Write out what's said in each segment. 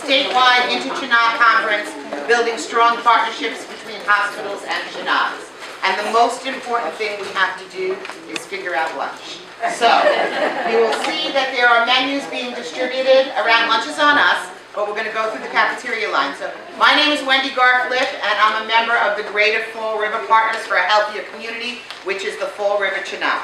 statewide InterCHNA conference, building strong partnerships between hospitals and CHNAs. And the most important thing we have to do is figure out lunch. So, you will see that there are menus being distributed around. Lunch is on us, but we're going to go through the cafeteria line. So, my name is Wendy Garflip, and I'm a member of the Greater Fall River Partners for a Healthier Community, which is the Fall River CHNA.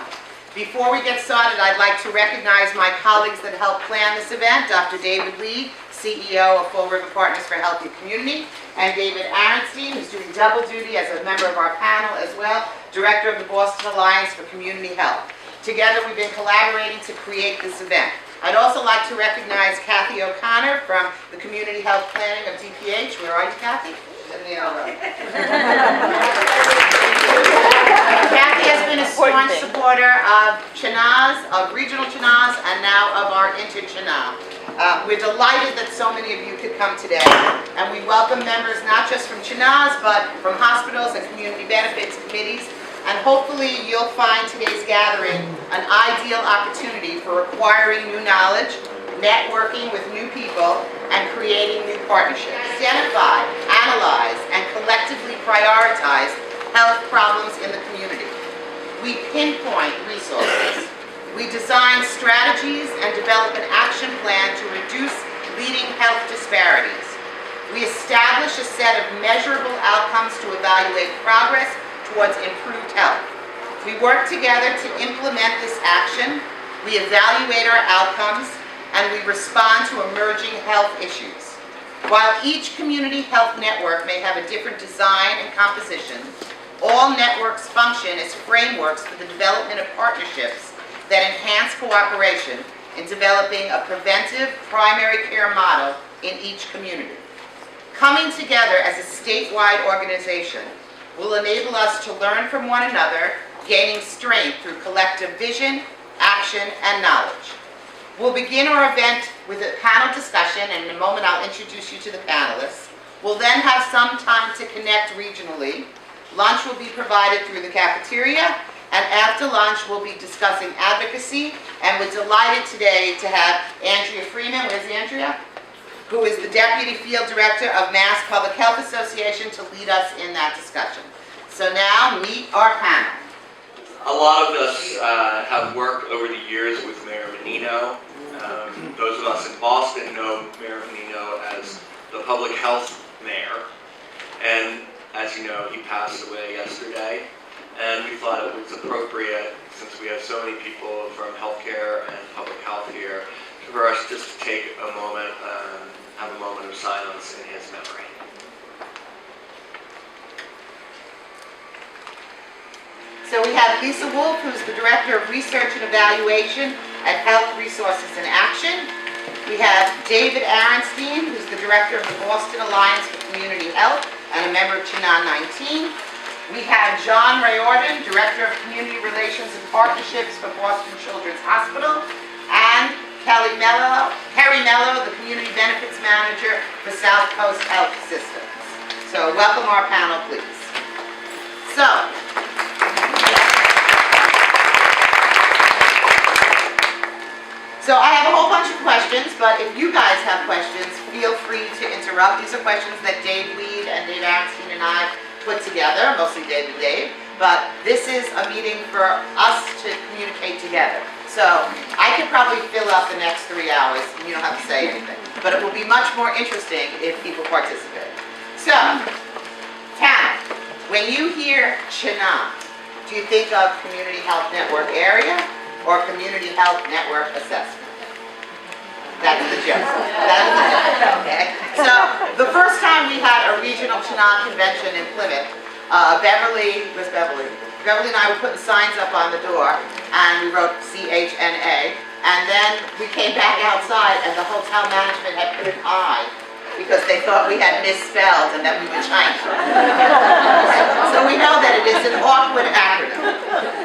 Before we get started, I'd like to recognize my colleagues that helped plan this event, Dr. David Lee, CEO of Fall River Partners for a Healthier Community, and David Aronstein, who's doing double duty as a member of our panel as well, Director of the Boston Alliance for Community Health. Together, we've been collaborating to create this event. I'd also like to recognize Kathy O'Connor from the Community Health Planning of DPH. Where are you, Kathy? Kathy has been a staunch supporter of CHNAs, of regional CHNAs, and now of our InterCHNA. We're delighted that so many of you could come today, and we welcome members not just from CHNAs, but from hospitals and community benefits committees, and hopefully you'll find today's gathering an ideal opportunity for acquiring new knowledge, networking with new people, and creating new partnerships. Identify, analyze, and collectively prioritize health problems in the community. We pinpoint resources. We design strategies and develop an action plan to reduce leading health disparities. We establish a set of measurable outcomes to evaluate progress towards improved health. We work together to implement this action. We evaluate our outcomes, and we respond to emerging health issues. While each community health network may have a different design and composition, all networks function as frameworks for the development of partnerships that enhance cooperation in developing a preventive primary care model in each community. Coming together as a statewide organization will enable us to learn from one another, gaining strength through collective vision, action, and knowledge. We'll begin our event with a panel discussion, and in a moment I'll introduce you to the panelists. We'll then have some time to connect regionally. Lunch will be provided through the cafeteria, and after lunch we'll be discussing advocacy, and we're delighted today to have Andrea Freeman, where's Andrea? Who is the Deputy Field Director of Mass Public Health Association, to lead us in that discussion. So now, meet our panel. A lot of us have worked over the years with Mayor Menino. Those of us in Boston know Mayor Menino as the public health mayor. And as you know, he passed away yesterday. And we thought it was appropriate, since we have so many people from healthcare and public health here, for us just to take a moment, have a moment of silence in his memory. So we have Lisa Wolf, who's the Director of Research and Evaluation at Health Resources in Action. We have David Aronstein, who's the Director of the Boston Alliance for Community Health and a member of CHNA 19. We have John Riordan, Director of Community Relations and Partnerships for Boston Children's Hospital, and Kerry Mello, the Community Benefits Manager for South Coast Health Systems. So welcome our panel, please. So I have a whole bunch of questions, but if you guys have questions, feel free to interrupt. These are questions that Dave Weed and Dave Aronstein and I put together, mostly Dave and Dave, but this is a meeting for us to communicate together. So I could probably fill up the next 3 hours, and you don't have to say anything, but it will be much more interesting if people participate. So, Tana, when you hear CHNA, do you think of Community Health Network Area or Community Health Network Assessment? That's the joke. That is the joke, okay? So, the first time we had a regional CHNA convention in Plymouth, Beverly and I were putting signs up on the door, and we wrote CHNA, and then we came back outside, and the hotel management had put an I, because they thought we had misspelled and that we were Chinese. So we know that it is an awkward acronym.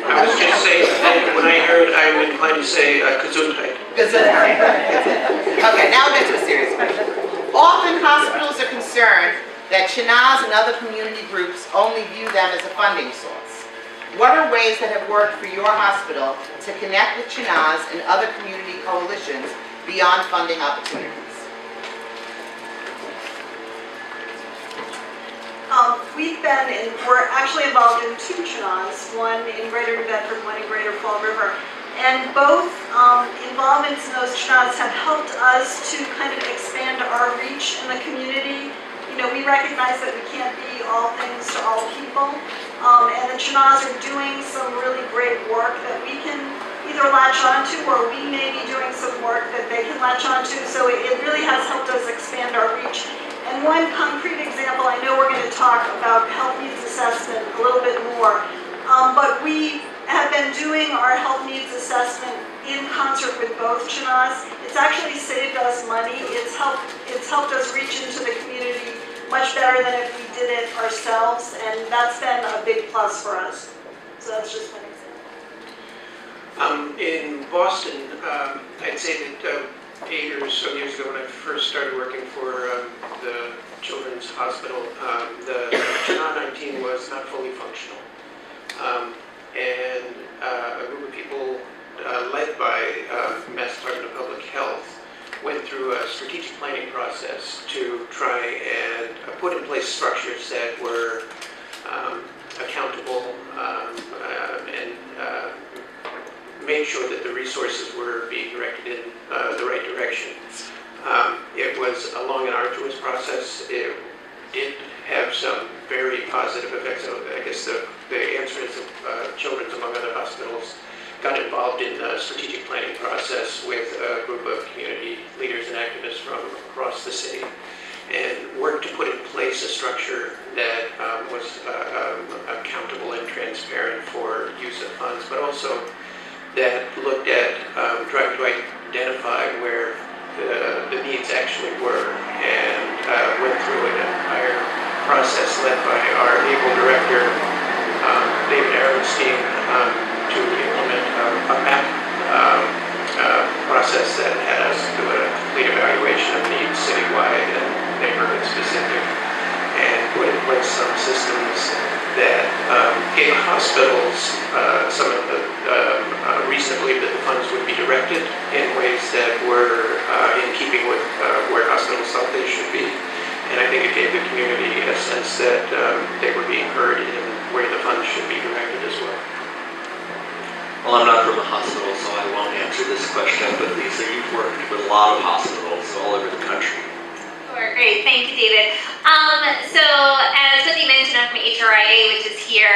I was going to say, when I heard, I would inclined to say Gesundheit. Okay, now we'll get to a serious question. Often hospitals are concerned that CHNAs and other community groups only view them as a funding source. What are ways that have worked for your hospital to connect with CHNAs and other community coalitions beyond funding opportunities? we're actually involved in 2 CHNAs, one in Greater New Bedford, one in Greater Fall River. And both involvements in those CHNAs have helped us to kind of expand our reach in the community. You know, we recognize that we can't be all things to all people. And the CHNAs are doing some really great work that we can either latch onto, or we may be doing some work that they can latch onto. So it really has helped us expand our reach. And one concrete example, I know we're going to talk about health needs assessment a little bit more, but we have been doing our health needs assessment in concert with both CHNAs. It's actually saved us money. It's helped us reach into the community much better than if we did it ourselves, and that's been a big plus for us. So that's just one example. In Boston, I'd say that 8 or so years ago when I first started working for the Children's Hospital, the CHNA 19 was not fully functional. And a group of people led by Mass Department of Public Health went through a strategic planning process to try and put in place structures that were accountable and made sure that the resources were being directed in the right direction. It was a long and arduous process. It did have some very positive effects. So I guess the answer is Children's, among other hospitals, got involved in the strategic planning process with a group of community leaders and activists from across the city, and worked to put in place a structure that was accountable and transparent for use of funds, but also that looked at trying to identify where the needs actually were, and went through an entire process led by our able director, David Aronstein, to implement a map process that had us do a complete evaluation of needs citywide and neighborhood specific, and put in place some systems that gave hospitals some of the reason to believe that the funds would be directed in ways that were in keeping with where hospitals thought they should be. And I think it gave the community a sense that they were being heard in where the funds should be directed as well. Well, I'm not from a hospital, so I won't answer this question, but Lisa, you've worked with a lot of hospitals all over the country. Sure, great. Thank you, David. So as Wendy mentioned, I'm from HRIA, which is here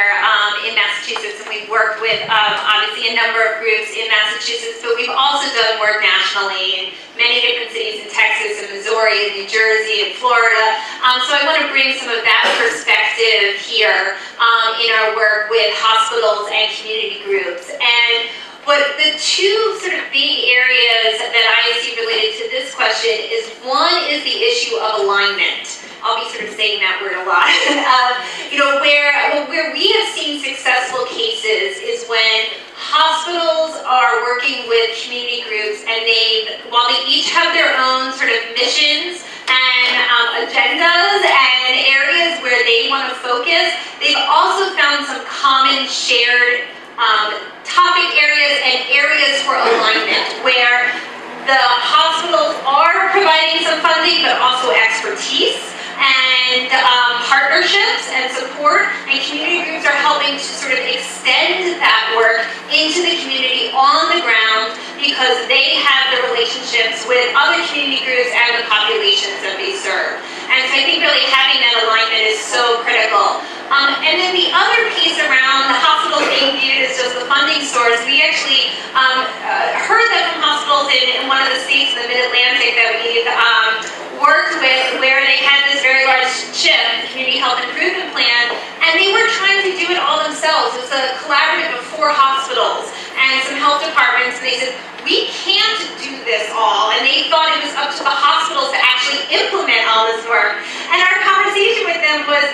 in Massachusetts, and we've worked with obviously a number of groups in Massachusetts, but we've also done work nationally in many different cities in Texas and Missouri and New Jersey and Florida. So I want to bring some of that perspective here in our work with hospitals and community groups. And but the 2 sort of big areas that I see related to this question is, one is the issue of alignment. I'll be sort of saying that word a lot. You know, where we have seen successful cases is when hospitals are working with community groups, and while they each have their own sort of missions and agendas and areas where they want to focus, they've also found some common shared topic areas and areas for alignment, where the hospitals are providing some funding, but also expertise and partnerships and support, and community groups are helping to sort of extend that work into the community on the ground, because they have the relationships with other community groups and the populations that they serve. And so I think really having that alignment is so critical. And then the other piece around the hospitals being viewed as just the funding source, we actually heard that from hospitals in one of the states in the Mid-Atlantic that we've worked with, where they had this very large CHIP, Community Health Improvement Plan, and they were trying to do it all themselves. It was a collaborative of 4 hospitals and some health departments, and they said, we can't do this all, and they thought it was up to the hospitals to actually implement all this work. And our conversation with them was,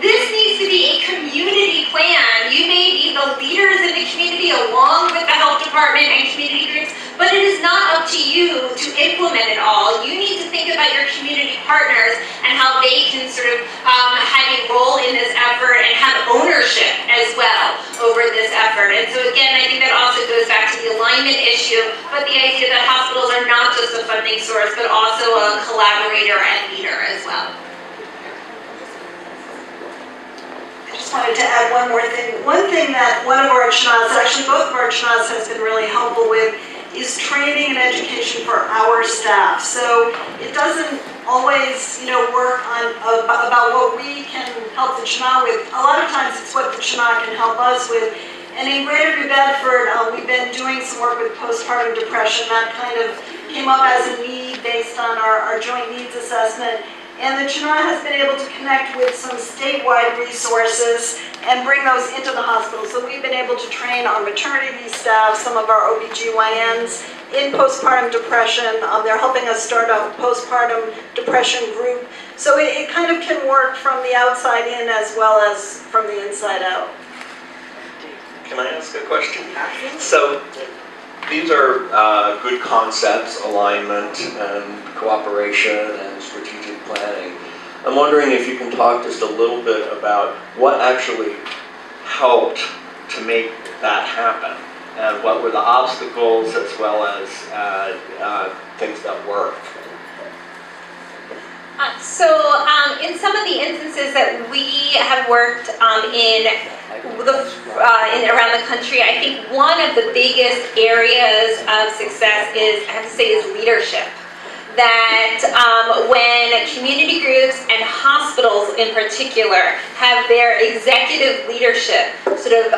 this needs to be a community plan. You may be the leaders in the community along with the health department and community groups, but it is not up to you to implement it all. You need to think about your community partners and how they can sort of have a role in this effort and have ownership as well over this effort. And so again, I think that also goes back to the alignment issue, but the idea that hospitals are not just a funding source, but also a collaborator and leader as well. just wanted to add one more thing. One thing that one of our CHNAs, actually both of our CHNAs has been really helpful with is training and education for our staff. So it doesn't always, work on about what we can help the CHNA with. A lot of times it's what the CHNA can help us with. And in Greater New Bedford, we've been doing some work with postpartum depression. That kind of came up as a need based on our joint needs assessment. And the CHNA has been able to connect with some statewide resources and bring those into the hospital. So we've been able to train our maternity staff, some of our OBGYNs in postpartum depression. They're helping us start a postpartum depression group. So it kind of can work from the outside in as well as from the inside out. Can I ask a question? So these are good concepts, alignment and cooperation and strategic planning. I'm wondering if you can talk just a little bit about what actually helped to make that happen and what were the obstacles as well as things that worked. In some of the instances that we have worked in around the country, I think one of the biggest areas of success is leadership. That when community groups and hospitals in particular have their executive leadership sort of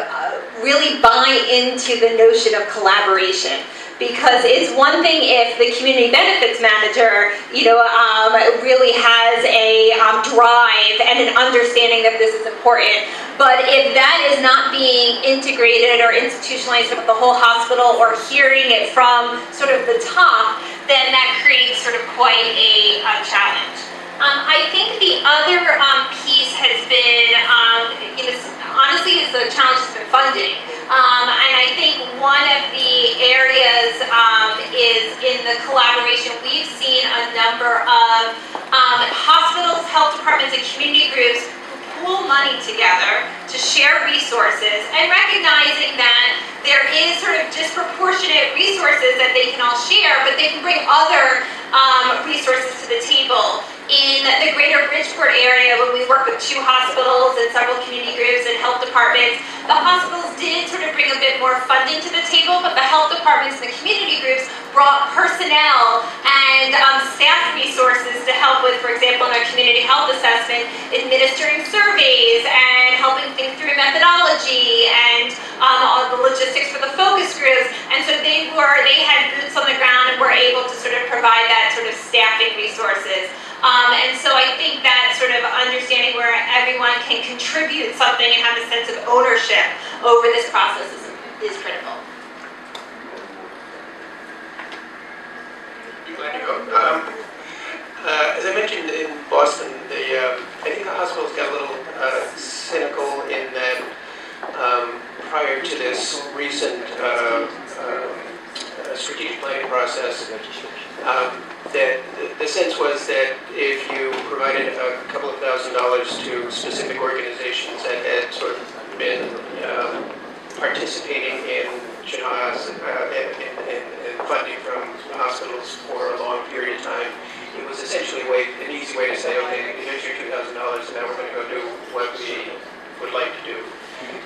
really buy into the notion of collaboration. Because it's one thing if the community benefits manager, really has a drive and an understanding that this is important. But if that is not being integrated or institutionalized with the whole hospital or hearing it from sort of the top, then that creates sort of quite a challenge. I think the other piece has been, honestly, the challenge has been funding. And I think one of the areas is in the collaboration. We've seen a number of hospitals, health departments, and community groups who pool money together to share resources and recognizing that there is sort of disproportionate resources that they can all share, but they can bring other resources to the table. In the greater Bridgeport area, when we work with 2 hospitals and several community groups and health departments, the hospitals did sort of bring a bit more funding to the table, but the health departments and the community groups brought personnel and staff resources to help with, for example, in our community health assessment, administering surveys and helping think through methodology and all the logistics for the focus groups. And so they had boots on the ground and were able to sort of provide that sort of staffing resources. And so I think that sort of understanding where everyone can contribute something and have a sense of ownership over this process is critical. Glad to go. As I mentioned in Boston, I think the hospitals got a little cynical in that prior to this recent strategic planning process, that the sense was that if you provided a couple of $1,000s to specific organizations that had sort of been participating in CHNAs and funding from hospitals for a long period of time, it was essentially an easy way to say, okay, here's your $2,000, and now we're going to go do what we would like to do.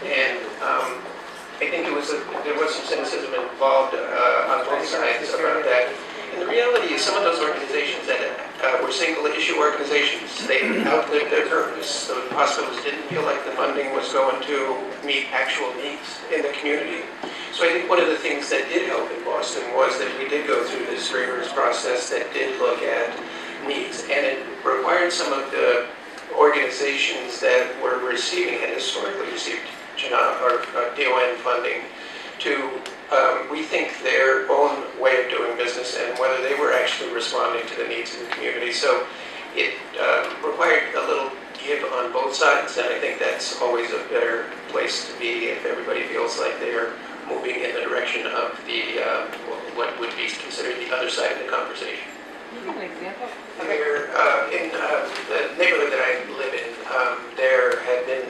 And I think there was some cynicism involved on both sides about that. And the reality is some of those organizations that were single-issue organizations, they outlived their purpose. The hospitals didn't feel like the funding was going to meet actual needs in the community. So I think one of the things that did help in Boston was that we did go through this rigorous process that did look at needs. And it required some of the organizations that were receiving and historically received CHNA or DON funding to rethink their own way of doing business and whether they were actually responding to the needs of the community. So it required a little give on both sides, and I think that's always a better place to be if everybody feels like they're moving in the direction of the what would be considered the other side of the conversation. In the neighborhood that I live in, there had been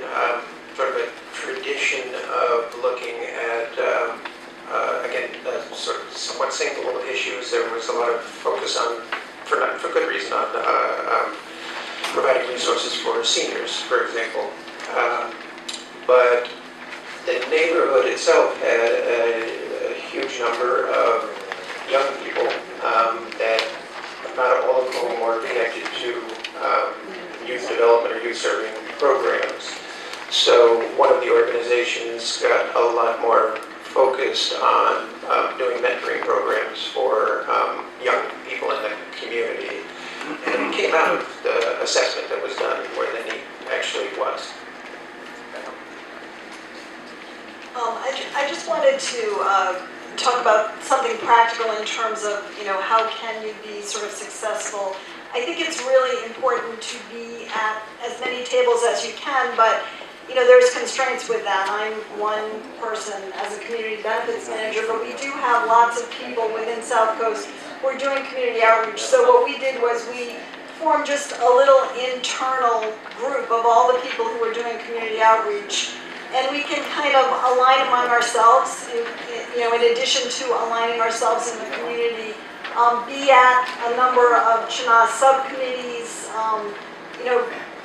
sort of a tradition of looking at, again, sort of somewhat single issues. There was a lot of focus on, for good reason, on providing resources for seniors, for example. but the neighborhood itself had a huge number of young people that not all of whom were connected to youth development or youth serving programs. So one of the organizations got a lot more focused on doing mentoring programs for young people in the community. And it came out of the assessment that was done where the need actually was. I just wanted to talk about something practical in terms of, how can you be sort of successful. I think it's really important to be at as many tables as you can, but there's constraints with that. I'm one person as a community benefits manager, but we do have lots of people within South Coast who are doing community outreach. So what we did was we formed just a little internal group of all the people who are doing community outreach. And we can kind of align among ourselves, in addition to aligning ourselves in the community, be at a number of InterCHNA subcommittees,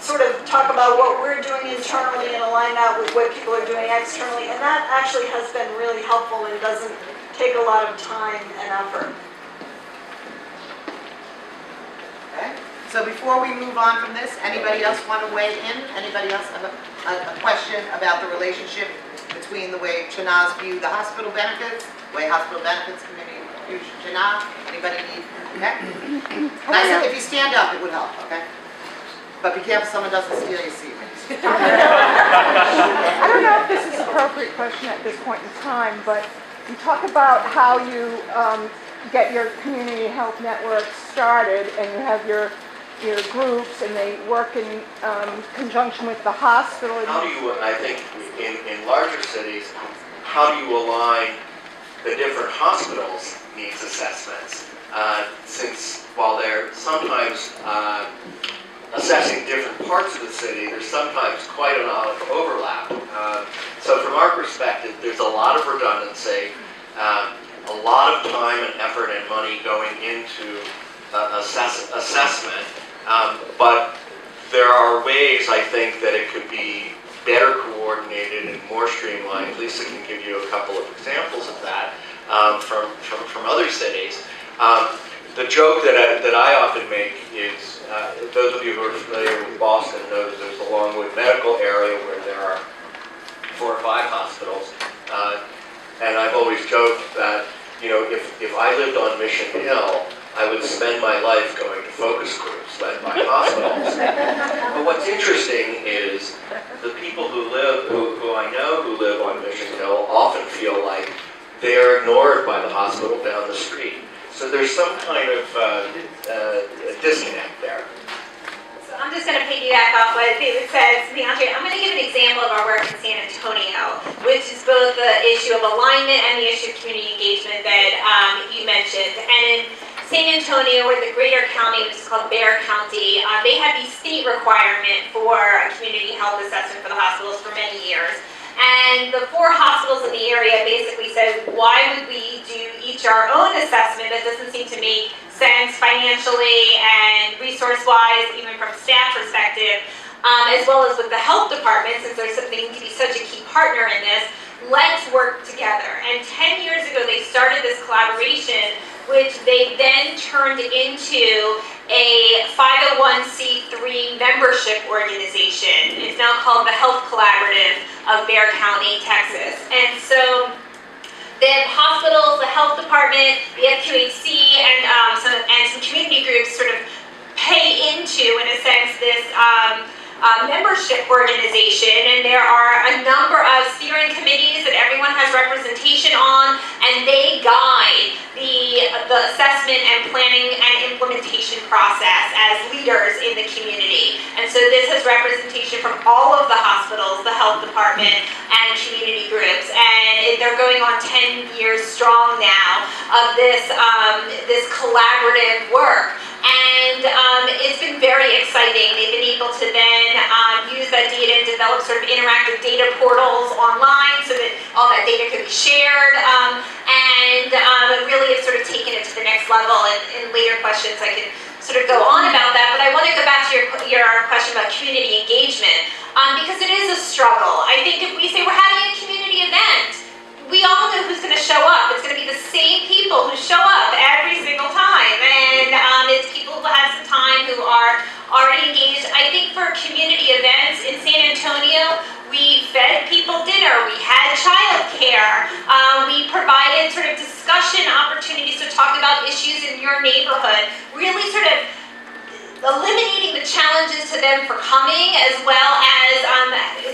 sort of talk about what we're doing internally and align that with what people are doing externally. And that actually has been really helpful and doesn't take a lot of time and effort. Okay. So before we move on from this, anybody else want to weigh in? Anybody else have a question about the relationship between the way InterCHNAs view the hospital benefits, the way hospital benefits committee view InterCHNA? Anybody need? Okay. Nice. If you stand up, it would help. Okay. But be careful someone doesn't steal your seat. I don't know if this is an appropriate question at this point in time, but you talk about how you get your community health network started, and you have your groups, and they work in conjunction with the hospital. How do you, I think, in larger cities, how do you align the different hospitals' needs assessments? Since while they're sometimes assessing different parts of the city, there's sometimes quite a lot of overlap. So from our perspective, there's a lot of redundancy, a lot of time and effort and money going into assessment, but there are ways, I think, that it could be better coordinated and more streamlined. Lisa can give you a couple of examples of that from other cities. The joke that I often make is, those of you who are familiar with Boston know that there's a Longwood medical area where there are 4 or 5 hospitals. And I've always joked that, if I lived on Mission Hill, I would spend my life going to focus groups led by hospitals. But what's interesting is the people who I know who live on Mission Hill often feel like they are ignored by the hospital down the street. So there's some kind of disconnect there. So I'm just going to piggyback off what David says. I'm going to give an example of our work in San Antonio, which is both the issue of alignment and the issue of community engagement that you mentioned. And in San Antonio, or the greater county, which is called Bexar County, they had the state requirement for a community health assessment for the hospitals for many years. And the 4 hospitals in the area basically said, why would we do each our own assessment? That doesn't seem to make sense financially and resource-wise, even from staff perspective, as well as with the health department, since there's something to be such a key partner in this. Let's work together. And 10 years ago, they started this collaboration, which they then turned into a 501c3 membership organization. It's now called the Health Collaborative of Bexar County, Texas. And so the hospitals, the health department, the FQHC, and some community groups sort of pay into, in a sense, this membership organization, and there are a number of steering committees that everyone has representation on, and they guide the assessment and planning and implementation process as leaders in the community. And so this has representation from all of the hospitals, the health department, and community groups, and they're going on 10 years strong now of this collaborative work. And it's been very exciting. They've been able to then use that data and develop sort of interactive data portals online so that all that data could be shared, and really have sort of taken it to the next next level, and in later questions I can sort of go on about that, but I want to go back to your question about community engagement, because it is a struggle. I think if we say we're having a community event, we all know who's going to show up. It's going to be the same people who show up every single time, and it's people who have some time, who are already engaged. I think for community events in San Antonio, we fed people dinner, we had childcare, we provided sort of discussion opportunities to talk about issues in your neighborhood, really sort of eliminating the challenges to them for coming, as well as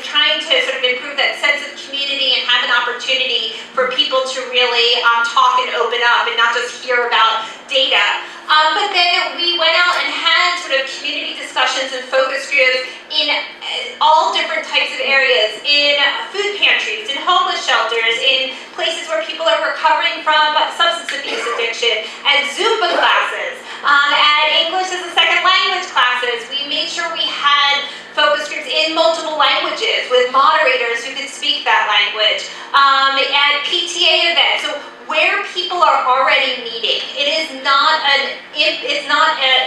trying to sort of improve that sense of community and have an opportunity for people to really talk and open up and not just hear about data. But then we went out and had sort of community discussions and focus groups in all different types of areas, in food pantries, in homeless shelters, in places where people are recovering from substance abuse addiction, at Zumba classes, at English as a second language classes. We made sure we had focus groups in multiple languages with moderators who could speak that language, at PTA events. So where people are already meeting, it's not an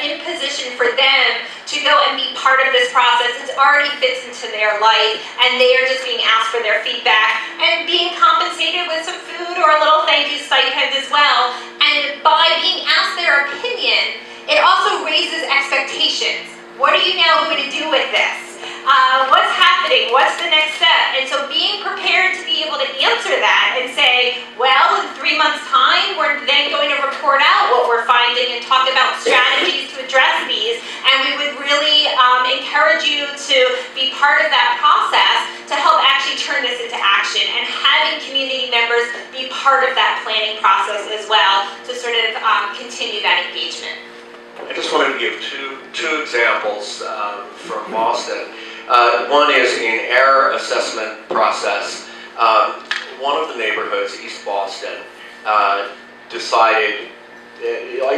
imposition for them to go and be part of this process. It already fits into their life, and they are just being asked for their feedback and being compensated with some food or a little thank you stipend as well. And by being asked their opinion, it also raises expectations. What are you now going to do with this? What's happening? What's the next step? And so being prepared to be able to answer that and say, well, in 3 months' time, we're then going to report out what we're finding and talk about strategies to address these. And we would really encourage you to be part of that process to help actually turn this into action, and having community members be part of that planning process as well to sort of continue that engagement. I just wanted to give two examples from Boston. One is in error assessment process. One of the neighborhoods, East Boston, decided,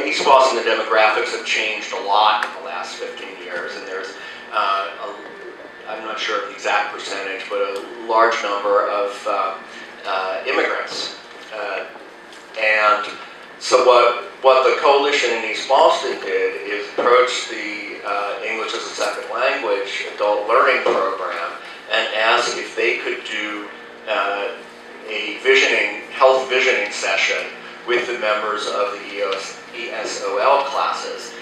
East Boston, the demographics have changed a lot in the last 15 years, and there's, I'm not sure of the exact percentage, but a large number of immigrants. And so what the coalition in East Boston did is approach the English as a second language adult learning program and ask if they could do a health visioning session with the members of the ESOL classes.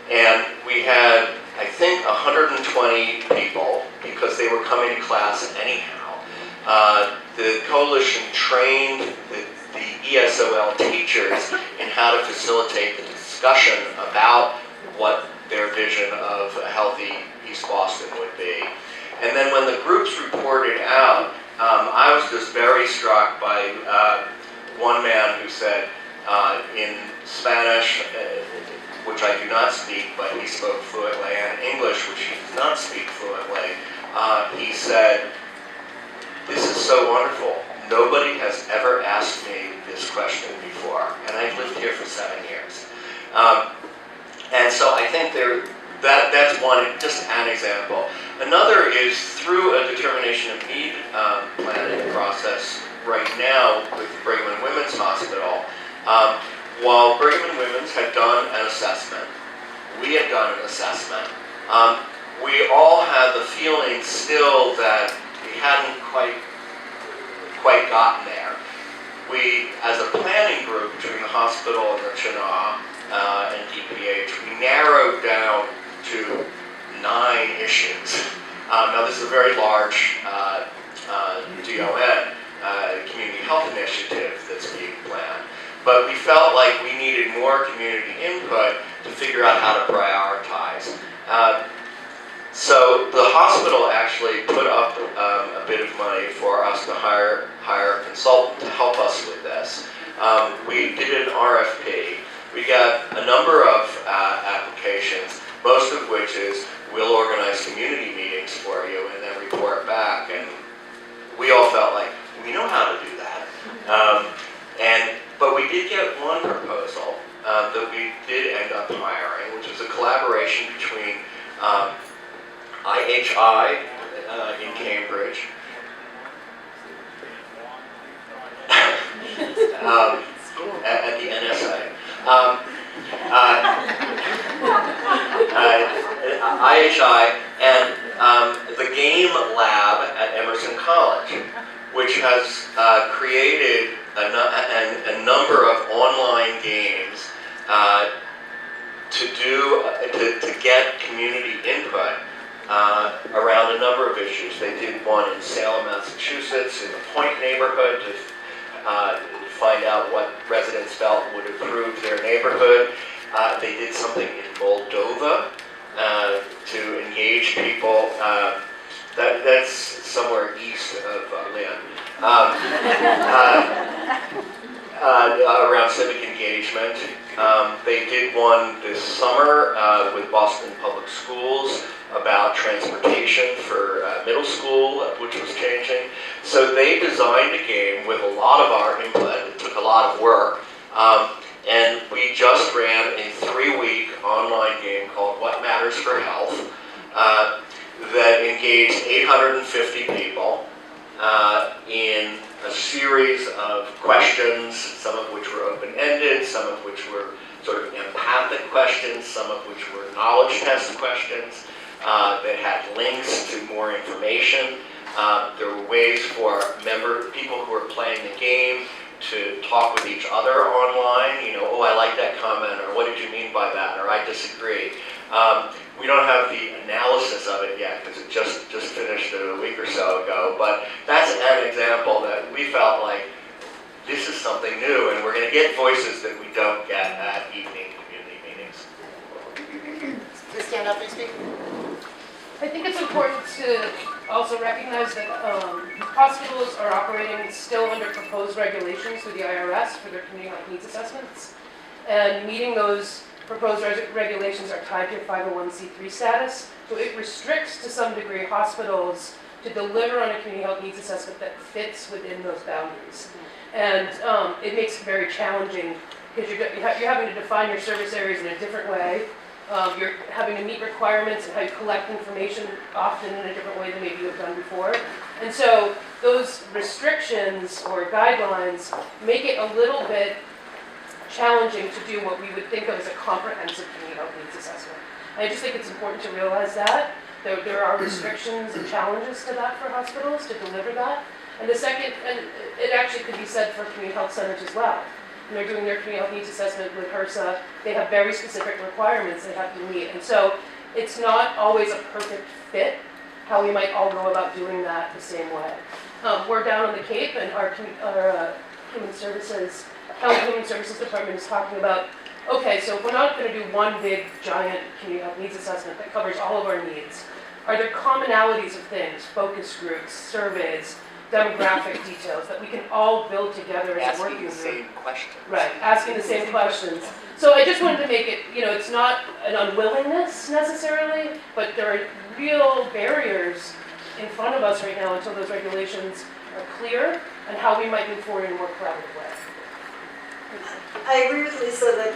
And we had, I think, 120 people because they were coming to class anyhow. The coalition trained the ESOL teachers in how to facilitate the discussion about what their vision of a healthy East Boston would be. And then when the groups reported out, I was just very struck by one man who said in Spanish, which I do not speak, but he spoke fluently, and English, which he does not speak fluently, he said, "This is so wonderful. Nobody has ever asked me this question before, and I've lived here for 7 years." And so I think that's one, just an example. Another is through a determination of need planning process right now with Brigham and Women's Hospital. While Brigham and Women's had done an assessment, we had done an assessment, we all had the feeling still that we hadn't quite gotten there. We, as a planning group between the hospital and the CHNA and DPH, we narrowed down to 9 issues. Now this is a very large DON, community health initiative that's being planned, but we felt like we needed more community input to figure out how to prioritize. So the hospital actually put up a bit of money for us to hire a consultant to help us with this. We did an RFP. We got a number of applications, most of which is we'll organize community meetings for you and then report back. And we all felt like we know how to do that. But we did get one proposal that we did end up hiring, which was a collaboration between IHI in Cambridge, at the NSA, IHI, and the Game Lab at Emerson College, which has created a number of online games to get community input around a number of issues. They did one in Salem, Massachusetts, in the Point neighborhood to find out what residents felt would improve their neighborhood. They did something in Moldova to engage people. That's somewhere east of Lynn. Around civic engagement. They did one this summer with Boston Public Schools about transportation for middle school, which was changing. So they designed a game with a lot of our input. It took a lot of work. And we just ran a 3-week online game called What Matters for Health that engaged 850 people in a series of questions, some of which were open-ended, some of which were sort of empathic questions, some of which were knowledge test questions that had links to more information. There were ways for people who were playing the game to talk with each other online, oh, I like that comment, or what did you mean by that, or I disagree. We don't have the analysis of it yet because it just finished a week or so ago, but that's an example that we felt like this is something new, and we're going to get voices that we don't get at evening community meetings. Please stand up and speak. I think it's important to also recognize that hospitals are operating still under proposed regulations through the IRS for their community health needs assessments. And meeting those proposed regulations are tied to your 501c3 status. So it restricts to some degree hospitals to deliver on a community health needs assessment that fits within those boundaries. And it makes it very challenging because you're having to define your service areas in a different way. You're having to meet requirements and how you collect information often in a different way than maybe you've done before. And so those restrictions or guidelines make it a little bit challenging to do what we would think of as a comprehensive community health needs assessment. And I just think it's important to realize that. There are restrictions and challenges to that for hospitals to deliver that. And the second, and it actually could be said for community health centers as well. When they're doing their community health needs assessment with HRSA, they have very specific requirements they have to meet. And so it's not always a perfect fit how we might all go about doing that the same way. We're down on the Cape, and our Human Services Department is talking about, okay, so if we're not going to do one big, giant community health needs assessment that covers all of our needs, are there commonalities of things, focus groups, surveys, demographic details that we can all build together as a working group? Asking the same questions. Right, asking the same questions. So I just wanted to make it, it's not an unwillingness necessarily, but there are real barriers in front of us right now until those regulations are clear and how we might move forward in a more collaborative way. I agree with Lisa that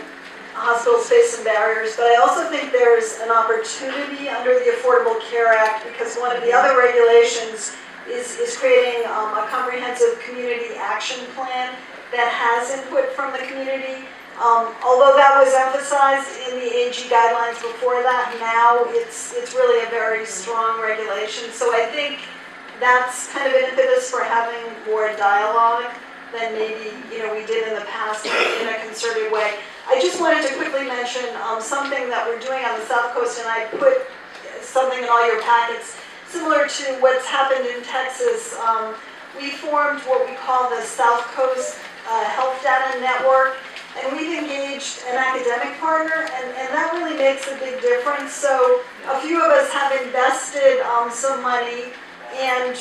hospitals face some barriers, but I also think there's an opportunity under the Affordable Care Act because one of the other regulations is creating a comprehensive community action plan that has input from the community. Although that was emphasized in the AG guidelines before that, now it's really a very strong regulation. So I think that's kind of an impetus for having more dialogue than maybe we did in the past in a concerted way. I just wanted to quickly mention something that we're doing on the South Coast, and I put something in all your packets similar to what's happened in Texas. We formed what we call the South Coast Health Data Network, and we've engaged an academic partner, and that really makes a big difference. So a few of us have invested some money, and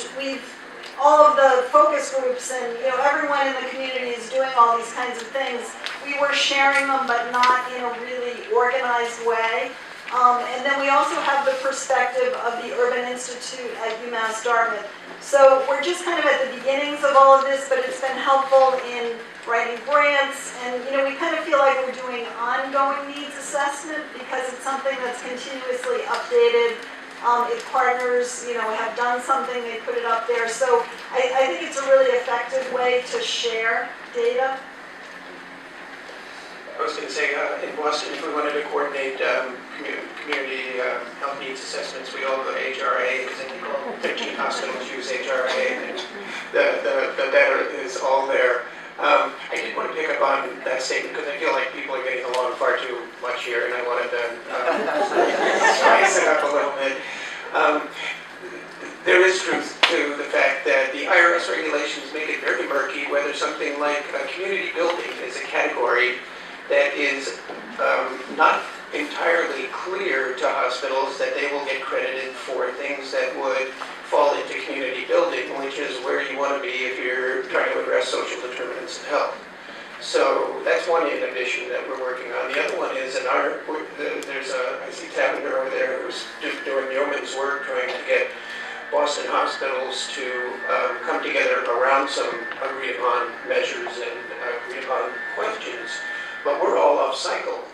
all of the focus groups and everyone in the community is doing all these kinds of things. We were sharing them, but not in a really organized way. And then we also have the perspective of the Urban Institute at UMass Dartmouth. So we're just kind of at the beginnings of all of this, but it's been helpful in writing grants. And we kind of feel like we're doing ongoing needs assessment because it's something that's continuously updated. If partners, have done something, they put it up there. So I think it's a really effective way to share data. I was going to say, in Boston, if we wanted to coordinate community health needs assessments, we all go to HRA, because I think all 13 hospitals use HRA, and the data is all there. I did want to pick up on that statement, because I feel like people are getting along far too much here, and I wanted to spice it up a little bit. There is truth to the fact that the IRS regulations make it very murky whether something like a community building is a category that is not entirely clear to hospitals that they will get credited for things that would fall into community building, which is where you want to be if you're trying to address social determinants of health. So that's one inhibition that we're working on. The other one is there's I see Tavender over there who's doing yeoman's work trying to get Boston hospitals to come together around some agreed upon measures and agreed upon questions. But we're all off cycle.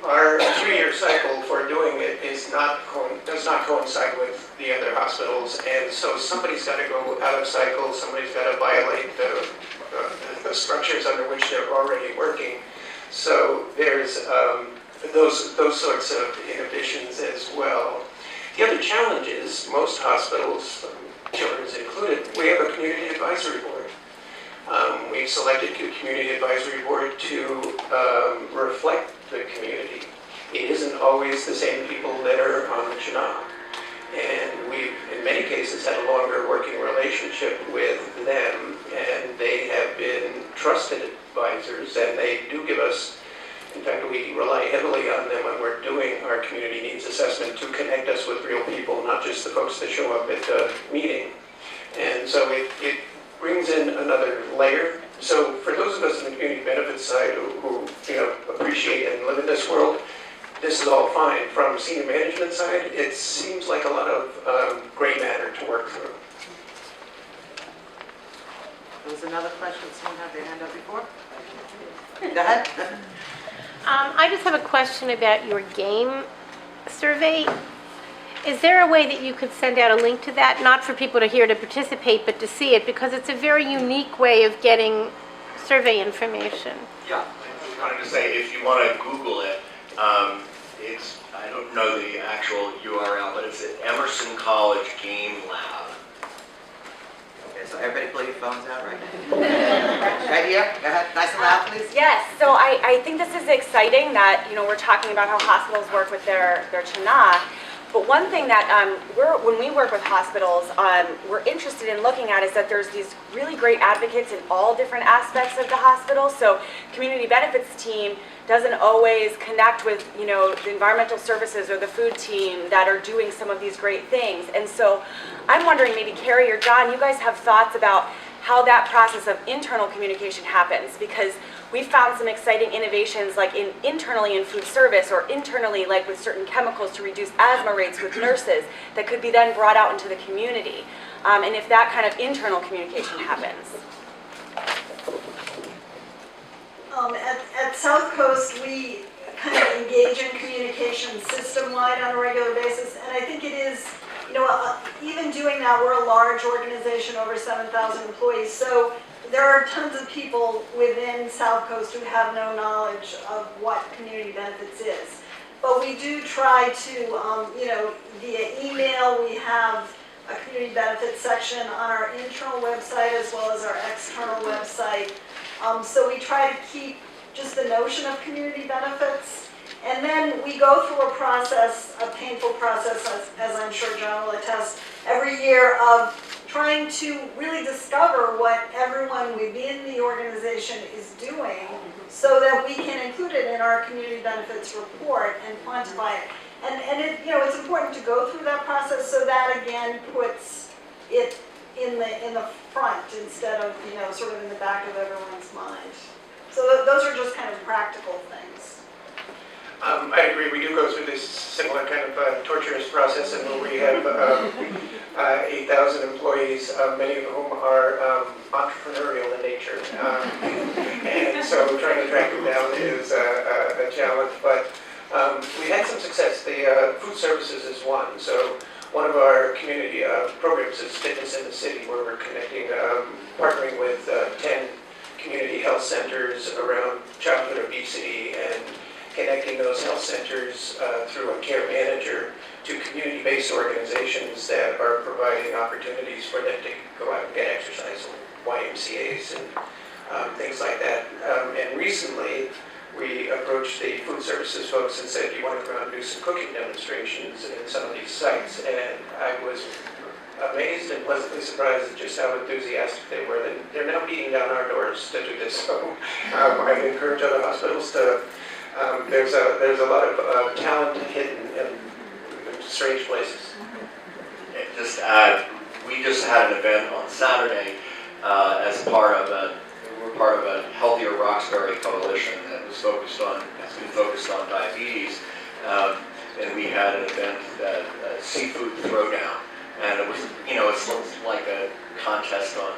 Our 3-year cycle for doing it does not coincide with the other hospitals, and so somebody's got to go out of cycle. Somebody's got to violate the structures under which they're already working. So there's those sorts of inhibitions as well. The other challenge is most hospitals, Children's included, we have a community advisory board. We've selected a community advisory board to reflect the community. It isn't always the same people that are on the CHNA. And we've, in many cases, had a longer working relationship with them, and they have been trusted advisors, and they do give us, in fact, we rely heavily on them when we're doing our community needs assessment to connect us with real people, not just the folks that show up at the meeting. And so it brings in another layer. So for those of us in the community benefits side who appreciate and live in this world, this is all fine. From senior management side, it seems like a lot of gray matter to work through. There was another question. Someone had their hand up before? Go ahead. I just have a question about your game survey. Is there a way that you could send out a link to that, not for people to hear to participate, but to see it, because it's a very unique way of getting survey information? Yeah, I just wanted to say, if you want to Google it, it's, I don't know the actual URL, but it's at Emerson College Game Lab. Okay, so everybody pull your phones out right now. Right here, go ahead, nice and loud, please. Yes, so I think this is exciting that, we're talking about how hospitals work with their CHNA. But one thing that when we work with hospitals, we're interested in looking at is that there's these really great advocates in all different aspects of the hospital. So community benefits team doesn't always connect with, the environmental services or the food team that are doing some of these great things. And so I'm wondering, maybe Carrie or John, you guys have thoughts about how that process of internal communication happens, because we found some exciting innovations like internally in food service or internally like with certain chemicals to reduce asthma rates with nurses that could be then brought out into the community. And if that kind of internal communication happens. At South Coast, we kind of engage in communication system-wide on a regular basis, and I think it is, even doing that, we're a large organization, over 7,000 employees, so there are tons of people within South Coast who have no knowledge of what community benefits is. But we do try to, via email, we have a community benefits section on our internal website as well as our external website. So we try to keep just the notion of community benefits. And then we go through a process, a painful process, as I'm sure John will attest, every year of trying to really discover what everyone within the organization is doing so that we can include it in our community benefits report and quantify it. And it, it's important to go through that process so that again puts it in the front instead of, sort of in the back of everyone's mind. So those are just kind of practical things. I agree. We do go through this similar kind of torturous process, and where we have 8,000 employees, many of whom are entrepreneurial in nature, and so trying to track them down is a challenge. But we had some success. The food services is one. So one of our community programs is Fitness in the City, where we're connecting, partnering with 10 community health centers around childhood obesity and connecting those health centers through a care manager to community-based organizations that are providing opportunities for them to go out and get exercise, YMCAs and things like that. And recently, we approached the food services folks and said, do you want to go out and do some cooking demonstrations in some of these sites? And I was amazed and pleasantly surprised at just how enthusiastic they were. They're now beating down our doors to do this. So I encourage other hospitals to, there's a lot of talent hidden in strange places. And just to add, we just had an event on Saturday as part of we're part of a Healthier Roxbury coalition that was has been focused on diabetes, and we had an event that seafood throwdown, and it was, it's like a contest on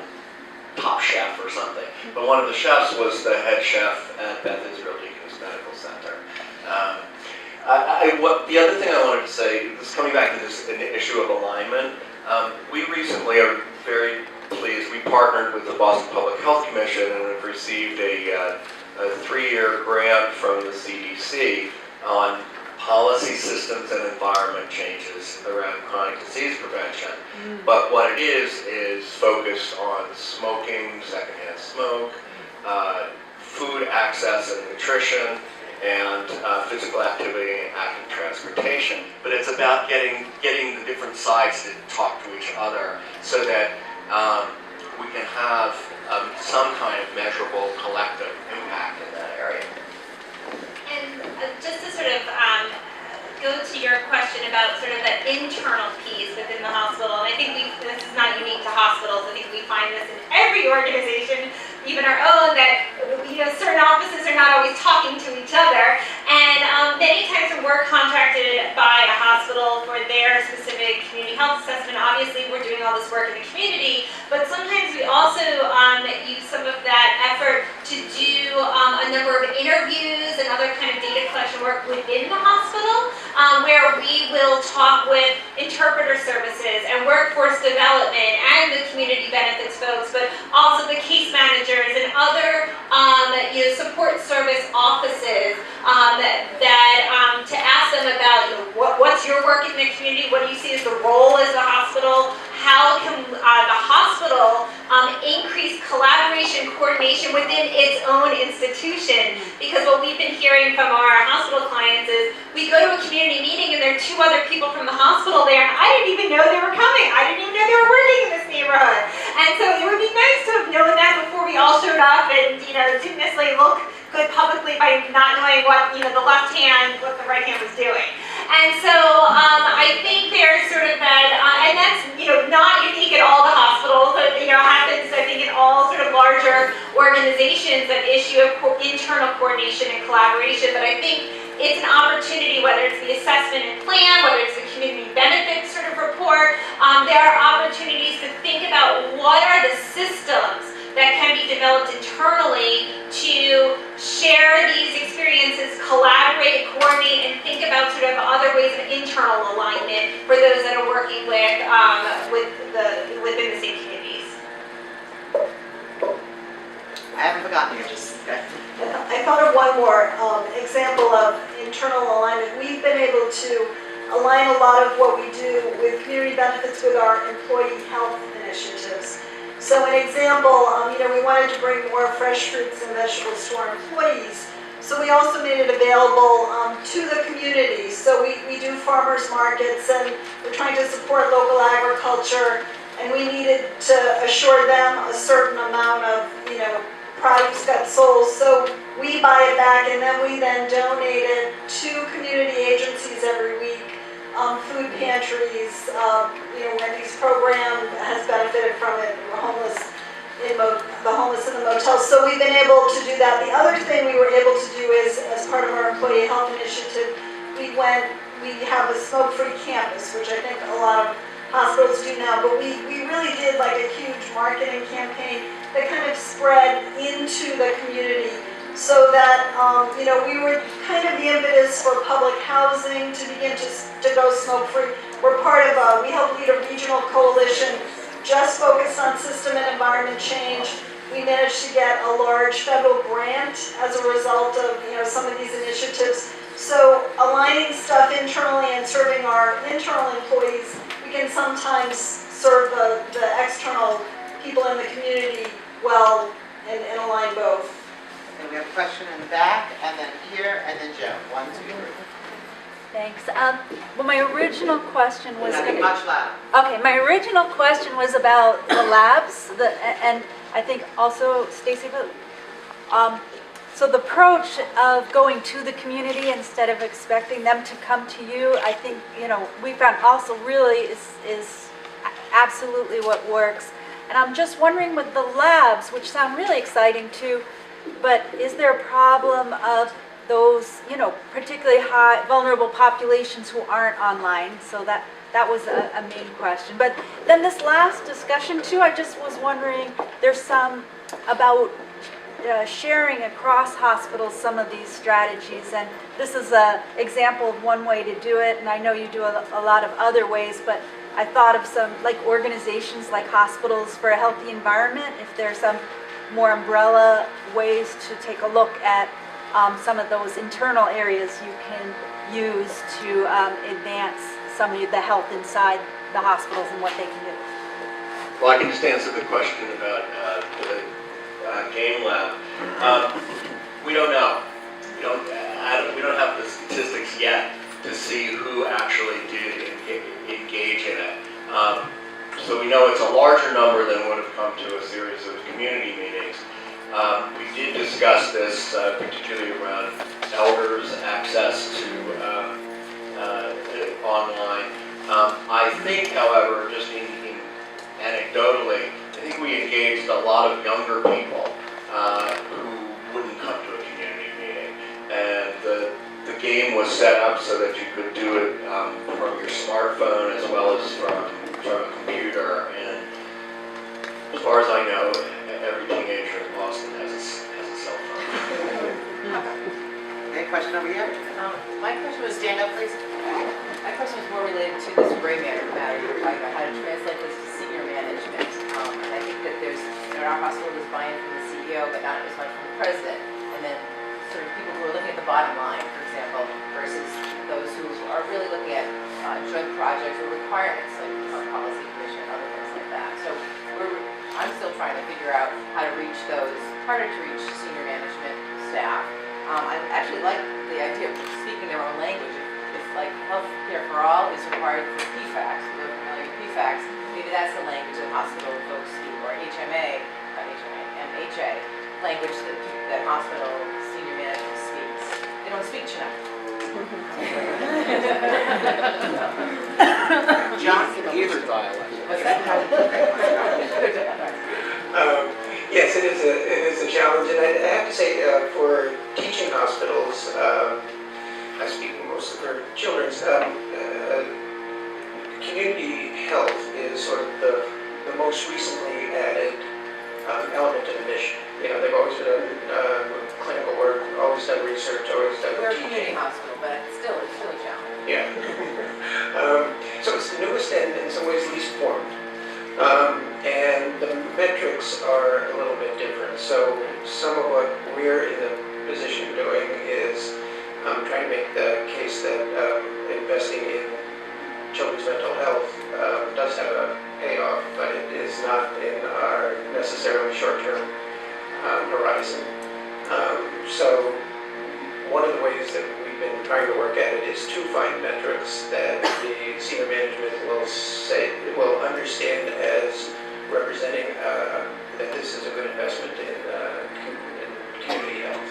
Top Chef or something. But one of the chefs was the head chef at Beth Israel Deaconess Medical Center. The other thing I wanted to say, this coming back to this issue of alignment, we recently are very pleased. We partnered with the Boston Public Health Commission and have received a 3-year grant from the CDC on policy systems and environment changes around chronic disease prevention. But what it is focused on smoking, secondhand smoke, food access and nutrition, and physical activity and active transportation. But it's about getting the different sides to talk to each other so that we can have some kind of measurable collective impact in that area. And just to sort of go to your question about sort of the internal piece within the hospital, and I think this is not unique to hospitals. I think we find this in every organization, even our own, that certain offices are not always talking to each other. And many times when we're contracted by a hospital for their specific community health assessment, obviously we're doing all this work in the community, but sometimes we also use some of that effort to do a number of interviews and other kind of data collection work within the hospital, where we will talk with interpreter services and workforce development and the community benefits folks, but also the case managers and other support service offices to ask them about what's your work in the community, what do you see as the role as a hospital, how can the hospital increase collaboration, coordination within its own institution. Because what we've been hearing from our hospital clients is, we go to a community meeting and there are 2 other people from the hospital there, and I didn't even know they were coming. I didn't even know they were working in this neighborhood. And so it would be nice to have known that before we all showed up and, didn't necessarily look good publicly by not knowing what, the left hand, what the right hand was doing. And so I think there's sort of that, and that's, not unique at all the hospitals, but, happens, I think, in all sort of larger organizations, that issue of internal coordination and collaboration. But I think it's an opportunity, whether it's the assessment and plan, whether it's the community benefits sort of report, there are opportunities to think about what are the systems that can be developed internally to share these experiences, collaborate, coordinate, and think about sort of other ways of internal alignment for those that are working within the same communities. I haven't forgotten you, just okay. I thought of one more example of internal alignment. We've been able to align a lot of what we do with community benefits with our employee health initiatives. So an example, we wanted to bring more fresh fruits and vegetables to our employees. So we also made it available to the community. So we do farmers markets, and we're trying to support local agriculture, and we needed to assure them a certain amount of, produce got sold. So we buy it back, and then we donate it to community agencies every week. Food pantries, Wendy's program has benefited from it. We're homeless in the homeless in the motels. So we've been able to do that. The other thing we were able to do is, as part of our employee health initiative, we have a smoke-free campus, which I think a lot of hospitals do now, but we really did like a huge marketing campaign that kind of spread into the community, so that we were kind of the impetus for public housing to begin to go smoke-free. We're part of we help lead a regional coalition just focused on system and environment change. We managed to get a large federal grant as a result of, some of these initiatives. So aligning stuff internally and serving our internal employees, we can sometimes serve the external people in the community well and align both. And we have a question in the back, and then here, and then Joe. 1, 2, 3. Thanks. Well, my original question was That'd be much louder. okay. My original question was about the labs, and I think also Stacy. So the approach of going to the community instead of expecting them to come to you, I think we found also really is absolutely what works. And I'm just wondering with the labs, which sound really exciting too, but is there a problem of those, particularly high vulnerable populations who aren't online? So that was a main question. But then this last discussion too, I just was wondering, there's some about sharing across hospitals some of these strategies, and this is an example of one way to do it, and I know you do a lot of other ways, but I thought of some like organizations like Hospitals for a Healthy Environment, if there's some more umbrella ways to take a look at some of those internal areas you can use to advance some of the health inside the hospitals and what they can do. Well, I can just answer the question about the game lab. We don't know. We don't have the statistics yet to see who actually did engage in it. So we know it's a larger number than would have come to a series of community meetings. We did discuss this, particularly around elders' access to online. I think, however, just anecdotally, I think we engaged a lot of younger people who wouldn't come to a community meeting. And the game was set up so that you could do it from your smartphone as well as from a computer. And as far as I know, every teenager in Boston has a cell phone. Okay, question over here. My question was, Stand up, please. my question was more related to this gray matter you were talking about, how to translate this to senior management. And I think that there's, our hospital is buy-in from the CEO, but not as much from the president. And then sort of people who are looking at the bottom line, for example, versus those who are really looking at joint projects or requirements, like our policy commission, other things like that. So I'm still trying to figure out how to reach those harder to reach senior management staff. I actually like the idea of speaking their own language. If like healthcare for all is required for PFACs, if you're familiar with PFACs, maybe that's the language that hospital folks speak, or HMA, not HMA, MHA, language that hospital senior management speaks. They don't speak CHNA. John? Either dialect. What's that? Yes, it is a challenge, and I have to say, for teaching hospitals, I speak mostly for children's, community health is sort of the most recently added element to the mission. They've always done clinical work, always done research, always done We're a teaching. community hospital, but it's really challenging. Yeah. So it's the newest and in some ways least formed. And the metrics are a little bit different. So some of what we're in the position of doing is trying to make the case that investing in children's mental health does have a payoff, but it is not in our necessarily short-term horizon. So one of the ways that we've been trying to work at it is to find metrics that the senior management will understand as representing that this is a good investment in community health.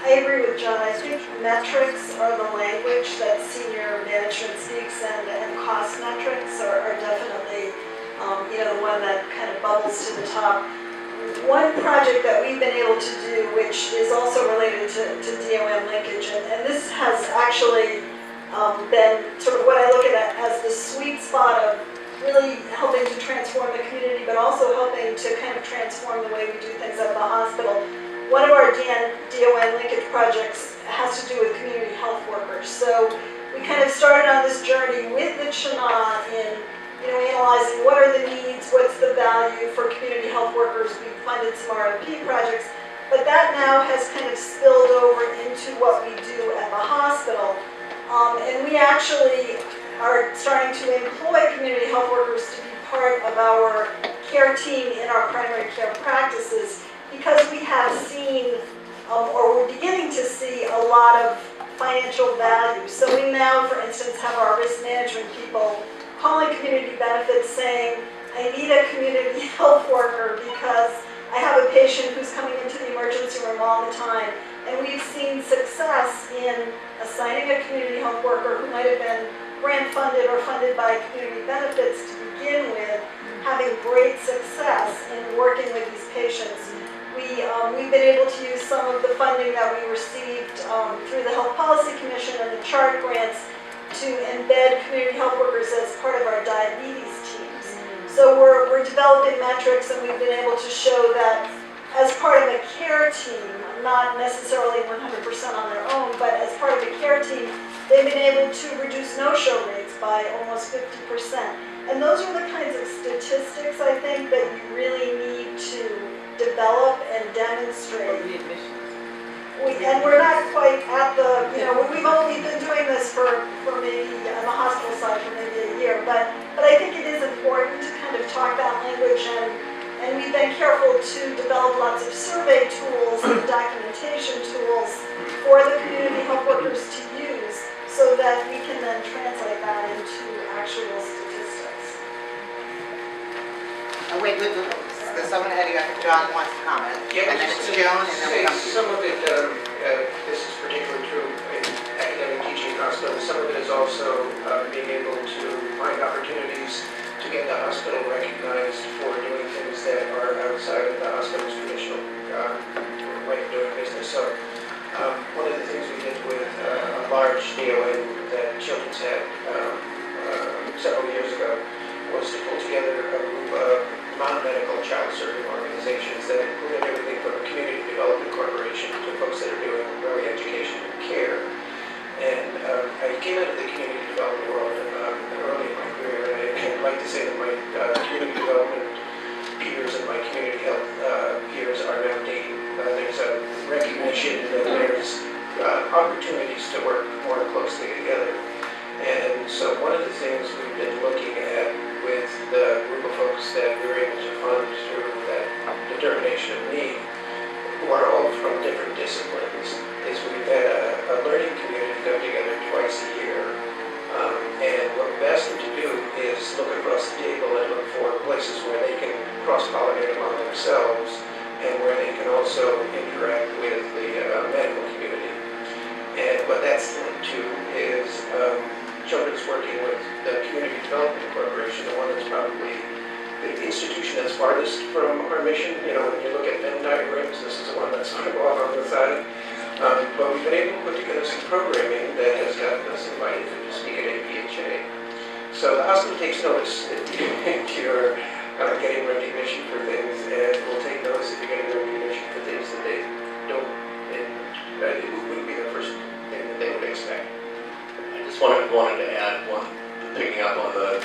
I agree with John. I think metrics are the language that senior management speaks, and cost metrics are definitely the one that kind of bubbles to the top. One project that we've been able to do, which is also related to DOM linkage, and this has actually been sort of what I look at as the sweet spot of really helping to transform the community, but also helping to kind of transform the way we do things at the hospital. One of our DOM linkage projects has to do with community health workers. So we kind of started on this journey with the CHNA in analyzing what are the needs, what's the value for community health workers. We funded some RFP projects, but that now has kind of spilled over into what we do at the hospital. And we actually are starting to employ community health workers to be part of our care team in our primary care practices, because we have seen, or we're beginning to see, a lot of financial value. So we now, for instance, have our risk management people calling community benefits saying, I need a community health worker because I have a patient who's coming into the emergency room all the time. And we've seen success in assigning a community health worker who might have been grant funded or funded by community benefits to begin with, having great success in working with these patients. We've been able to use some of the funding that we received through the Health Policy Commission and the CHART grants to embed community health workers as part of our diabetes teams. So we're developing metrics, and we've been able to show that as part of a care team, not necessarily 100% on their own, but as part of a care team, they've been able to reduce no-show rates by almost 50%. And those are the kinds of statistics, I think, that you really need to develop and demonstrate. And we're not quite at the, we've only been doing this for maybe, on the hospital side, for maybe a year, but I think it is important to kind of talk that language, and we've been careful to develop lots of survey tools and documentation tools for the community health workers to use, so that we can then translate that into actual statistics. Wait, there's someone ahead of you. I think John wants to comment. Yeah, and then it's Joan, and then we come to you. some of it, this is particularly true in academic teaching hospitals. Some of it is also being able to find opportunities to get the hospital recognized for doing things that are outside of the hospital's traditional way of doing business. So one of the things we did with a large DON that Children's had several years ago was to pull together a group of non-medical child serving organizations that included everything from a community development corporation to folks that are doing early education and care. And I came out of the community development world early in my career, and I'd like to say that my community development peers and my community health peers are now dating. There's a recognition that there's opportunities to work more closely together. And so one of the things we've been looking at with the group of folks that we were able to fund through that determination of need, who are all from different disciplines, is we've had a learning community come together twice a year. And what we've asked them to do is look across the table and look for places where they can cross-pollinate among themselves and where they can also interact with the medical community. And what that's linked to is Children's working with the Community Development Corporation, the one that's probably the institution that's farthest from our mission. When you look at Venn diagrams, this is the one that's sort of off on the side. But we've been able to put together some programming that has gotten us invited to speak at InterCHNA. So the hospital takes notice if you're getting recognition for things, and we'll take notice if you're getting recognition for things that they don't, and it wouldn't be the first thing that they would expect. Just wanted to add one, picking up on the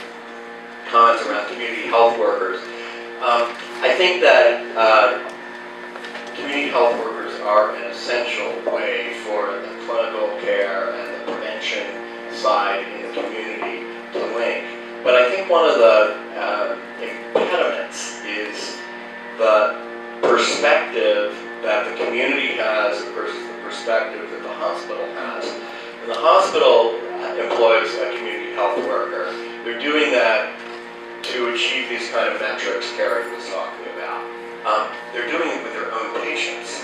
comments around community health workers. I think that community health workers are an essential way for the clinical care and the prevention side in the community to link. But I think one of the impediments is the perspective that the community has versus the perspective that the hospital has. And the hospital employs a community health worker. They're doing that to achieve these kind of metrics Carrie was talking about. They're doing it with their own patients.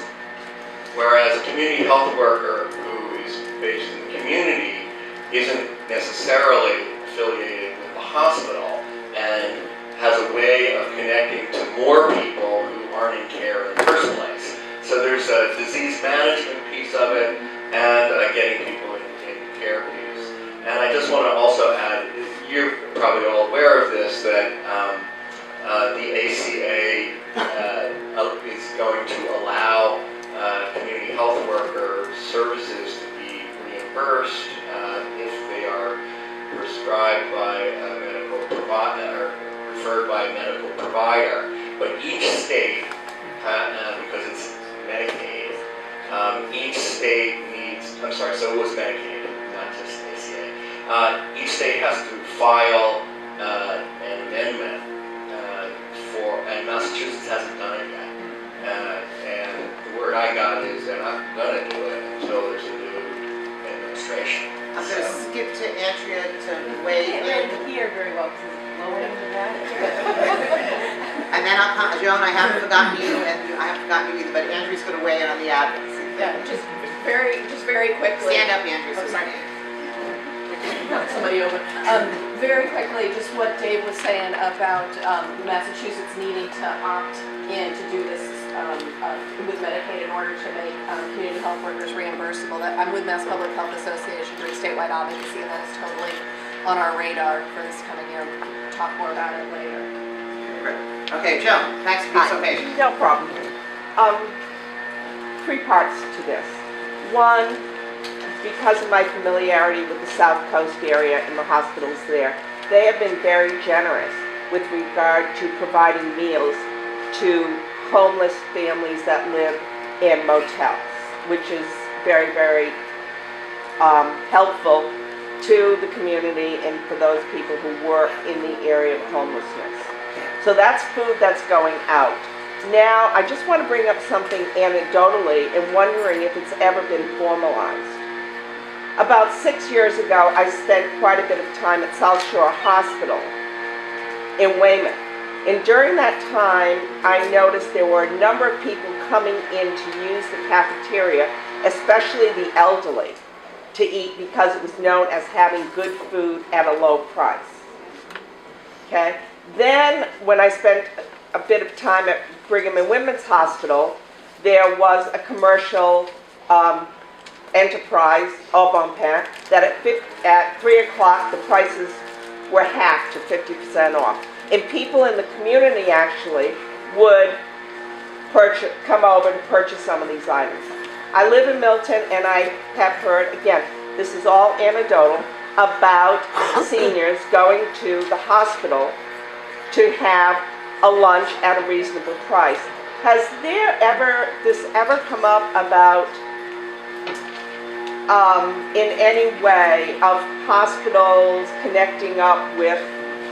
Whereas a community health worker who is based in the community isn't necessarily affiliated with the hospital and has a way of connecting to more people who aren't in care in the first place. So there's a disease management piece of it and getting people in care piece. And I just want to also add, you're probably all aware of this, that the ACA is going to allow community health worker services to be reimbursed if they are prescribed by a medical provider. referred by a medical provider. But each state, because it's Medicaid, each state needs, I'm sorry, so it was Medicaid, not just ACA. Each state has to file an amendment and Massachusetts hasn't done it yet. And the word I got is they're not going to do it until there's a new administration. I'm going to skip to Andrea to weigh in. I can't hear very well because it's lower than that. And then I'll come, Joan, I haven't forgotten you, and I haven't forgotten you either, but Andrew's going to weigh in on the advocacy. Yeah, just very quickly. Stand up, Andrew. Oh, sorry. Knock somebody over. Very quickly, just what Dave was saying about Massachusetts needing to opt in to do this with Medicaid in order to make community health workers reimbursable. I'm with Mass Public Health Association doing statewide advocacy, and that is totally on our radar for this coming year. We'll talk more about it later. Okay, Joan, thanks for being so patient. No problem. 3 parts to this. One, because of my familiarity with the South Coast area and the hospitals there, they have been very generous with regard to providing meals to homeless families that live in motels, which is very, very helpful to the community and for those people who work in the area of homelessness. So that's food that's going out. Now, I just want to bring up something anecdotally and wondering if it's ever been formalized. About 6 years ago, I spent quite a bit of time at South Shore Hospital in Weymouth. And during that time, I noticed there were a number of people coming in to use the cafeteria, especially the elderly, to eat because it was known as having good food at a low price. Okay? Then, when I spent a bit of time at Brigham and Women's Hospital, there was a commercial enterprise, au bon pain, that at 3 o'clock the prices were half to 50% off. And people in the community actually would come over to purchase some of these items. I live in Milton, and I have heard, again, this is all anecdotal, about seniors going to the hospital to have a lunch at a reasonable price. Has this ever come up about in any way of hospitals connecting up with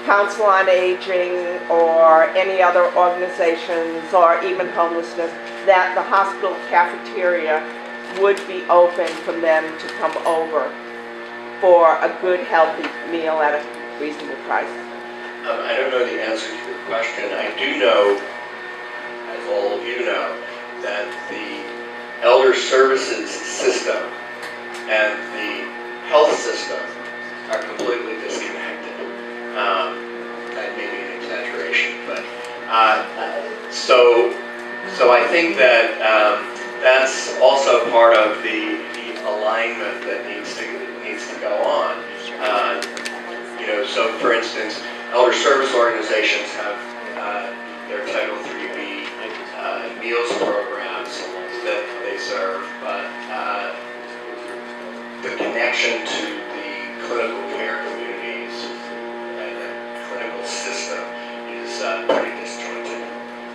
Council on Aging or any other organizations or even homelessness, that the hospital cafeteria would be open for them to come over for a good, healthy meal at a reasonable price? I don't know the answer to your question. I do know, as all of you know, that the elder services system and the health system are completely disconnected. That may be an exaggeration, but so I think that that's also part of the alignment that needs to go on. So for instance, elder service organizations have their Title IIIB meals programs that they serve, but the connection to the clinical care communities and the clinical system is pretty disjointed.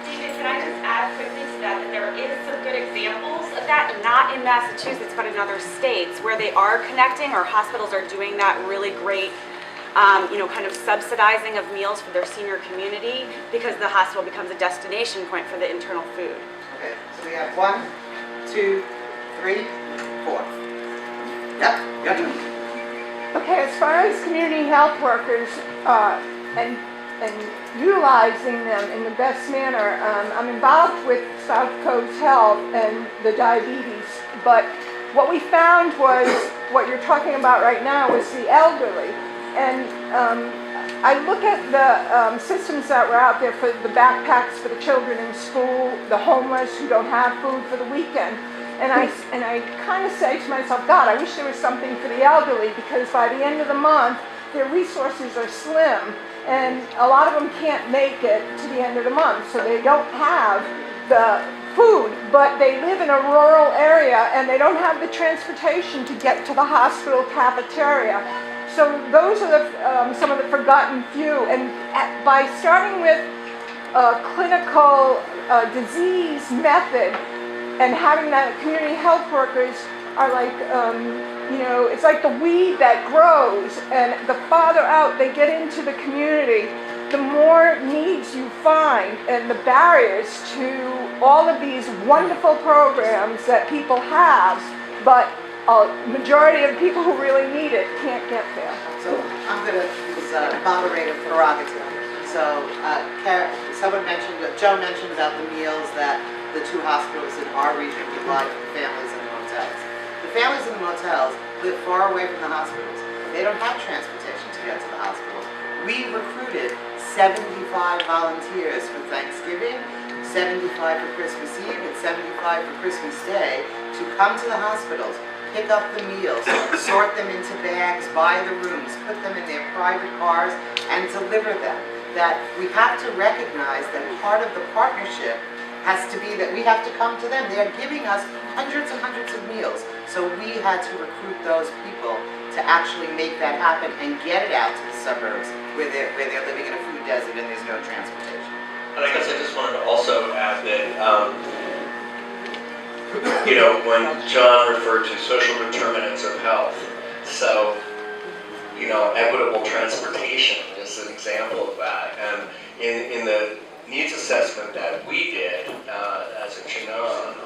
David, can I just add quickly to that there is some good examples of that, not in Massachusetts, but in other states, where they are connecting, or hospitals are doing that really great kind of subsidizing of meals for their senior community, because the hospital becomes a destination point for the internal food. Okay, so we have 1, 2, 3, 4. Yep, your turn. Okay, as far as community health workers and utilizing them in the best manner, I'm involved with South Coast Health and the diabetes, but what we found was what you're talking about right now is the elderly. And I look at the systems that were out there for the backpacks for the children in school, the homeless who don't have food for the weekend, and I kind of say to myself, God, I wish there was something for the elderly, because by the end of the month, their resources are slim, and a lot of them can't make it to the end of the month, so they don't have the food, but they live in a rural area, and they don't have the transportation to get to the hospital cafeteria. So those are some of the forgotten few. And by starting with a clinical disease method and having that community health workers are like, it's like the weed that grows, and the farther out they get into the community, the more needs you find and the barriers to all of these wonderful programs that people have, but a majority of people who really need it can't get there. So I'm going to use moderator prerogative. So Joe mentioned about the meals that the two hospitals in our region provide for the families in the motels. The families in the motels live far away from the hospitals. They don't have transportation to get to the hospitals. We recruited 75 volunteers for Thanksgiving, 75 for Christmas Eve, and 75 for Christmas Day to come to the hospitals, pick up the meals, sort them into bags, buy the rooms, put them in their private cars, and deliver them. That we have to recognize that part of the partnership has to be that we have to come to them. They're giving us hundreds and hundreds of meals. So we had to recruit those people to actually make that happen and get it out to the suburbs where they're living in a food desert and there's no transportation. And I guess I just wanted to also add that, when John referred to social determinants of health, so, equitable transportation is an example of that. And in the needs assessment that we did as a CHNA,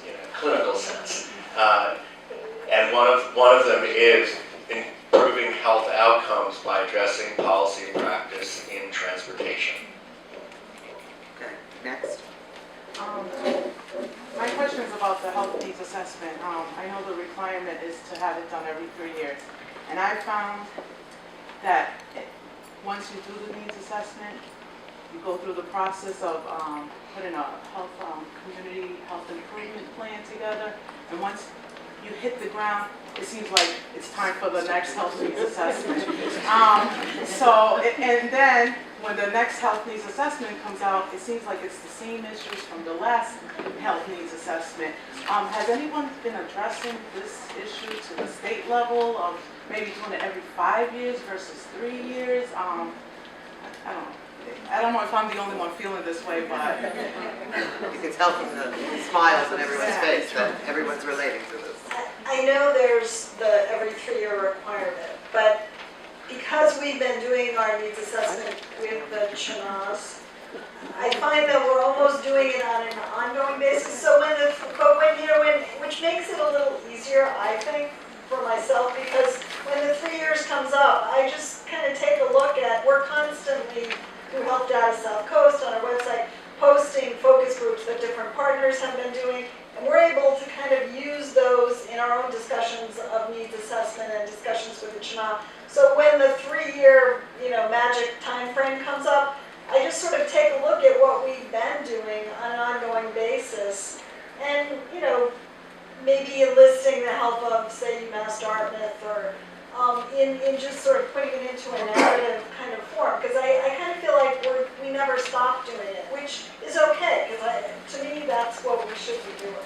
in a clinical sense, and one of them is improving health outcomes by addressing policy and practice in transportation. Okay, next. My question is about the health needs assessment. I know the requirement is to have it done every 3 years. And I found that once you do the needs assessment, you go through the process of putting a community health improvement plan together. And once you hit the ground, it seems like it's time for the next health needs assessment. And then when the next health needs assessment comes out, it seems like it's the same issues from the last health needs assessment. Has anyone been addressing this issue to the state level of maybe doing it every 5 years versus 3 years? I don't know if I'm the only one feeling this way, but You can tell from the smiles on everyone's face that everyone's relating to this. I know there's the every 3-year requirement, but because we've been doing our needs assessment with the CHNAs, I find that we're almost doing it on an ongoing basis. So which makes it a little easier, I think, for myself, because when the 3 years comes up, I just kind of take a look at, we're constantly, through Health Data South Coast on our website, posting focus groups that different partners have been doing, and we're able to kind of use those in our own discussions of needs assessment and discussions with the CHNA. So when the 3-year, magic time frame comes up, I just sort of take a look at what we've been doing on an ongoing basis, and maybe enlisting the help of, say, UMass Dartmouth, or in just sort of putting it into a narrative kind of form, because I kind of feel like we never stop doing it, which is okay, because to me that's what we should be doing.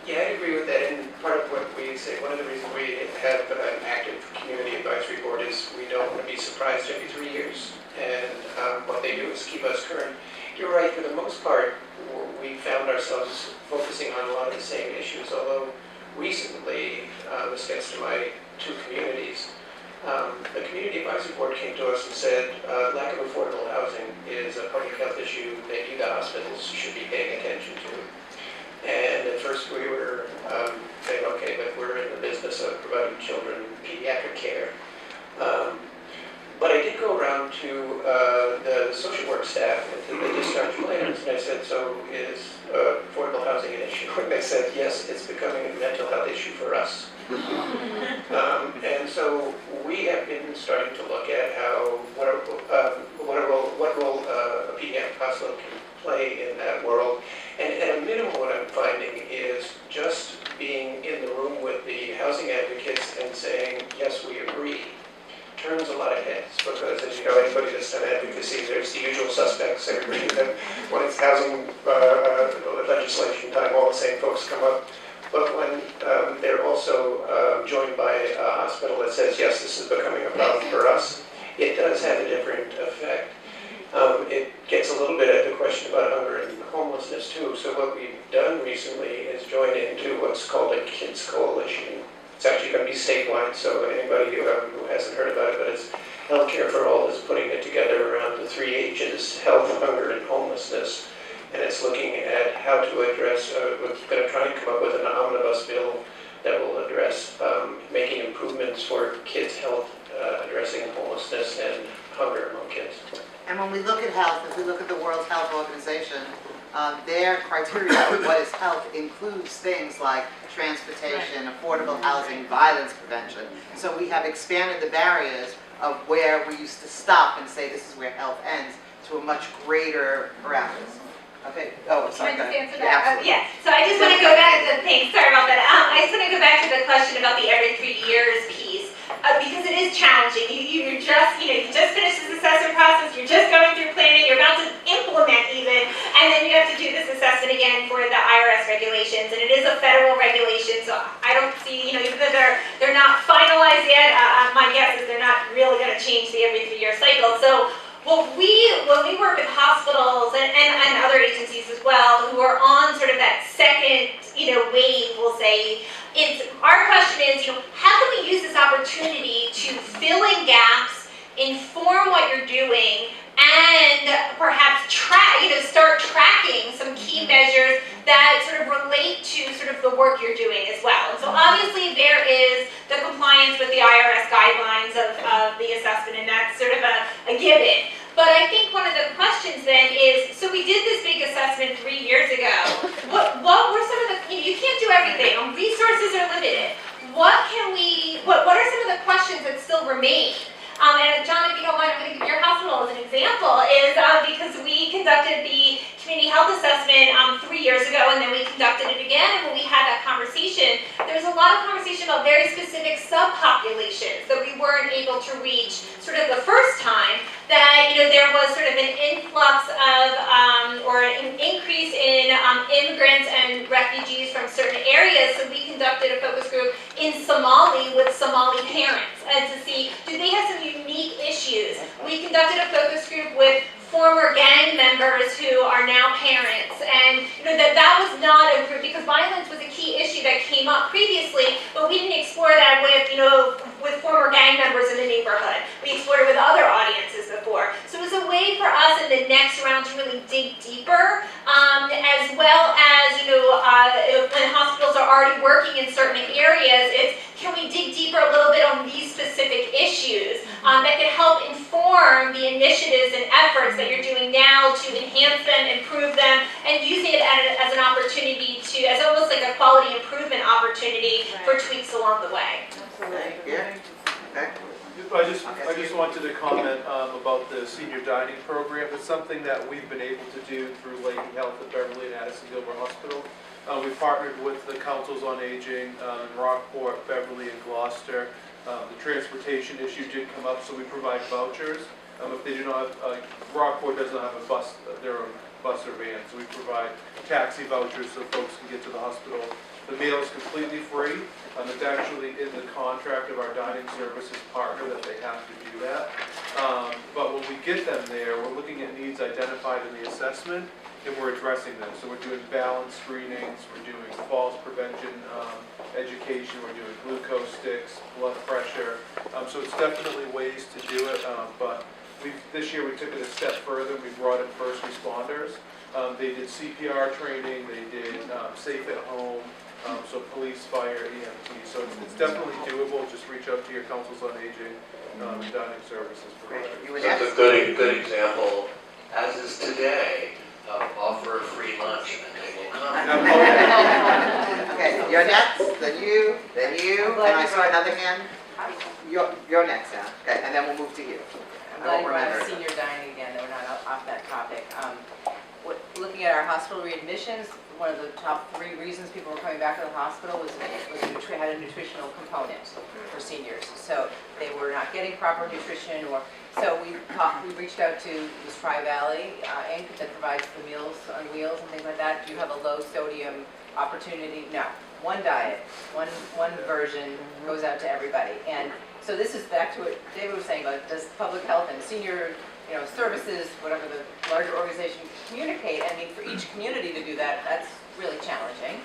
Yeah, I agree with that, and part of what we say, one of the reasons we have an active community advisory board is we don't want to be surprised every 3 years, and what they do is keep us current. You're right, for the most part, we found ourselves focusing on a lot of the same issues, although recently, this gets to my 2 communities, the community advisory board came to us and said lack of affordable housing is a public health issue that the hospitals should be paying attention to. And at first we were saying, okay, but we're in the business of providing children pediatric care. But I did go around to the social work staff and the discharge planners, and I said, so is affordable housing an issue? And they said, yes, it's becoming a mental health issue for us. And so we have been starting to look at what role a pediatric hospital can play in that world. And at a minimum, what I'm finding is just being in the room with the housing advocates and saying, yes, we agree, turns a lot of heads, because as you know, anybody that's done advocacy, there's the usual suspects. Everybody that when it's housing legislation time, all the same folks come up. but when they're also joined by a hospital that says, yes, this is becoming a problem for us, it does have a different effect. It gets a little bit at the question about hunger and homelessness too. So what we've done recently is join into what's called a Kids Coalition. It's actually going to be statewide, so anybody who hasn't heard about it, but it's Healthcare for All is putting it together around the 3 H's, health, hunger, and homelessness. And it's looking at how to address, we're going to try and come up with an omnibus bill that will address making improvements for kids' health, addressing homelessness and hunger among kids. And when we look at health, if we look at the World Health Organization, their criteria for what is health includes things like transportation, affordable housing, violence prevention. So we have expanded the barriers of where we used to stop and say this is where health ends to a much greater parameters. Okay. Oh, sorry. Can I just answer Yeah, that? absolutely. Yeah. So I just want to go back to the thing. Sorry about that. I just want to go back to the question about the every 3 years piece because it is challenging. You just finished this assessment process. You're just going through planning. You're about to implement even, and then you have to do this assessment again for the IRS regulations, and it is a federal regulation. So I don't see, even though they're not finalized yet. My guess is they're not really going to change the every 3 year cycle. So. When we work with hospitals and other agencies as well who are on sort of that second, wave, we'll say, our question is, how can we use this opportunity to fill in gaps, inform what you're doing, and perhaps start tracking some key measures that sort of relate to sort of the work you're doing as well. And so obviously there is the compliance with the IRS guidelines of the assessment, and that's sort of a given. But I think one of the questions then is, so we did this big assessment 3 years ago. What were some of the, you can't do everything, resources are limited. What are some of the questions that still remain? And John, if you don't mind, I'm going to give your hospital as an example, is because we conducted the community health assessment 3 years ago, and then we conducted it again, and when we had that conversation, there was a lot of conversation about very specific subpopulations that we weren't able to reach sort of the first time, that there was sort of an influx of, or an increase in immigrants and refugees from certain areas, so we conducted a focus group in Somali with Somali parents, and to see, do they have some unique issues? We conducted a focus group with former gang members who are now parents, and that was not a group, because violence was a key issue that came up previously, but we didn't explore that with former gang members in the neighborhood. We explored it with other audiences before. So it was a way for us in the next round to really dig deeper, as well as when hospitals are already working in certain areas, it's can we dig deeper a little bit on these specific issues that can help inform the initiatives and efforts that you're doing now to enhance them, improve them, and using it as an opportunity as almost like a quality improvement opportunity for tweaks along the way. Absolutely. Yeah. Okay. I just wanted to comment about the senior dining program. It's something that we've been able to do through Lady Health at Beverly and Addison Gilbert Hospital. We partnered with the Councils on Aging in Rockport, Beverly, and Gloucester. The transportation issue did come up, so we provide vouchers. If they do not have, Rockport does not have a bus, their own bus or van, so we provide taxi vouchers so folks can get to the hospital. The meal is completely free. It's actually in the contract of our dining services partner that they have to do that. But when we get them there, we're looking at needs identified in the assessment, and we're addressing them. So we're doing balance screenings, we're doing falls prevention education, we're doing glucose sticks, blood pressure. So it's definitely ways to do it, but this year we took it a step further. We brought in first responders. They did CPR training, they did safe at home, so police, fire, EMT. So it's definitely doable. Just reach out to your Councils on Aging and dining services providers. That's a good example, as is today. Offer a free lunch and they will come. Okay, you're next, then you, and I saw another hand. You're next, Anna. Okay, and then we'll move to you. I'm glad you brought up senior dining again, that we're not off that topic. Looking at our hospital readmissions, one of the top 3 reasons people were coming back to the hospital was had a nutritional component for seniors. So they were not getting proper nutrition, so we reached out to this Tri-Valley Inc. that provides the Meals on Wheels and things like that. Do you have a low sodium opportunity? No. one diet, one version goes out to everybody. And so this is back to what David was saying about does public health and senior services, whatever the larger organization, communicate. I mean, for each community to do that, that's really challenging.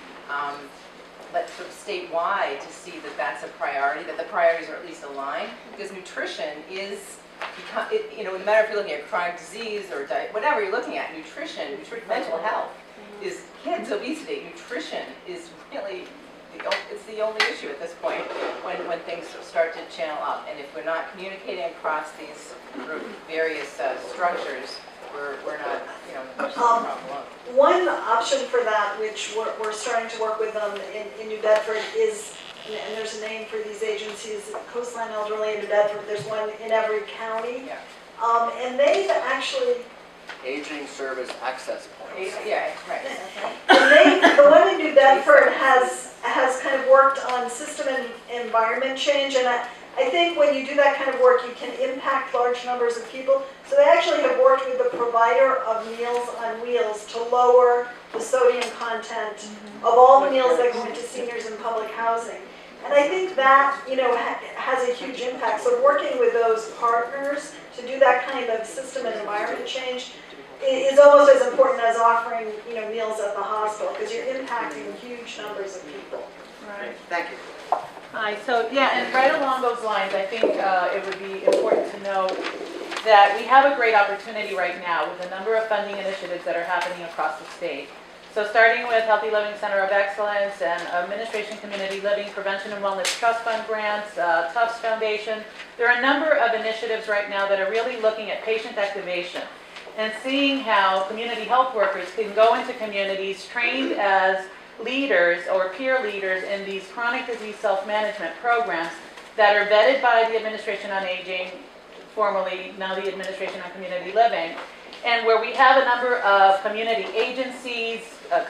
But sort of statewide to see that that's a priority, that the priorities are at least aligned, because nutrition is, no matter if you're looking at chronic disease or diet, whatever you're looking at, nutrition, mental health is kids' obesity. Nutrition is really, it's the only issue at this point when things start to channel up. And if we're not communicating across these various structures, we're not, much problem. One option for that, which we're starting to work with in New Bedford, is, and there's a name for these agencies, Coastline Elderly in New Bedford, there's one in every county. Yeah. And they've actually, Aging Service Access Points. Yeah, right. and the one in New Bedford has kind of worked on system and environment change, and I think when you do that kind of work, you can impact large numbers of people. So they actually have worked with the provider of Meals on Wheels to lower the sodium content of all the meals that go into seniors in public housing. And I think that, has a huge impact. So working with those partners to do that kind of system and environment change is almost as important as offering, meals at the hospital, because you're impacting huge numbers of people. Right. Thank you. Hi, so yeah, and right along those lines, I think it would be important to know that we have a great opportunity right now with a number of funding initiatives that are happening across the state. So starting with Healthy Living Center of Excellence and Administration Community Living Prevention and Wellness Trust Fund grants, Tufts Foundation, there are a number of initiatives right now that are really looking at patient activation and seeing how community health workers can go into communities trained as leaders or peer leaders in these chronic disease self-management programs that are vetted by the Administration on Aging, formerly now the Administration on Community Living, and where we have a number of community agencies,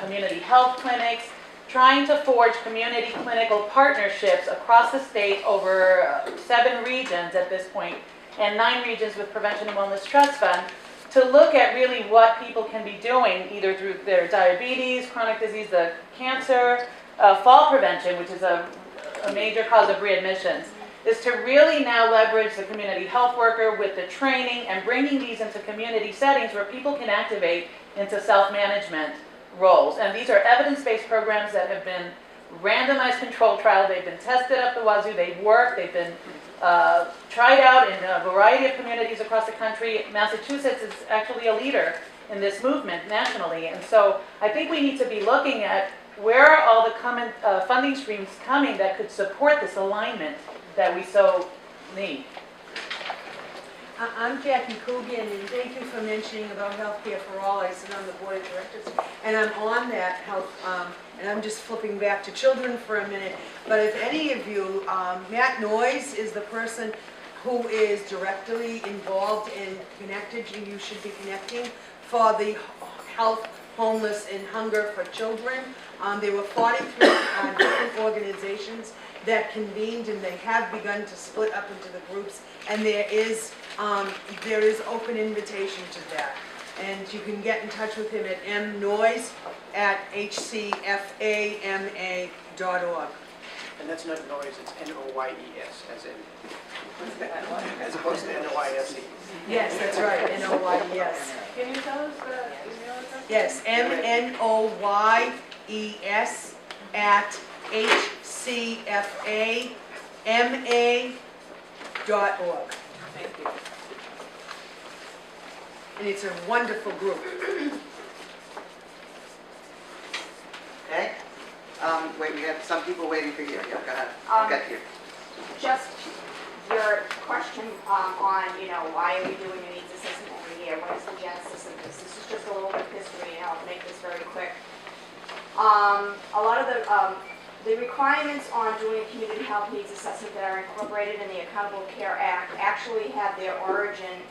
community health clinics, trying to forge community clinical partnerships across the state over 7 regions at this point, and 9 regions with Prevention and Wellness Trust Fund, to look at really what people can be doing either through their diabetes, chronic disease, the cancer, fall prevention, which is a major cause of readmissions, is to really now leverage the community health worker with the training and bringing these into community settings where people can activate into self-management roles. And these are evidence-based programs that have been randomized controlled trial. They've been tested up the wazoo. They work. They've been tried out in a variety of communities across the country. Massachusetts is actually a leader in this movement nationally. And so I think we need to be looking at where are all the common funding streams coming that could support this alignment that we so need. I'm Jackie Coogan, and thank you for mentioning about Healthcare for All. I sit on the board of directors, and I'm on that health, and I'm just flipping back to children for a minute. But if any of you, Matt Noyes is the person who is directly involved and connected, and you should be connecting for the health, homeless, and hunger for children. There were 43 different organizations that convened, and they have begun to split up into the groups, and there is open invitation to that. And you can get in touch with him at mnoyes@hcfama.org. And that's not noise, it's N-O-Y-E-S, as opposed to N-O-I-S-E. Yes, that's right, N-O-Y-E-S. Can you tell us the email address? Yes, mnoyes@hcfama.org. Thank you. And it's a wonderful group. Okay? Wait, we have some people waiting for you. Yeah, go ahead. I'll get to you. Just your question on, why are we doing a needs assessment every year? What is the genesis of this? This is just a little bit of history, and I'll make this very quick. A lot of the requirements on doing a community health needs assessment that are incorporated in the Accountable Care Act actually have their origin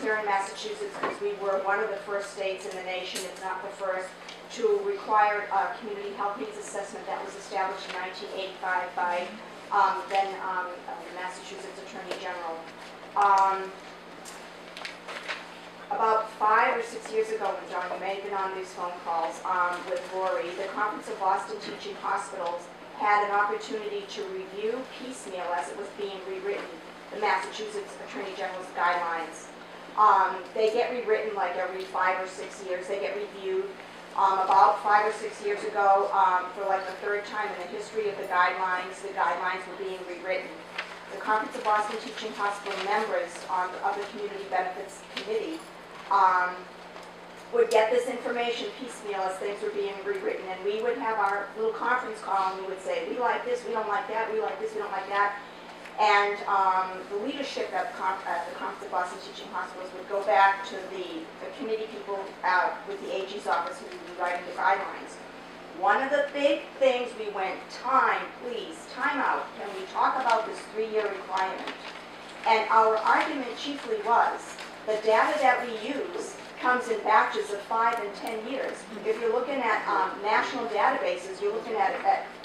here in Massachusetts, because we were one of the first states in the nation, if not the first, to require a community health needs assessment that was established in 1985 by then the Massachusetts Attorney General. About 5 or 6 years ago, when John, you may have been on these phone calls with Lori, the Conference of Boston Teaching Hospitals had an opportunity to review piecemeal as it was being rewritten, the Massachusetts Attorney General's guidelines. They get rewritten like every 5 or 6 years. They get reviewed. About 5 or 6 years ago, for like the third time in the history of the guidelines were being rewritten. The Conference of Boston Teaching Hospital members of the Community Benefits Committee would get this information piecemeal as things were being rewritten, and we would have our little conference call, and we would say, we like this, we don't like that, we like this, we don't like that. And the leadership at the Conference of Boston Teaching Hospitals would go back to the committee people with the AG's office who would be writing the guidelines. One of the big things we went, please, time out, can we talk about this 3-year requirement? And our argument chiefly was, the data that we use comes in batches of 5 and 10 years. If you're looking at national databases, you're looking at it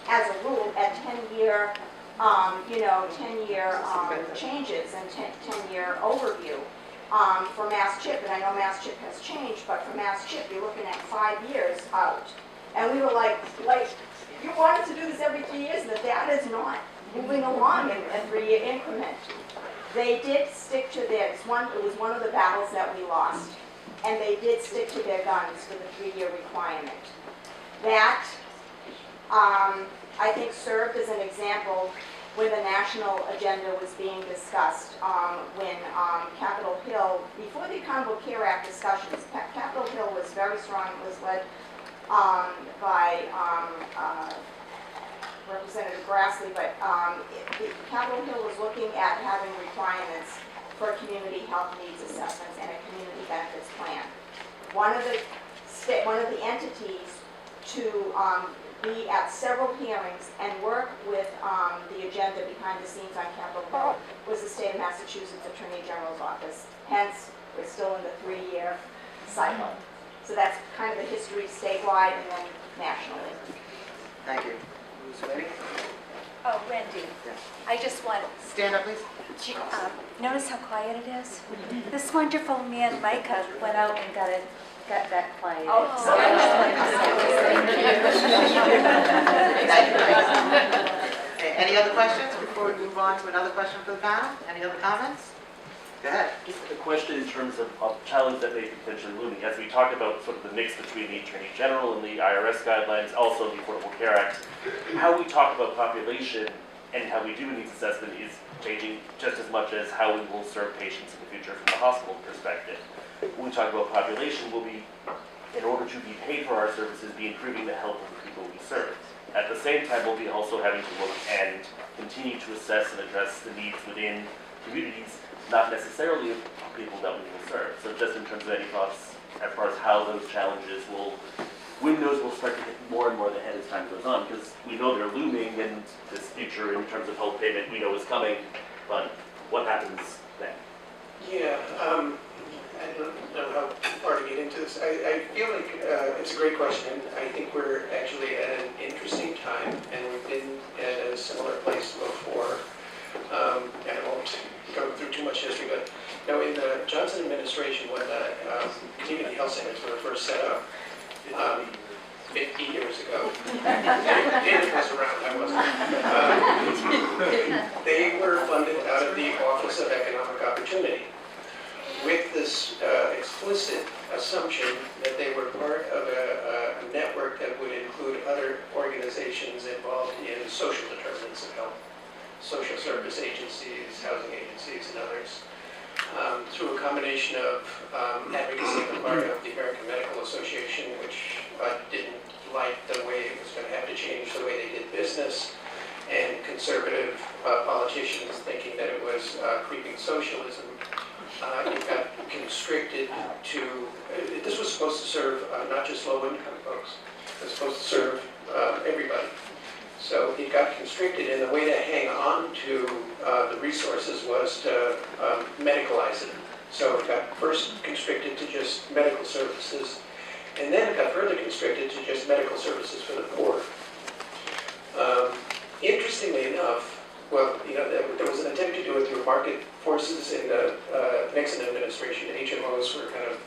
as a rule at 10-year 10-year changes and 10-year overview for Mass Chip. And I know Mass Chip has changed, but for Mass Chip, you're looking at 5 years out. And we were like, you wanted to do this every 3 years, and the data is not moving along in a 3-year increment. They did stick to theirs. It was one of the battles that we lost. And they did stick to their guns for the 3-year requirement. That, I think, served as an example when the national agenda was being discussed, when Capitol Hill, before the Accountable Care Act discussions, Capitol Hill was very strong. It was led by Representative Grassley, but Capitol Hill was looking at having requirements for community health needs assessments and a community benefits plan. One of the entities to be at several hearings and work with the agenda behind the scenes on Capitol Hill was the state of Massachusetts Attorney General's office. Hence, we're still in the 3-year cycle. So that's kind of the history statewide and then nationally. Thank you. Who's ready? Oh, Wendy, I just want, Stand up, please. notice how quiet it is? This wonderful man, Micah, went out and got that quiet. Oh, So I just wanted to say Okay, any other questions before we move on to another question for the panel? Any other comments? Go ahead. Just a question in terms of challenge that may be potentially looming. As we talk about sort of the mix between the Attorney General and the IRS guidelines, also the Affordable Care Act, how we talk about population and how we do a needs assessment is changing just as much as how we will serve patients in the future from the hospital perspective. When we talk about population, we'll be, in order to be paid for our services, be improving the health of the people we serve. At the same time, we'll be also having to look and continue to assess and address the needs within communities, not necessarily of people that we will serve. So just in terms of any thoughts as far as how those challenges will, when those will start to hit more and more the head as time goes on, because we know they're looming and this future in terms of health payment we know is coming, but what happens then? Yeah, I don't know how far to get into this. I feel like it's a great question. I think we're actually at an interesting time, and we've been at a similar place before. And I won't go through too much history, but in the Johnson administration, when the community health centers were first set up 50 years ago, David was around, I wasn't. They were funded out of the Office of Economic Opportunity, with this explicit assumption that they were part of a network that would include other organizations involved in social determinants of health, social service agencies, housing agencies, and others, through a combination of advocacy on the part of the American Medical Association, which didn't like the way it was going to have to change the way they did business, and conservative politicians thinking that it was creeping socialism. It got constricted to, this was supposed to serve not just low-income folks, it was supposed to serve everybody. So it got constricted, and the way to hang on to the resources was to medicalize it. So it got first constricted to just medical services, and then it got further constricted to just medical services for the poor. Interestingly enough, there was an attempt to do it through market forces in the Nixon administration. HMOs were kind of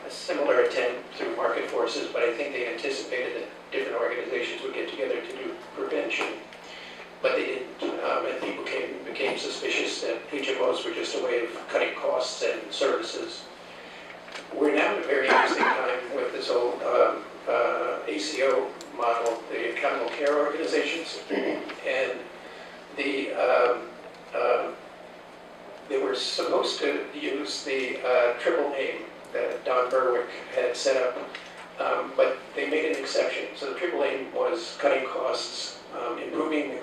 a similar attempt through market forces, but I think they anticipated that different organizations would get together to do prevention. But they didn't, and people became suspicious that HMOs were just a way of cutting costs and services. We're now at a very interesting time with this whole ACO model, the Accountable Care Organizations, and they were supposed to use the triple aim that Don Berwick had set up, but they made an exception. So the triple aim was cutting costs, improving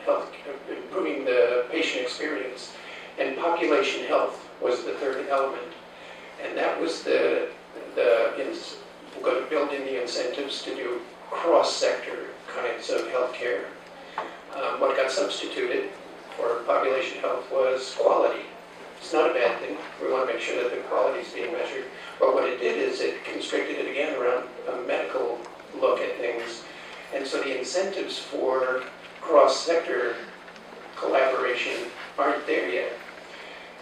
health, improving the patient experience, and population health was the third element. And that was we're going to build in the incentives to do cross-sector kinds of healthcare. What got substituted for population health was quality. It's not a bad thing. We want to make sure that the quality is being measured. But what it did is it constricted it again around a medical look at things. And so the incentives for cross-sector collaboration aren't there yet.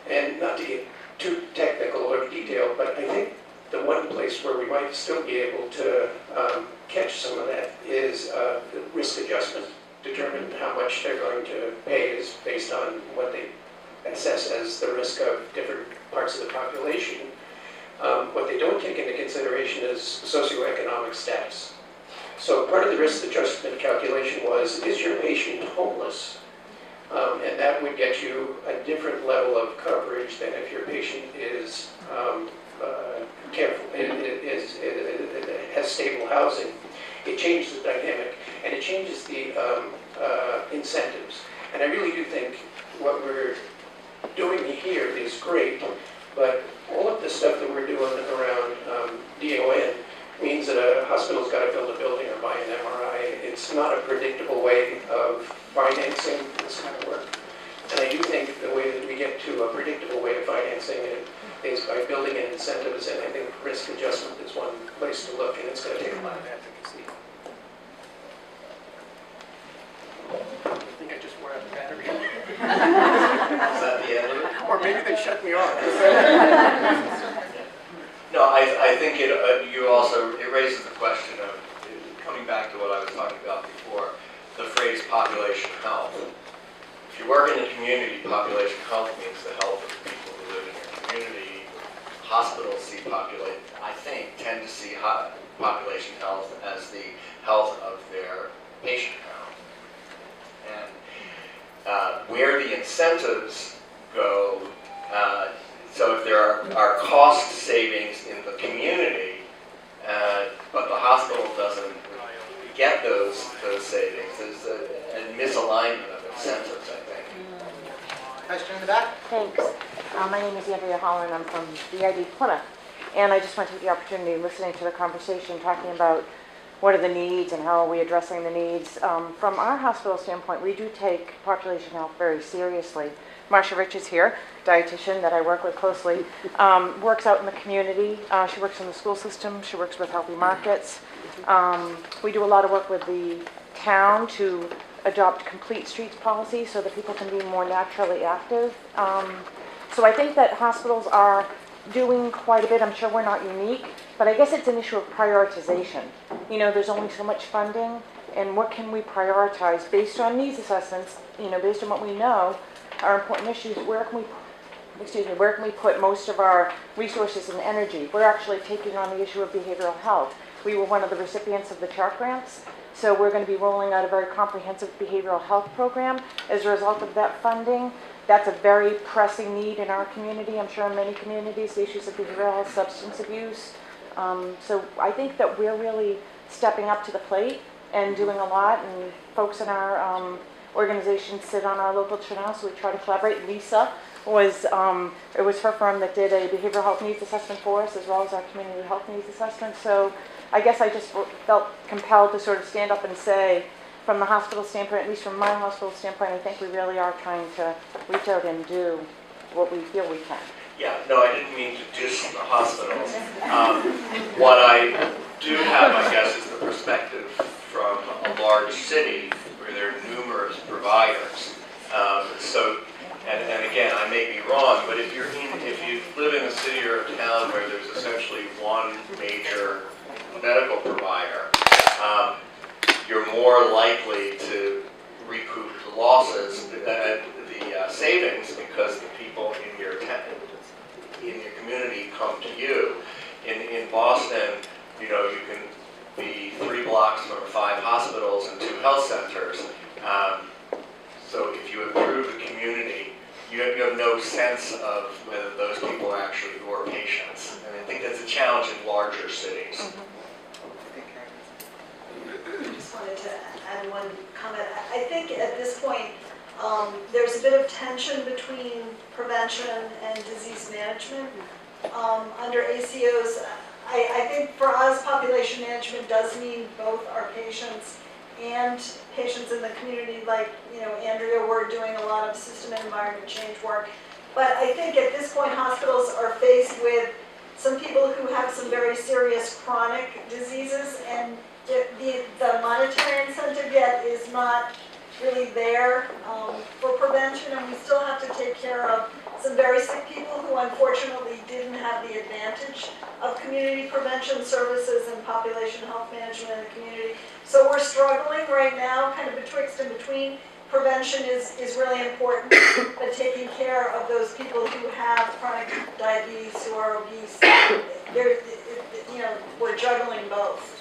And not to get too technical or detailed, but I think the one place where we might still be able to catch some of that is risk adjustment. Determine how much they're going to pay is based on what they assess as the risk of different parts of the population. What they don't take into consideration is socioeconomic status. So part of the risk adjustment calculation was, is your patient homeless? And that would get you a different level of coverage than if your patient is has stable housing. It changes the dynamic, and it changes the incentives. And I really do think what we're doing here is great, but all of the stuff that we're doing around DON means that a hospital's got to build a building or buy an MRI. It's not a predictable way of financing this kind of work. And I do think the way that we get to a predictable way of financing it is by building in incentives, and I think risk adjustment is one place to look, and it's going to take a lot of advocacy. I think I just wore out the battery. Is that the end of it? Or maybe they shut me off. No, I think it raises the question of, coming back to what I was talking about before, the phrase population health. If you work in the community, population health means the health of the people who live in your community. Hospitals tend to see population health as the health of their patient count. And where the incentives go, so if there are cost savings in the community, but the hospital doesn't get those savings, there's a misalignment of incentives, I think. Question in the back? Thanks. My name is Andrea Holland. I'm from the InterCHNA. And I just want to take the opportunity, listening to the conversation, talking about what are the needs and how are we addressing the needs. From our hospital standpoint, we do take population health very seriously. Marsha Rich is here, dietitian that I work with closely, works out in the community. She works in the school system. She works with Healthy Markets. We do a lot of work with the town to adopt complete streets policy so that people can be more naturally active. So I think that hospitals are doing quite a bit. I'm sure we're not unique, but I guess it's an issue of prioritization. You know, there's only so much funding, and what can we prioritize based on needs assessments, you know, based on what we know are important issues. Where can we put most of our resources and energy? We're actually taking on the issue of behavioral health. We were one of the recipients of the CHART grants, so we're going to be rolling out a very comprehensive behavioral health program as a result of that funding. That's a very pressing need in our community. I'm sure in many communities, the issues of behavioral health, substance abuse. So I think that we're really stepping up to the plate and doing a lot, and folks in our organization sit on our local CHNA, so we try to collaborate. Lisa was, it was her firm that did a behavioral health needs assessment for us, as well as our community health needs assessment. So I guess I just felt compelled to sort of stand up and say, from the hospital standpoint, at least from my hospital standpoint, I think we really are trying to reach out and do what we feel we can. Yeah, no, I didn't mean to diss the hospitals. What I do have, I guess, is the perspective from a large city where there are numerous providers. And again, I may be wrong, but if you live in a city or a town where there's essentially one major medical provider, you're more likely to recoup the losses, the savings, because the people in your community come to you. In Boston, you can be 3 blocks from 5 hospitals and 2 health centers. So if you improve the community, you have no sense of whether those people are actually your patients. And I think that's a challenge in larger cities. I just wanted to add one comment. I think at this point, there's a bit of tension between prevention and disease management. Under ACOs, I think for us, population management does mean both our patients and patients in the community. Like, Andrea, we're doing a lot of system and environment change work. But I think at this point, hospitals are faced with some people who have some very serious chronic diseases, and the monetary incentive yet is not really there for prevention, and we still have to take care of some very sick people who unfortunately didn't have the advantage of community prevention services and population health management in the community. So we're struggling right now, kind of betwixt and between. Prevention is really important, but taking care of those people who have chronic diabetes, who are obese, we're juggling both.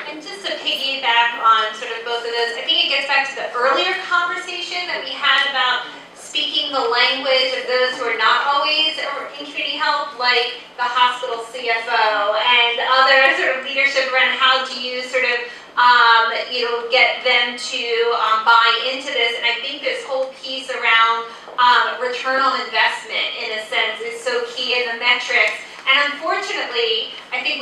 And just to piggyback on sort of both of those, I think it gets back to the earlier conversation that we had about speaking the language of those who are not always in community health, like the hospital CFO and other sort of leadership around how do you sort of get them to buy into this. And I think this whole piece around return on investment, in a sense, is so key in the metrics. And unfortunately, I think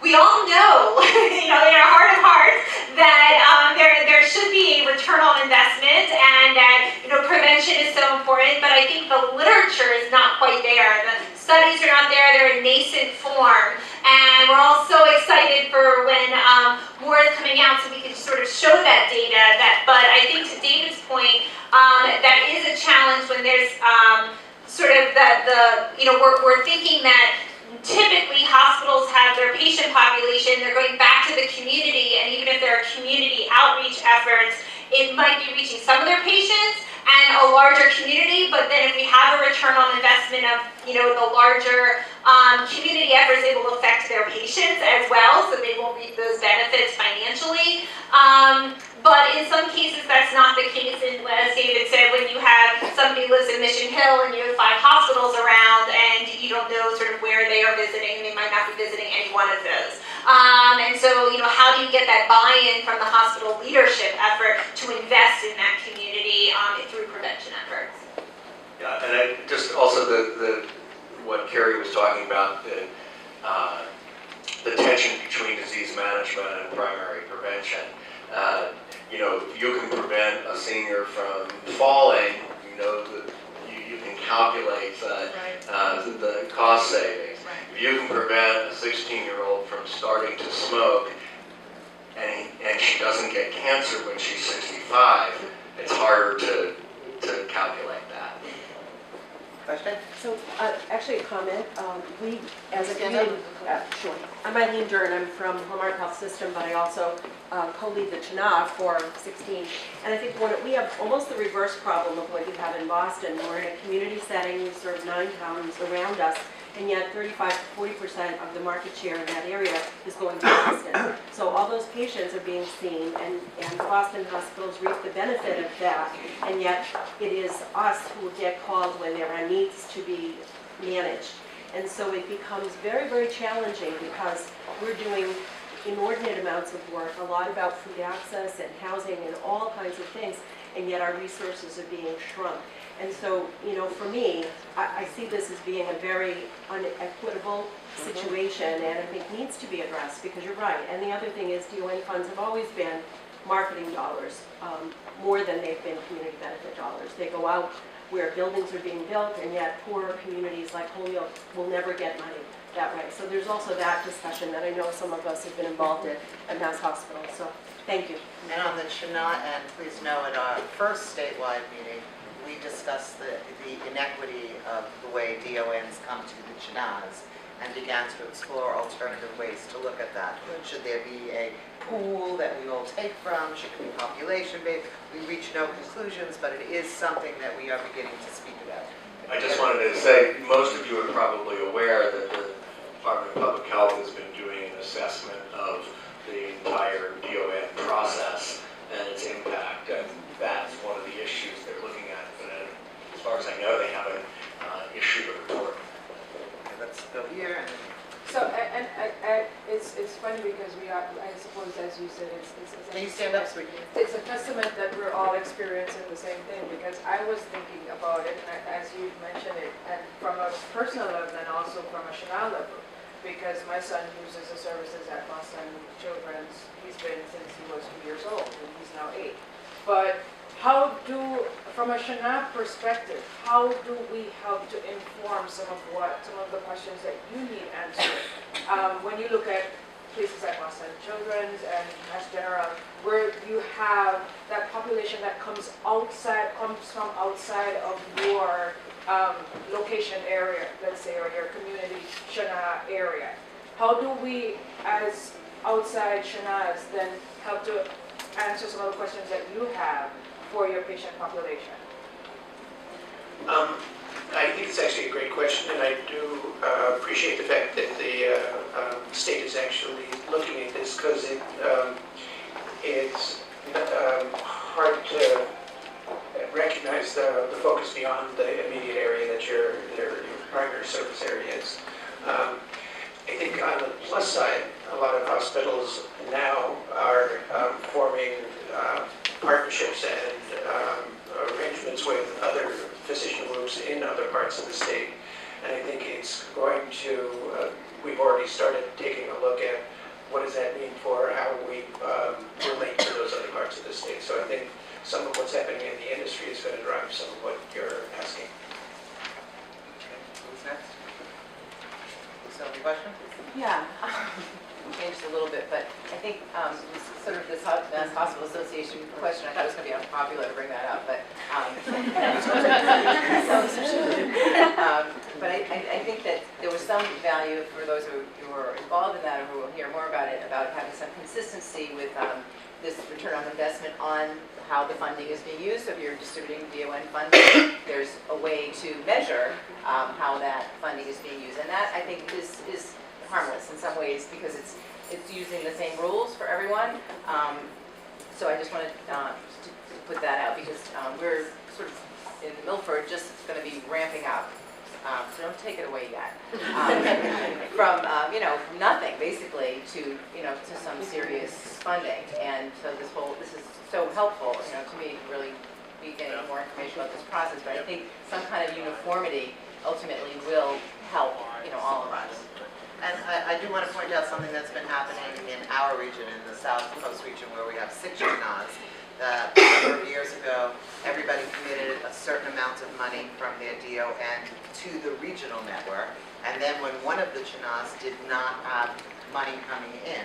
we all know, in our heart of hearts, that there should be a return on investment, and that prevention is so important. But I think the literature is not quite there. The studies are not there. They're in nascent form, and we're all so excited for when more is coming out, so we can sort of show that data. But I think to David's point, that is a challenge when there's sort of we're thinking that typically hospitals have their patient population, they're going back to the community, and even if there are community outreach efforts, it might be reaching some of their patients and a larger community. But then if we have a return on investment of the larger community efforts, it will affect their patients as well, so they won't reap those benefits financially. But in some cases, that's not the case. And as David said, when you have somebody who lives in Mission Hill and you have 5 hospitals around and you don't know sort of where they are visiting, they might not be visiting any one of those. And so, how do you get that buy-in from the hospital leadership effort to invest in that community through prevention efforts? Yeah, and just also what Carrie was talking about, the tension between disease management and primary prevention. If you can prevent a senior from falling, you can calculate the cost savings. Right. If you can prevent a 16-year-old from starting to smoke, and she doesn't get cancer when she's 65, it's harder to calculate that. Question? So, actually a comment. We, as a community, sure. I'm Eileen Dern. I'm from Hallmark Health System, but I also co-lead the InterCHNA for 16. And I think we have almost the reverse problem of what you have in Boston. We're in a community setting. We serve 9 towns around us, and yet 35 to 40% of the market share in that area is going to Boston. So all those patients are being seen, and Boston hospitals reap the benefit of that, and yet it is us who get called when there are needs to be managed. And so it becomes very, very challenging because we're doing inordinate amounts of work, a lot about food access and housing and all kinds of things, and yet our resources are being shrunk. And so, for me, I see this as being a very unequitable situation, and I think needs to be addressed, because you're right. And the other thing is, DON funds have always been marketing dollars, more than they've been community benefit dollars. They go out where buildings are being built, and yet poorer communities like Holyoke will never get money that way. So there's also that discussion that I know some of us have been involved in at Mass Hospital. So thank you. And on the InterCHNA, and please know at our first statewide meeting, we discussed the inequity of the way DONs come to the CHNAs and began to explore alternative ways to look at that. Should there be a pool that we all take from? Should it be population-based? We reach no conclusions, but it is something that we are beginning to speak about. I just wanted to say, most of you are probably aware that the Department of Public Health has been doing an assessment of the entire DON process and its impact, and that's one of the issues they're looking at. But as far as I know, they haven't issued a report. Okay, let's go here. And so, and it's funny because we are, I suppose, as you said, can you stand up, sweetie? It's a testament that we're all experiencing the same thing, because I was thinking about it, and as you mentioned it, and from a personal level and also from a CHNA level, because my son uses the services at Boston Children's. He's been since he was 2 years old, and he's now 8. But how do, from a CHNA perspective, how do we help to inform some of the questions that you need answered? When you look at places like Boston Children's and Mass General, where you have that population that comes from outside of your location area, let's say, or your community CHNA area. How do we, as outside CHNAs, then help to answer some of the questions that you have for your patient population? I think it's actually a great question, and I do appreciate the fact that the state is actually looking at this, because it's hard to recognize the focus beyond the immediate area that your primary service area is. I think on the plus side, a lot of hospitals now are forming partnerships and arrangements with other physician groups in other parts of the state. And I think it's going to, we've already started taking a look at what does that mean for how we relate to those other parts of the state. So I think some of what's happening in the industry is going to drive some of what you're asking. Who's next? Lisa, any questions? Yeah. Changed a little bit, but I think sort of this Mass Hospital Association question, I thought it was going to be unpopular to bring that up, but but I think that there was some value for those who were involved in that, or who will hear more about it, about having some consistency with this return on investment on how the funding is being used. So if you're distributing DON funding, there's a way to measure how that funding is being used, and that I think is harmless in some ways, because it's using the same rules for everyone. So I just wanted to put that out, because we're sort of in Milford just going to be ramping up. So don't take it away yet. From from nothing basically to to some serious funding, and so this is so helpful to me to really be getting more information about this process. But I think some kind of uniformity ultimately will help all of us. And I do want to point out something that's been happening in our region, in the South Coast region, where we have 6 CHNAs. That a number of years ago, everybody committed a certain amount of money from their DON to the regional network. And then when one of the CHNAs did not have money coming in,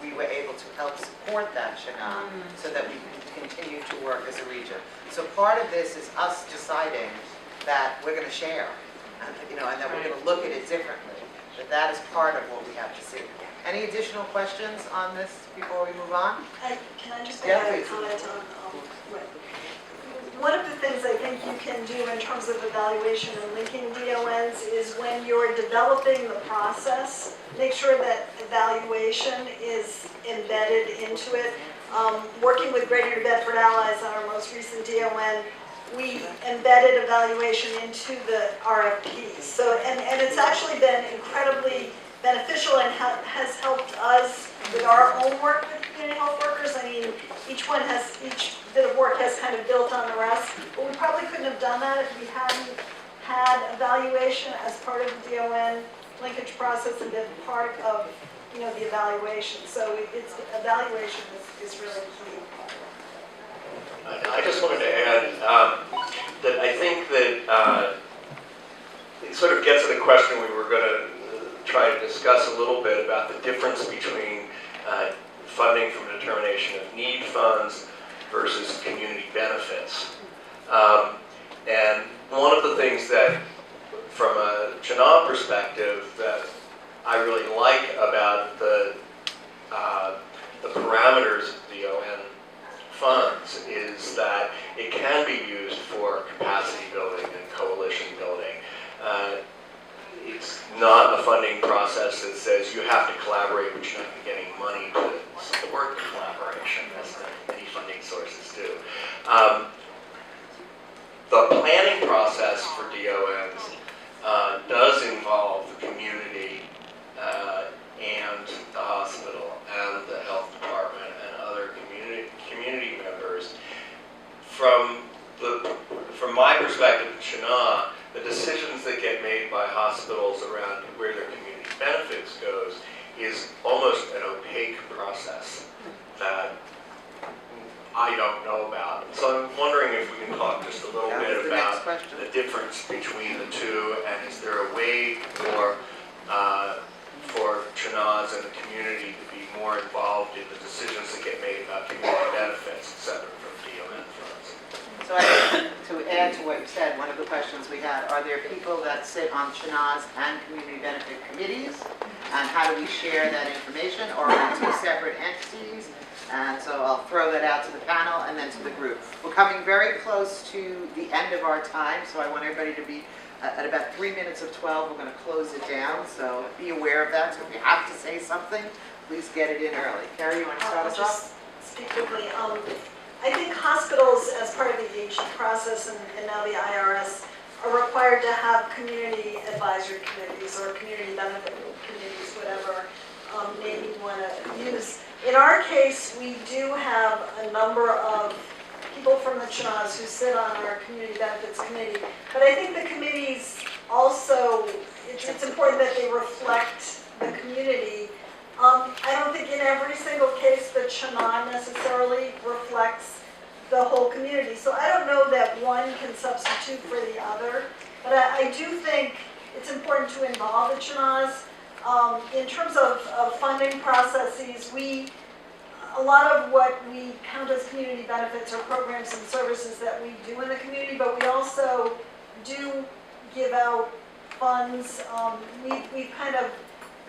we were able to help support that CHNA so that we can continue to work as a region. So part of this is us deciding that we're going to share, and that we're going to look at it differently. That is part of what we have to see. Any additional questions on this before we move on? Can I just make a comment on one of the things I think you can do in terms of evaluation and linking DONs is when you're developing the process, make sure that evaluation is embedded into it. Working with Greater New Bedford Allies on our most recent DON, we embedded evaluation into the RFPs. So, and it's actually been incredibly beneficial and has helped us with our own work with community health workers. I mean, each bit of work has kind of built on the rest, but we probably couldn't have done that if we hadn't had evaluation as part of the DON linkage process and been part of the evaluation. So evaluation is really key. I just wanted to add that I think that it sort of gets at a question we were going to try to discuss a little bit about the difference between funding from determination of need funds versus community benefits. And one of the things that, from a CHNA perspective, that I really like about the parameters of DON funds is that it can be used for capacity building and coalition building. It's not a funding process that says you have to collaborate, but you're not getting money to support the collaboration, as many funding sources do. The planning process for DONs does involve the community and the hospital and the health department and other community members. From my perspective at CHNA, the decisions that get made by hospitals around where their community benefits goes is almost an opaque process that I don't know about. So I'm wondering if we can talk just a little bit about the difference between the two, and is there a way for CHNAs and the community to be more involved in the decisions that get made about community benefits, et cetera, from DON funds? So I think to add to what you said, one of the questions we had, are there people that sit on CHNAs and community benefit committees? And how do we share that information? Or are we two separate entities? And so I'll throw that out to the panel and then to the group. We're coming very close to the end of our time, so I want everybody to be at about 3 minutes of 12. We're going to close it down, so be aware of that. So if you have to say something, please get it in early. Carrie, you want to start us off? Speak quickly. I think hospitals, as part of the aging process and now the IRS, are required to have community advisory committees or community benefit committees, whatever name you want to use. In our case, we do have a number of people from the CHNAs who sit on our community benefits committee, but I think the committees also, it's important that they reflect the community. I don't think in every single case the CHNA necessarily reflects the whole community, so I don't know that one can substitute for the other, but I do think it's important to involve the CHNAs. In terms of funding processes, a lot of what we count as community benefits are programs and services that we do in the community, but we also do give out funds. We've kind of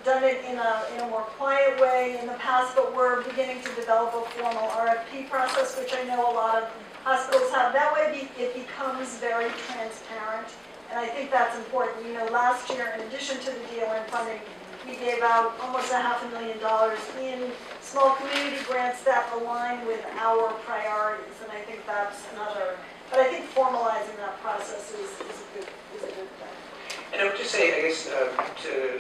done it in a more quiet way in the past, but we're beginning to develop a formal RFP process, which I know a lot of hospitals have. That way it becomes very transparent, and I think that's important. You know, last year, in addition to the DON funding, we gave out almost $500,000 in small community grants that align with our priorities, and I think that's another. But I think formalizing that process is a good thing. And I would just say, I guess, to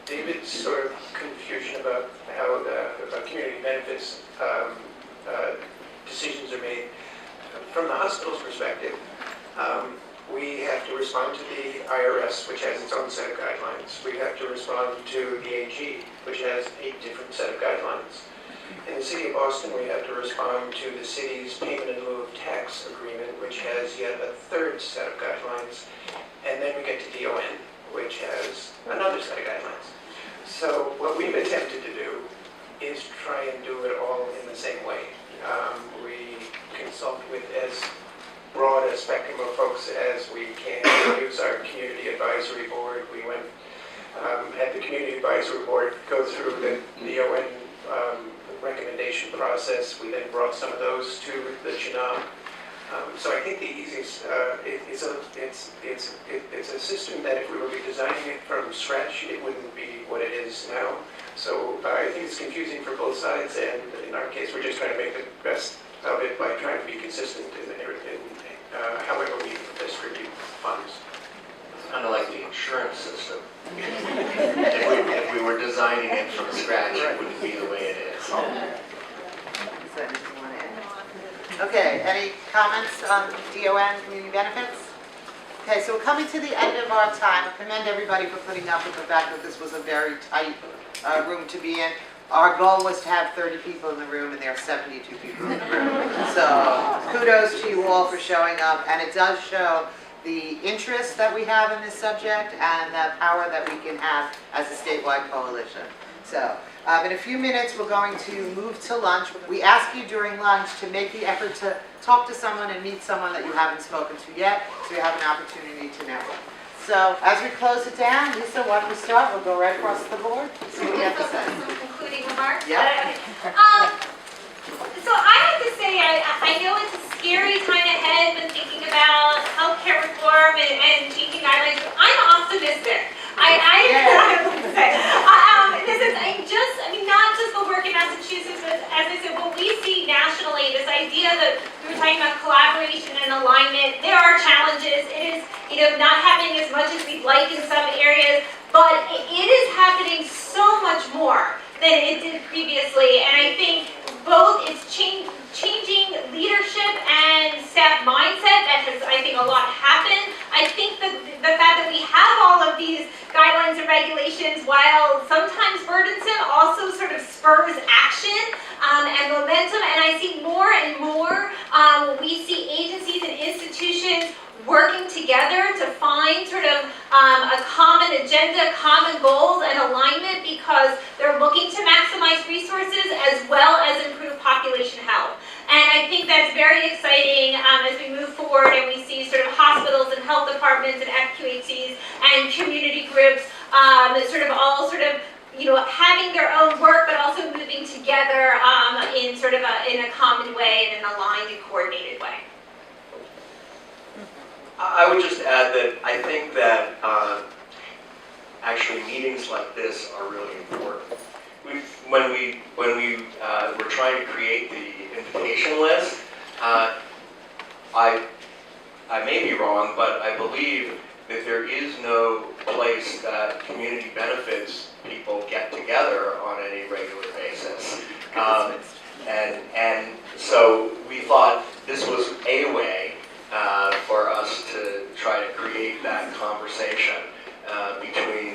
David's sort of confusion about how community benefits decisions are made, from the hospital's perspective, we have to respond to the IRS, which has its own set of guidelines. We have to respond to the AG, which has 8 different set of guidelines. In the city of Boston, we have to respond to the city's payment in lieu of tax agreement, which has yet a 3rd set of guidelines. And then we get to DON, which has another set of guidelines. So what we've attempted to do is try and do it all in the same way. We consult with as broad a spectrum of folks as we can. We use our community advisory board. We went, had the community advisory board go through the DON recommendation process. We then brought some of those to the CHNA. So I think the easiest, it's a system that if we were redesigning it from scratch, it wouldn't be what it is now. So I think it's confusing for both sides, and in our case, we're just trying to make the best of it by trying to be consistent in however we distribute funds. It's kind of like the insurance system. If we were designing it from scratch, it wouldn't be the way it is. Okay, any comments on DON community benefits? Okay, so we're coming to the end of our time. I commend everybody for putting up with the fact that this was a very tight room to be in. Our goal was to have 30 people in the room, and there are 72 people in the room. So kudos to you all for showing up, and it does show the interest that we have in this subject and the power that we can have as a statewide coalition. So, in a few minutes, we're going to move to lunch. We ask you during lunch to make the effort to talk to someone and meet someone that you haven't spoken to yet, so you have an opportunity to network. So, as we close it down, Lisa, why don't we start? We'll go right across the board. See what you have to say. Some concluding remarks? Yeah. So I have to say, I know it's a scary time ahead when thinking about healthcare reform and changing guidelines. I'm optimistic. I have to say, not just the work in Massachusetts, but as I said, what we see nationally, this idea that we were talking about collaboration and alignment, there are challenges. It is, not happening as much as we'd like in some areas, but it is happening so much more than it did previously, and I think both it's changing leadership and staff mindset. That has, I think, a lot happened. I think that the fact that we have all of these guidelines and regulations, while sometimes burdensome, also sort of spurs action and momentum. And I see more and more, we see agencies and institutions working together to find sort of a common agenda, common goals, and alignment because they're looking to maximize resources as well as improve population health. And I think that's very exciting as we move forward and we see sort of hospitals and health departments and FQHCs and community groups having their own work but also moving together in a common way and an aligned and coordinated way. I would just add that I think that actually meetings like this are really important. When we were trying to create the invitation list, I may be wrong, but I believe that there is no place that community benefits people get together on any regular basis. And so we thought this was a way for us to try to create that conversation between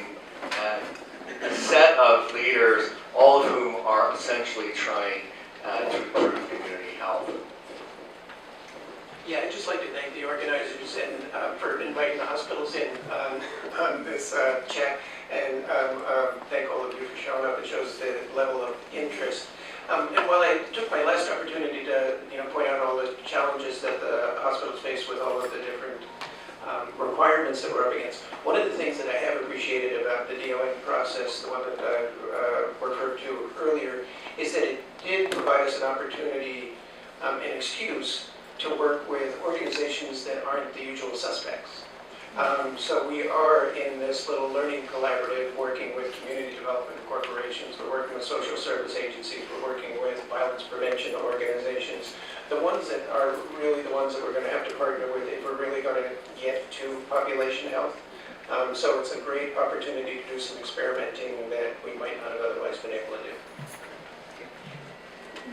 a set of leaders, all of whom are essentially trying to improve community health. Yeah, I'd just like to thank the organizers and for inviting the hospitals in on this chat, and thank all of you for showing up. It shows the level of interest. And while I took my last opportunity to point out all the challenges that the hospitals face with all of the different requirements that we're up against, one of the things that I have appreciated about the DON process, the one that I referred to earlier, is that it did provide us an opportunity, an excuse to work with organizations that aren't the usual suspects. So we are in this little learning collaborative working with community development corporations, we're working with social service agencies, we're working with violence prevention organizations, the ones that are really the ones that we're going to have to partner with if we're really going to get to population health. So it's a great opportunity to do some experimenting that we might not have otherwise been able to do.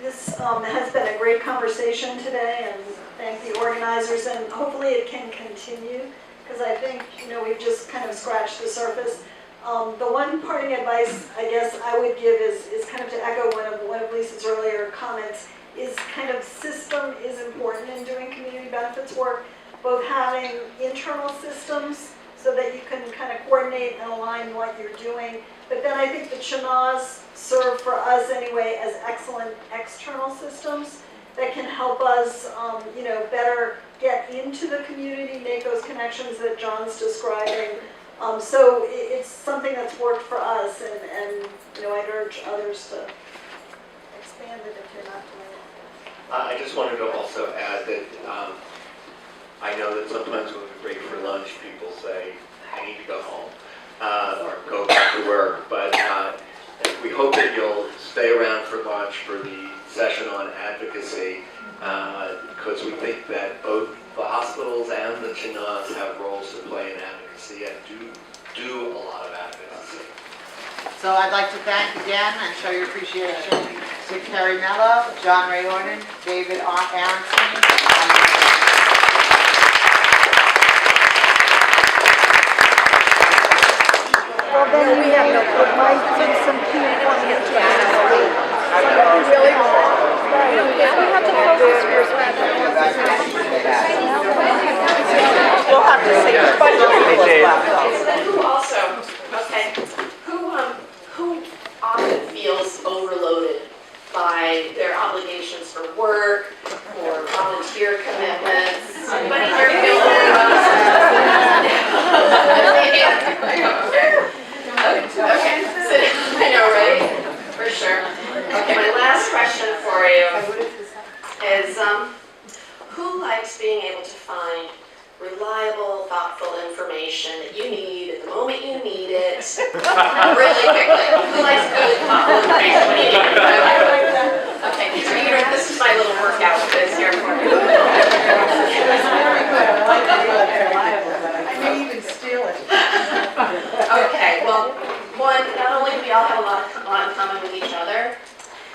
This has been a great conversation today, and thank the organizers, and hopefully it can continue, because I think, we've just kind of scratched the surface. The one parting advice I guess I would give is kind of to echo one of Lisa's earlier comments, is kind of system is important in doing community benefits work, both having internal systems so that you can kind of coordinate and align what you're doing. But then I think the CHNAs serve for us anyway as excellent external systems that can help us, better get into the community, make those connections that John's describing. So it's something that's worked for us, and I'd urge others to expand it if you're not doing it. I just wanted to also add that I know that sometimes when we break for lunch, people say, I need to go home or go back to work, but we hope that you'll stay around for lunch for the session on advocacy, because we think that both the hospitals and the CHNAs have roles to play in advocacy and do a lot of advocacy. So I'd like to thank again and show your appreciation to Carrie Mello, John Ray Orton, David Aronson. Well, then we have might do some key points. Really? We have to focus here. We'll have to say Who also, who Really quickly. Who likes really popular information meeting? Okay, this is my little workout quiz here for you. I may even steal it. Okay, well, one, not only do we all have a lot in common with each other,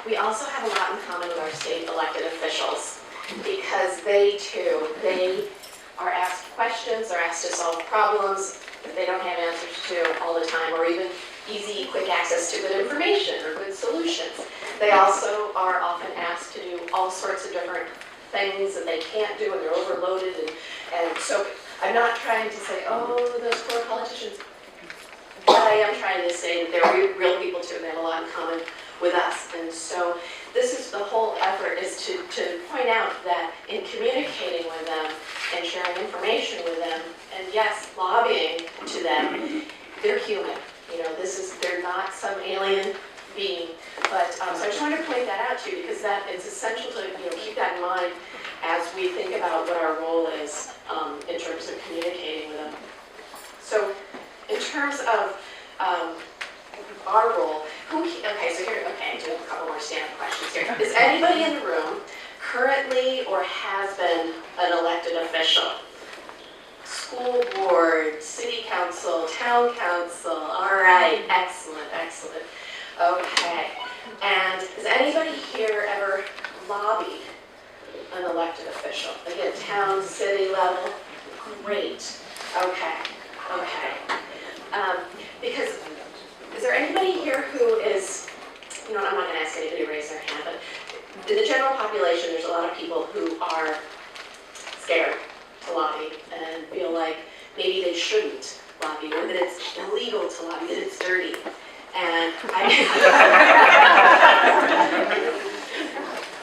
we also have a lot in common with our state elected officials, because they too, they are asked questions, are asked to solve problems that they don't have answers to all the time, or even easy, quick access to good information or good solutions. They also are often asked to do all sorts of different things that they can't do, and they're overloaded, and so I'm not trying to say, oh, those poor politicians, but I am trying to say that they're real people too, and they have a lot in common with us. And so this is the whole effort, is to point out that in communicating with them and sharing information with them, and yes, lobbying to them, they're human. You know, they're not some alien being. But so I just wanted to point that out to you, because that it's essential to keep that in mind as we think about what our role is in terms of communicating with them. So in terms of our role, so here, okay, do a couple more stand-up questions here. Is anybody in the room currently or has been an elected official? School board, city council, town council, all right, excellent, excellent. Okay, and has anybody here ever lobbied an elected official? Again, town, city level, great, okay. Because is there anybody here who is, I'm not going to ask anybody to raise their hand, but in the general population, there's a lot of people who are scared to lobby and feel like maybe they shouldn't lobby, or that it's illegal to lobby, that it's dirty. And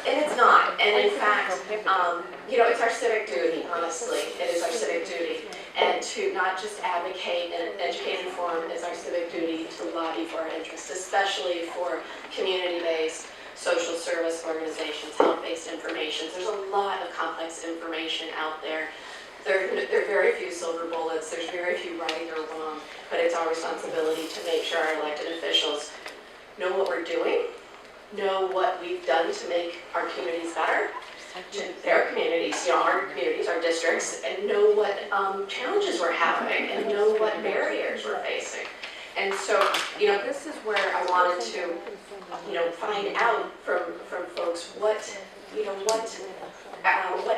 and it's not. And in fact, it's our civic duty, honestly. It is our civic duty. And to not just advocate and educate and inform, it's our civic duty to lobby for our interests, especially for community-based social service organizations, health-based information. There's a lot of complex information out there. There are very few silver bullets. There's very few right or wrong. But it's our responsibility to make sure our elected officials know what we're doing, know what we've done to make our communities better, to their communities, our communities, our districts, and know what challenges we're having, and know what barriers we're facing. And so, this is where I wanted to, find out from folks what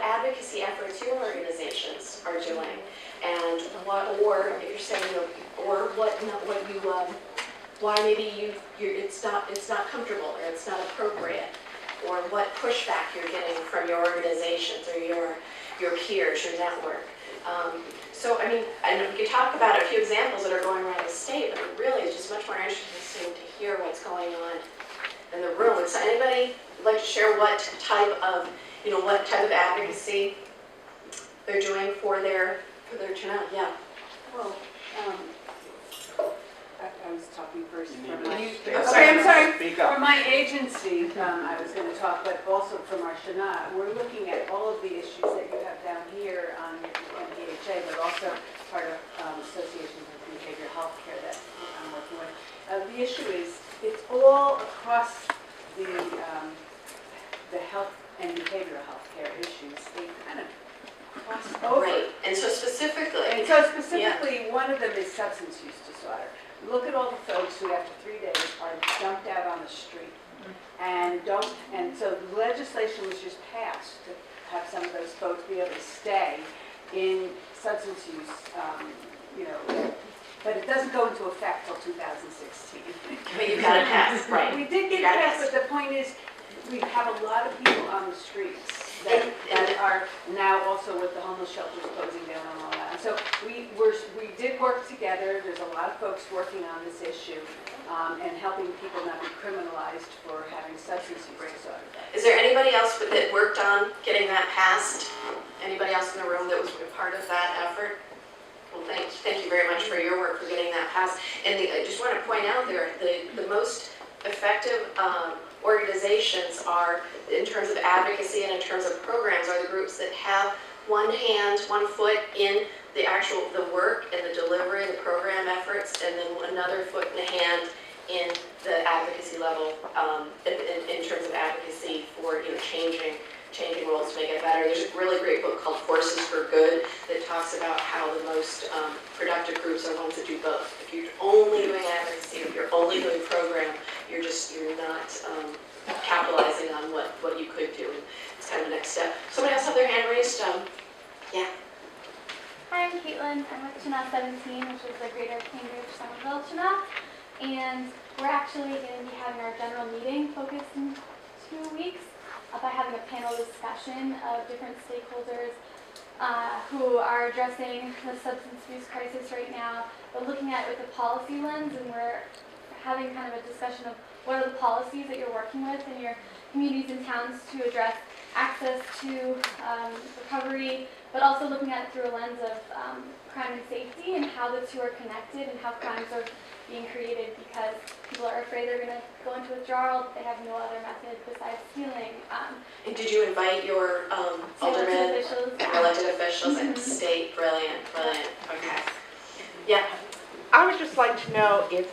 advocacy efforts your organizations are doing, and or if you're saying, why maybe it's not comfortable, or it's not appropriate, or what pushback you're getting from your organizations or your peers, your network. So, and we could talk about a few examples that are going around the state, but really it's just much more interesting to hear what's going on in the room. Would anybody like to share what type of advocacy they're doing for their channel? Yeah. Well, I was talking first. I'm sorry. For my agency, I was going to talk, but also from our InterCHNA, we're looking at all of the issues that you have down here on MPHA, but also part of associations with behavioral health care that I'm working with. The issue is, it's all across the health and behavioral health care issues. They kind of cross over. Right. And so specifically, one of them is substance use disorder. Look at all the folks who after 3 days are dumped out on the street and so the legislation was just passed to have some of those folks be able to stay in substance use, but it doesn't go into effect till 2016. But you got it passed, right? We did get it passed, but the point is, we have a lot of people on the streets that are now also with the homeless shelters closing down and all that. So we did work together. There's a lot of folks working on this issue and helping people not be criminalized for having substance use disorder. Is there anybody else that worked on getting that passed? Anybody else in the room that was a part of that effort? Well, thank you very much for your work for getting that passed. And I just want to point out there, the most effective organizations are, in terms of advocacy and in terms of programs, are the groups that have one hand, one foot in the work and the delivery, the program efforts, and then another foot in the hand in the advocacy level, in terms of advocacy for, changing roles to make it better. There's a really great book called Forces for Good that talks about how the most productive groups are ones that do both. If you're only doing advocacy, if you're only doing program, you're not capitalizing on what you could do. It's kind of the next step. Somebody else have their hand raised? Yeah. Hi, I'm Caitlin. I'm with CHNA 17, which is the Greater Cambridge Somerville CHNA. And we're actually going to be having our general meeting focused in 2 weeks by having a panel discussion of different stakeholders who are addressing the substance abuse crisis right now, but looking at it with a policy lens, and we're having kind of a discussion of what are the policies that you're working with in your communities and towns to address access to recovery, but also looking at it through a lens of crime and safety and how the two are connected and how crimes are being created because people are afraid they're going to go into withdrawal. They have no other method besides stealing. And did you invite your aldermen and elected officials and state? Brilliant. Okay. Yeah. I would just like to know if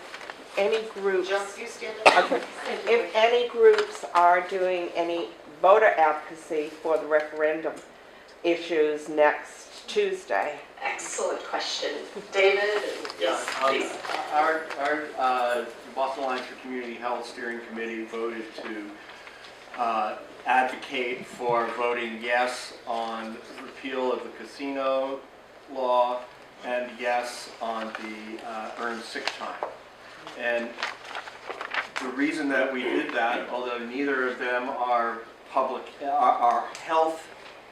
any groups, if any groups are doing any voter advocacy for the referendum issues next Tuesday. Excellent question. David? Yes, please. Our Boston Alliance for Community Health Steering Committee voted to advocate for voting yes on repeal of the casino law and yes on the earned sick time. And the reason that we did that, although neither of them are health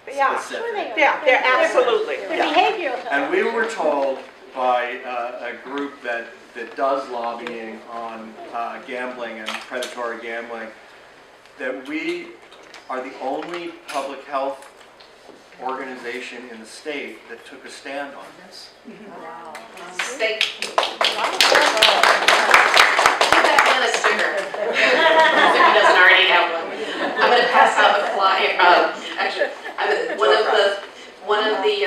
specific. Yeah, they're absolutely. They're behavioral health. And we were told by a group that does lobbying on gambling and predatory gambling that we are the only public health organization in the state that took a stand on this. Wow. State. Give that man a sticker. If he doesn't already have one. I'm going to pass out a flyer. Actually, one of the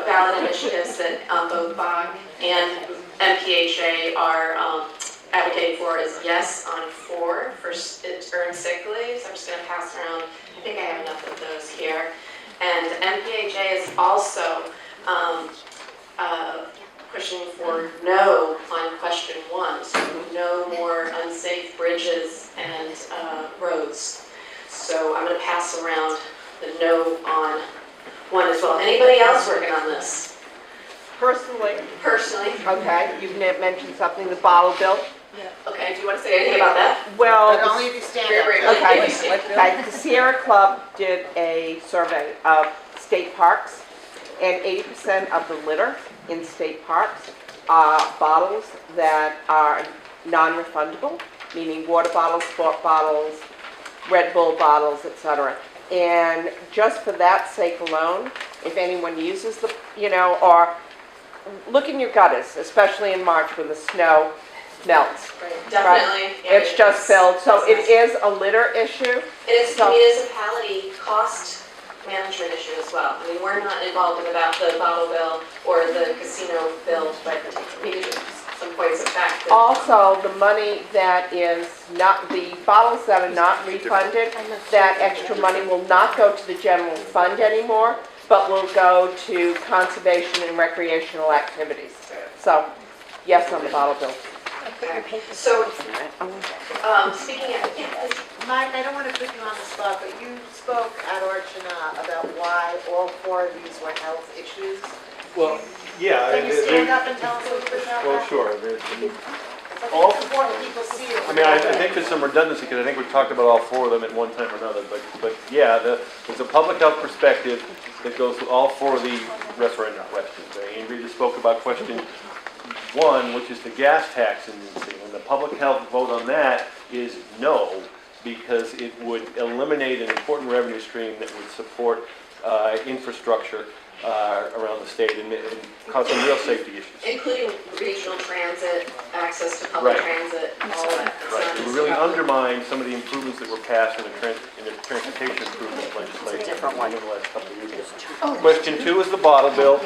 ballot initiatives that both BOC and MPHA are advocating for is yes on 4 for earned sick leaves. I'm just going to pass around. I think I have enough of those here. And MPHA is also pushing for no on question 1, so no more unsafe bridges and roads. So I'm going to pass around the no on 1 as well. Anybody else working on this? Personally. Okay. You've mentioned something, the bottle bill. Okay, do you want to say anything about that? Well, But only if you stand up. Okay, the Sierra Club did a survey of state parks, and 80% of the litter in state parks are bottles that are non-refundable, meaning water bottles, sport bottles, Red Bull bottles, etc. And just for that sake alone, if anyone uses the, or look in your gutters, especially in March when the snow melts. Right. Definitely. Right? Yeah, it's just filled. So it is a litter issue. It's a municipality cost management issue as well. I mean, we're not involved in the bottle bill or the casino bill, but maybe some points of fact. Also, the money that is not, the bottles that are not refunded, that extra money will not go to the general fund anymore, but will go to conservation and recreational activities. So, yes on the bottle bill. Okay. So, speaking of, Mike, I don't want to put you on the spot, but you spoke at InterCHNA about why all 4 of these were health issues. Well, yeah. Can you stand up and tell us a little bit about that? Well, sure. It's important people see it. I mean, I think there's some redundancy because I think we talked about all 4 of them at one time or another. But yeah, there's a public health perspective that goes to all 4 of the referendum questions. Andrea just spoke about question 1, which is the gas tax indecency. And the public health vote on that is no, because it would eliminate an important revenue stream that would support infrastructure around the state and cause some real safety issues. including regional transit, access to public transit, all that. Right. It would really undermine some of the improvements that were passed in the transportation improvement legislation in the last couple of years. Question 2 is the bottle bill.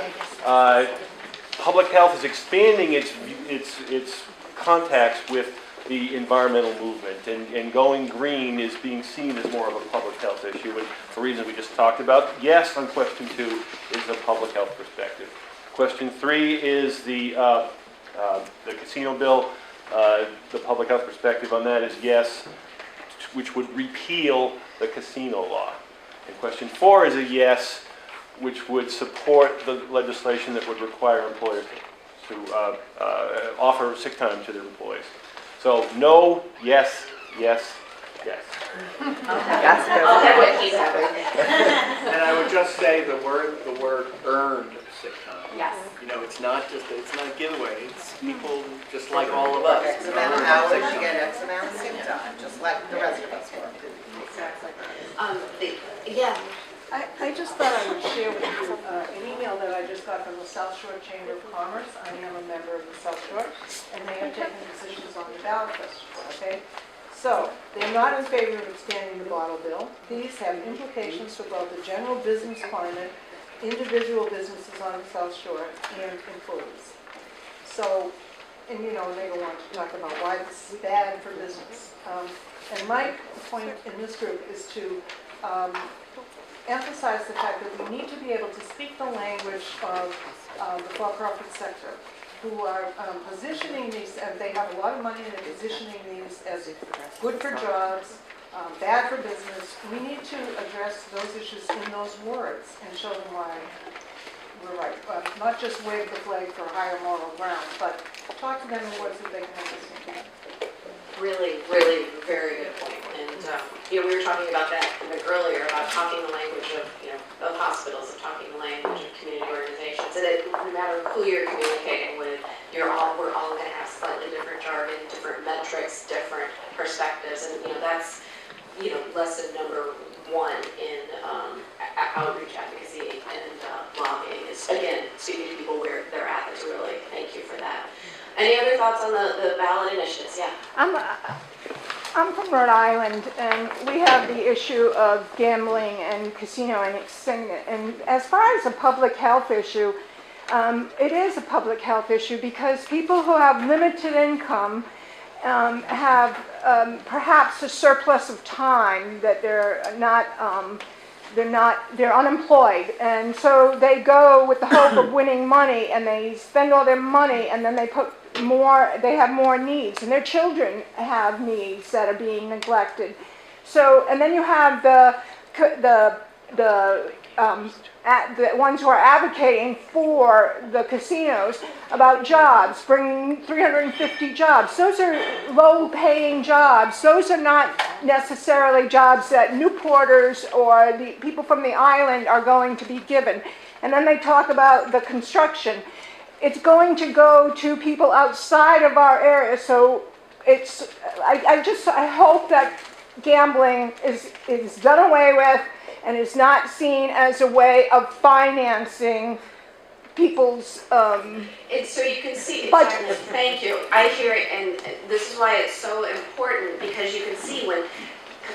Public health is expanding its contacts with the environmental movement, and going green is being seen as more of a public health issue, and for reasons we just talked about. Yes, on question 2 is a public health perspective. Question 3 is the casino bill. The public health perspective on that is yes, which would repeal the casino law. And question 4 is a yes, which would support the legislation that would require employers to offer sick time to their employees. So no, yes, yes, yes. I'll have what he's having. And I would just say the word earned sick time. Yes. You know, it's not a giveaway. It's people just like all of us. X amount of hours, you get X amount of sick time, just like the rest of us work. Exactly. Yeah. I just thought I would share with you an email that I just got from the South Shore Chamber of Commerce. I am a member of the South Shore, and they have taken positions on the ballot question, okay? So, they're not in favor of expanding the bottle bill. These have implications for both the general business climate, individual businesses on the South Shore, and employees. So, and they go on to talk about why this is bad for business. And my point in this group is to emphasize the fact that we need to be able to speak the language of the for-profit sector, who are positioning these, and they have a lot of money, and they're positioning these as good for jobs, bad for business. We need to address those issues in those words and show them why we're right. Not just wave the flag for higher moral grounds, but talk to them in words that they can understand. Really, really very good point. And, we were talking about that a bit earlier, about talking the language of, of hospitals and talking the language of community organizations. And it, no matter who you're communicating with, we're all going to have slightly different jargon, different metrics, different perspectives. And, that's, lesson number 1 in outreach advocacy and lobbying is, again, speaking to people where they're at. That's really, thank you for that. Any other thoughts on the ballot initiatives? Yeah. I'm from Rhode Island, and we have the issue of gambling and casino and extending it. And as far as a public health issue, it is a public health issue because people who have limited income have perhaps a surplus of time that they're unemployed, and so they go with the hope of winning money, and they spend all their money, and then they have more needs, and their children have needs that are being neglected. So, and then you have the ones who are advocating for the casinos about jobs, bringing 350 jobs. Those are low-paying jobs. Those are not necessarily jobs that Newporters or the people from the island are going to be given. And then they talk about the construction. It's going to go to people outside of our area. So it's, I hope that gambling is done away with and is not seen as a way of financing people's So you can see, budget. Thank you. I hear it, and this is why it's so important, because you can see when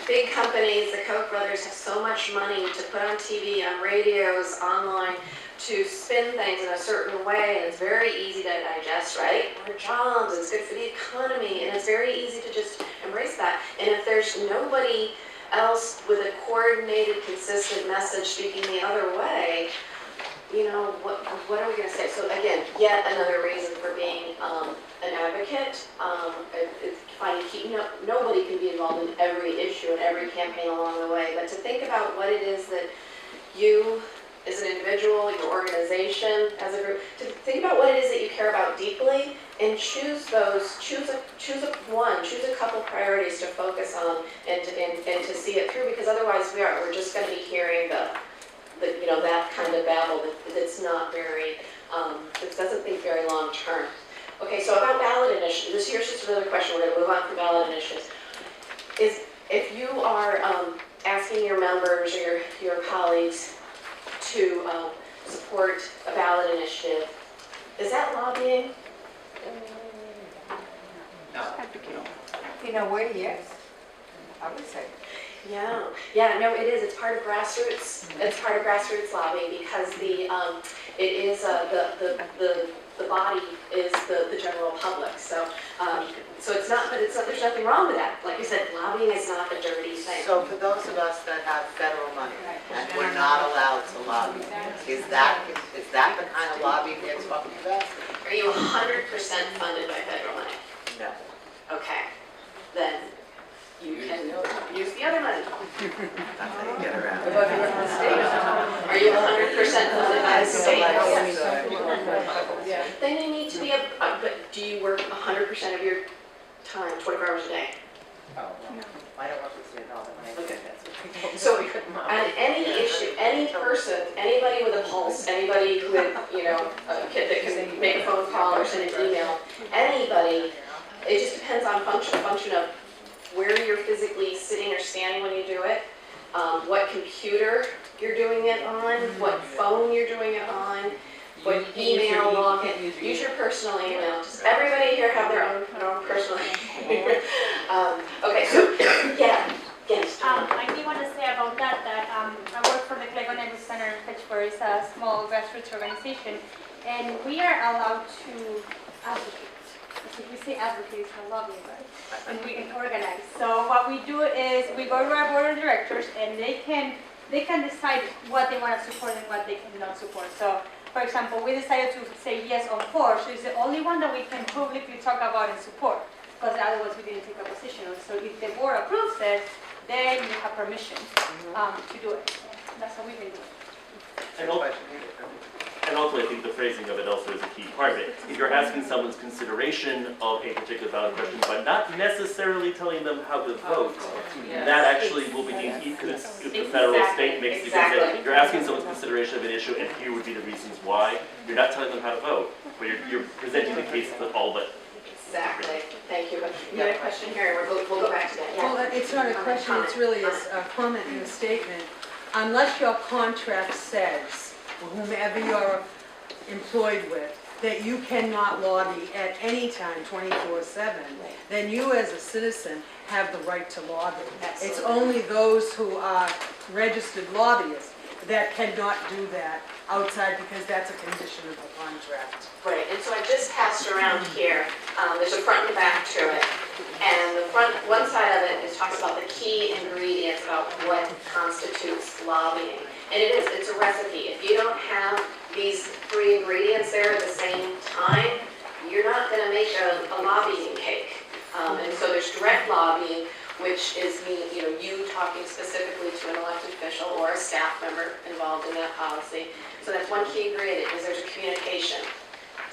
big companies, the Koch brothers, have so much money to put on TV, on radios, online, to spin things in a certain way, and it's very easy to digest, right? More jobs, it's good for the economy, and it's very easy to just embrace that. And if there's nobody else with a coordinated, consistent message speaking the other way, what are we going to say? So again, yet another reason for being an advocate. Nobody can be involved in every issue and every campaign along the way, but to think about what it is that you, as an individual, your organization, as a group, to think about what it is that you care about deeply and choose a couple priorities to focus on and to see it through, because otherwise we're just going to be hearing that kind of babble that's not very, that doesn't think very long term. Okay, so about ballot initiatives, here's just another question. We're going to move on from ballot initiatives. If you are asking your members or your colleagues to support a ballot initiative, is that lobbying? No. Word, yes. I would say. Yeah, no, it is. It's part of grassroots. It's part of grassroots lobbying because it is the body is the general public. So it's not, but there's nothing wrong with that. Like you said, lobbying is not a dirty thing. So for those of us that have federal money and we're not allowed to lobby, is that the kind of lobbying you're talking about? Are you 100% funded by federal money? No. Okay, then you can use the other money. That's how you get around it. Are you 100% funded by the state? Then you need to be but do you work 100% of your time, 24 hours a day? Oh, no. I don't work with student all the time. Okay. So on any issue, any person, anybody with a pulse, anybody with, a kid that can make a phone call or send an email, anybody, it just depends on function of where you're physically sitting or standing when you do it, what computer you're doing it on, what phone you're doing it on, what email login. Use your personal email. Just everybody here have their own personal email. Okay, so yeah. Yes. I do want to say about that I work for the Cleveland Neighborhood Center in Pittsburgh. It's a small grassroots organization, and we are allowed to advocate. So we say advocate, it's not lobbying, right? And we can organize. So what we do is we go to our board of directors, and they can decide what they want to support and what they cannot support. So, for example, we decided to say yes on 4, so it's the only one that we can publicly talk about and support, because otherwise we didn't take a position on. So if the board approves it, then you have permission to do it. That's how we've been doing it. And ultimately, I think the phrasing of it also is a key part of it. If you're asking someone's consideration of a particular ballot question, but not necessarily telling them how to vote, that actually will be deemed, if the federal state makes the decision. You're asking someone's consideration of an issue, and here would be the reasons why. You're not telling them how to vote, but you're presenting the case that all but. Exactly. Thank you. You had a question here. We'll go back to that. Yeah. Well, it's not a question. It's really a comment and a statement. Unless your contract says, or whomever you're employed with, that you cannot lobby at any time 24/7, then you as a citizen have the right to lobby. Absolutely. It's only those who are registered lobbyists that cannot do that outside, because that's a condition of the contract. Right, and so I just passed around here, there's a front and back to it. And the front, one side of it talks about the key ingredients about what constitutes lobbying. And it's a recipe. If you don't have these 3 ingredients there at the same time, you're not going to make a lobbying cake. And so there's direct lobbying, which is you talking specifically to an elected official or a staff member involved in that policy. So that's one key ingredient, is there's a communication.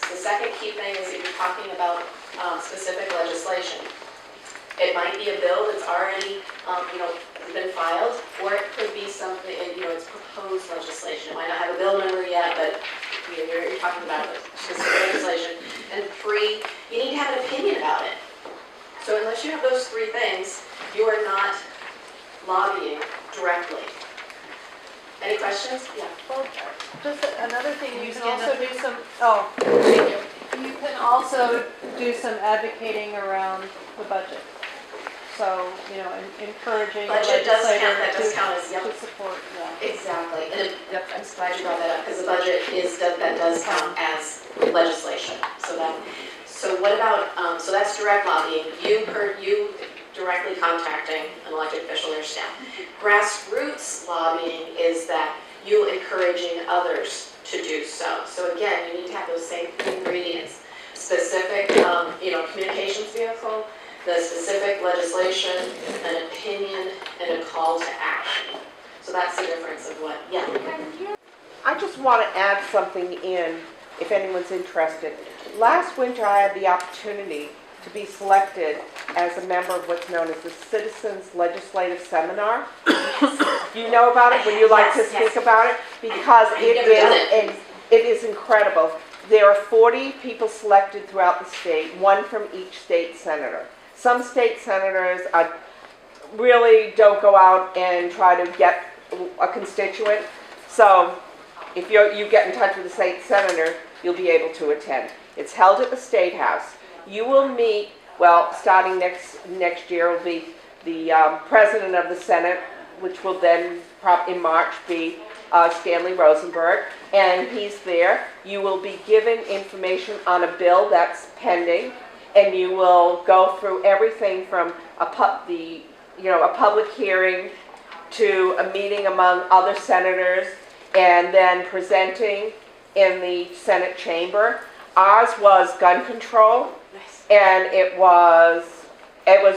So the second key thing is that you're talking about specific legislation. It might be a bill that's already, been filed, or it could be something, it's proposed legislation. It might not have a bill number yet, but you're talking about specific legislation. And 3, you need to have an opinion about it. So unless you have those 3 things, you are not lobbying directly. Any questions? Yeah. Well, just another thing, you can stand also up? do some, thank you. You can also do some advocating around the budget. So, encouraging the Budget does count, legislator that does count as, to support, Exactly. And I'm glad you brought that up, because the budget that does count as legislation. So what about, so that's direct lobbying. You directly contacting an elected official or staff. Grassroots lobbying is that you encouraging others to do so. So again, you need to have those same ingredients. Specific, communications vehicle, the specific legislation, an opinion, and a call to action. So that's the difference of what, I just want to add something in, if anyone's interested. Last winter, I had the opportunity to be selected as a member of what's known as the Citizens Legislative Seminar. Do you know about it? Would you like to speak about it? Because it is incredible. There are 40 people selected throughout the state, 1 from each state senator. Some state senators really don't go out and try to get a constituent. So if you get in touch with a state senator, you'll be able to attend. It's held at the State House. You will meet, starting next year, will be the president of the Senate, which will then in March be Stanley Rosenberg, and he's there. You will be given information on a bill that's pending, and you will go through everything from a public hearing to a meeting among other senators, and then presenting in the Senate chamber. Ours was gun control, and it was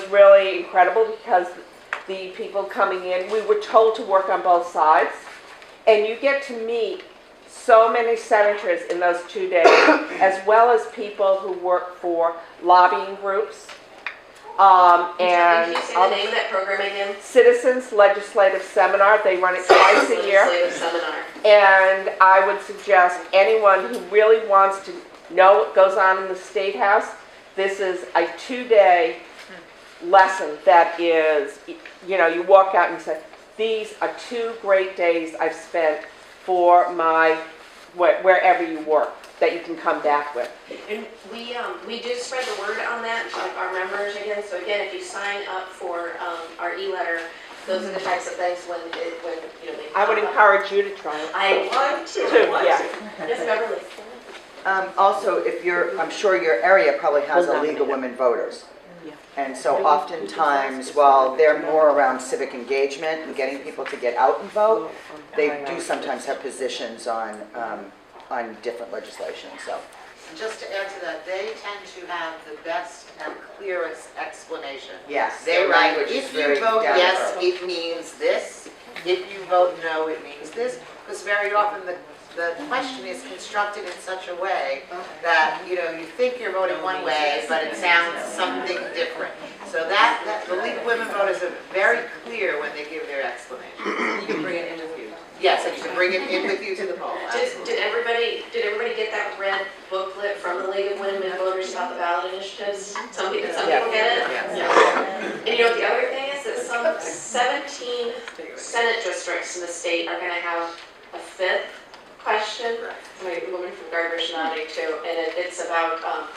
really incredible because the people coming in, we were told to work on both sides, and you get to meet so many senators in those 2 days, as well as people who work for lobbying groups. Can you say the name of that program again? Citizens Legislative Seminar. They run it twice a year. Legislative Seminar. And I would suggest anyone who really wants to know what goes on in the State House, this is a 2-day lesson that is, you walk out and say, these are 2 great days I've spent for wherever you work, that you can come back with. And we do spread the word on that to our members again. So again, if you sign up for our e-letter, those are the types of things when they I would encourage you to try it. I want to. Yeah. Yes, Beverly. Also, I'm sure your area probably has a League of Women Voters. And so oftentimes, while they're more around civic engagement and getting people to get out and vote, they do sometimes have positions on different legislation. So, just to add to that, they tend to have the best and clearest explanation. yes, They their write, language is if very you vote down to yes, earth. it means this. If you vote no, it means this. Because very often the question is constructed in such a way that, you think you're voting one way, but it sounds something different. So that the League of Women Voters are very clear when they give their explanation. You can bring it in with you. Yes, and you can bring it in with you to the poll. Did everybody get that red booklet from the League of Women Voters about the ballot initiatives? Some people get it? Yes. And you know what the other thing is? That some 17 Senate districts in the state are going to have a 5th question. My woman from Gardner's nodding too, and it's about, I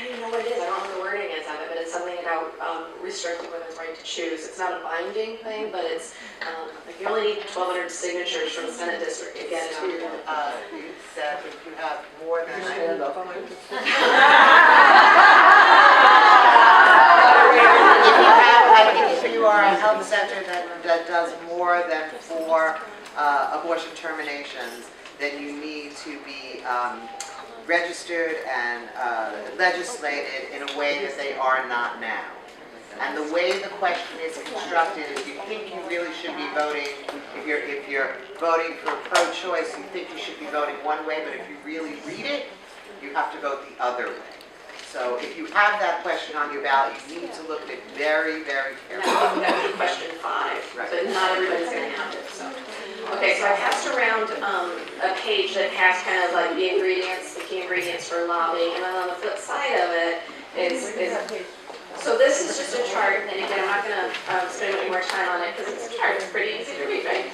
don't even know what it is, I don't know what the wording is of it, but it's something about restricting women's right to choose. It's not a binding thing, but it's, like you only need 1,200 signatures from a Senate district to get it. You said if you have more than... If you are a health center that does more than 4 abortion terminations, then you need to be registered and legislated in a way that they are not now. And the way the question is constructed, if you think you really should be voting, if you're voting for pro-choice, you think you should be voting one way, but if you really read it, you have to vote the other way. So if you have that question on your ballot, you need to look at it very, very carefully. I think that would be question 5, but not everybody's going to have it. So. Okay, so I passed around a page that has kind of like the key ingredients for lobbying, and then on the flip side of it is so this is just a chart, and again, I'm not going to spend any more time on it because it's a chart. It's pretty easy to read, right?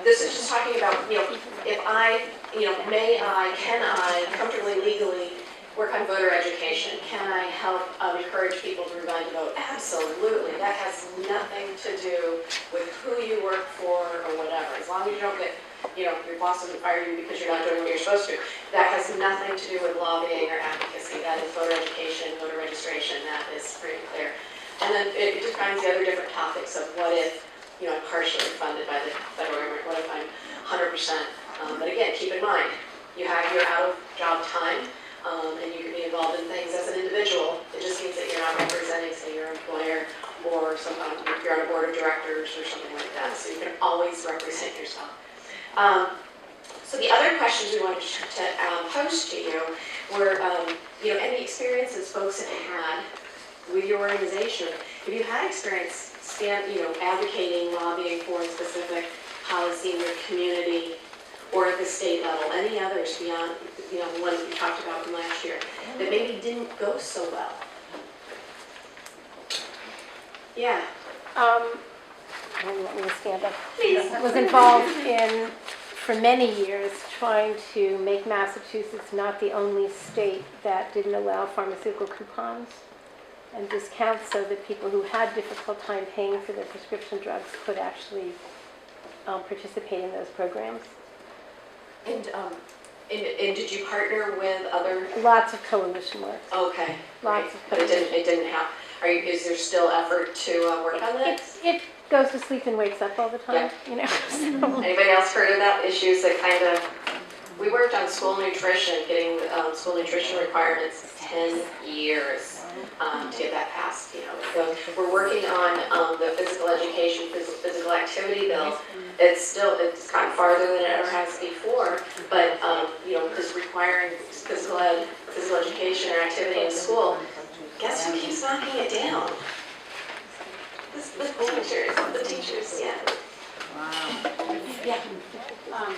This is just talking about, if I, can I comfortably, legally work on voter education? Can I help encourage people to remind to vote? Absolutely. That has nothing to do with who you work for or whatever. As long as you don't get, your boss doesn't fire you because you're not doing what you're supposed to. That has nothing to do with lobbying or advocacy. That is voter education, voter registration. That is pretty clear. And then it defines the other different topics of what if, I'm partially funded by the federal government, what if I'm 100%. But again, keep in mind, you have your out-of-job time. And you can be involved in things as an individual. It just means that you're not representing, say, your employer or if you're on a board of directors or something like that. So you can always represent yourself. So the other questions we wanted to pose to you were, any experiences folks have had with your organization. If you had experience, advocating, lobbying for a specific policy in your community or at the state level, any others beyond the ones we talked about from last year that maybe didn't go so well? Yeah. You want me to stand up? Please. I was involved in, for many years, trying to make Massachusetts not the only state that didn't allow pharmaceutical coupons. and discounts so that people who had difficult time paying for their prescription drugs could actually participate in those programs. And did you partner with other? Lots of coalition work. Okay. Lots of But coalition. it didn't have. Is there still effort to work on that? It goes to sleep and wakes up all the time. You know. So. Anybody else heard of that? Issues that kind of. We worked on school nutrition, getting school nutrition requirements 10 years to get that passed. You know, so we're working on the physical education, physical activity bill. It's gotten farther than it ever has before, but you know, because requiring physical education or activity in school, guess who keeps knocking it down? The teachers, yeah. Wow. Yeah. I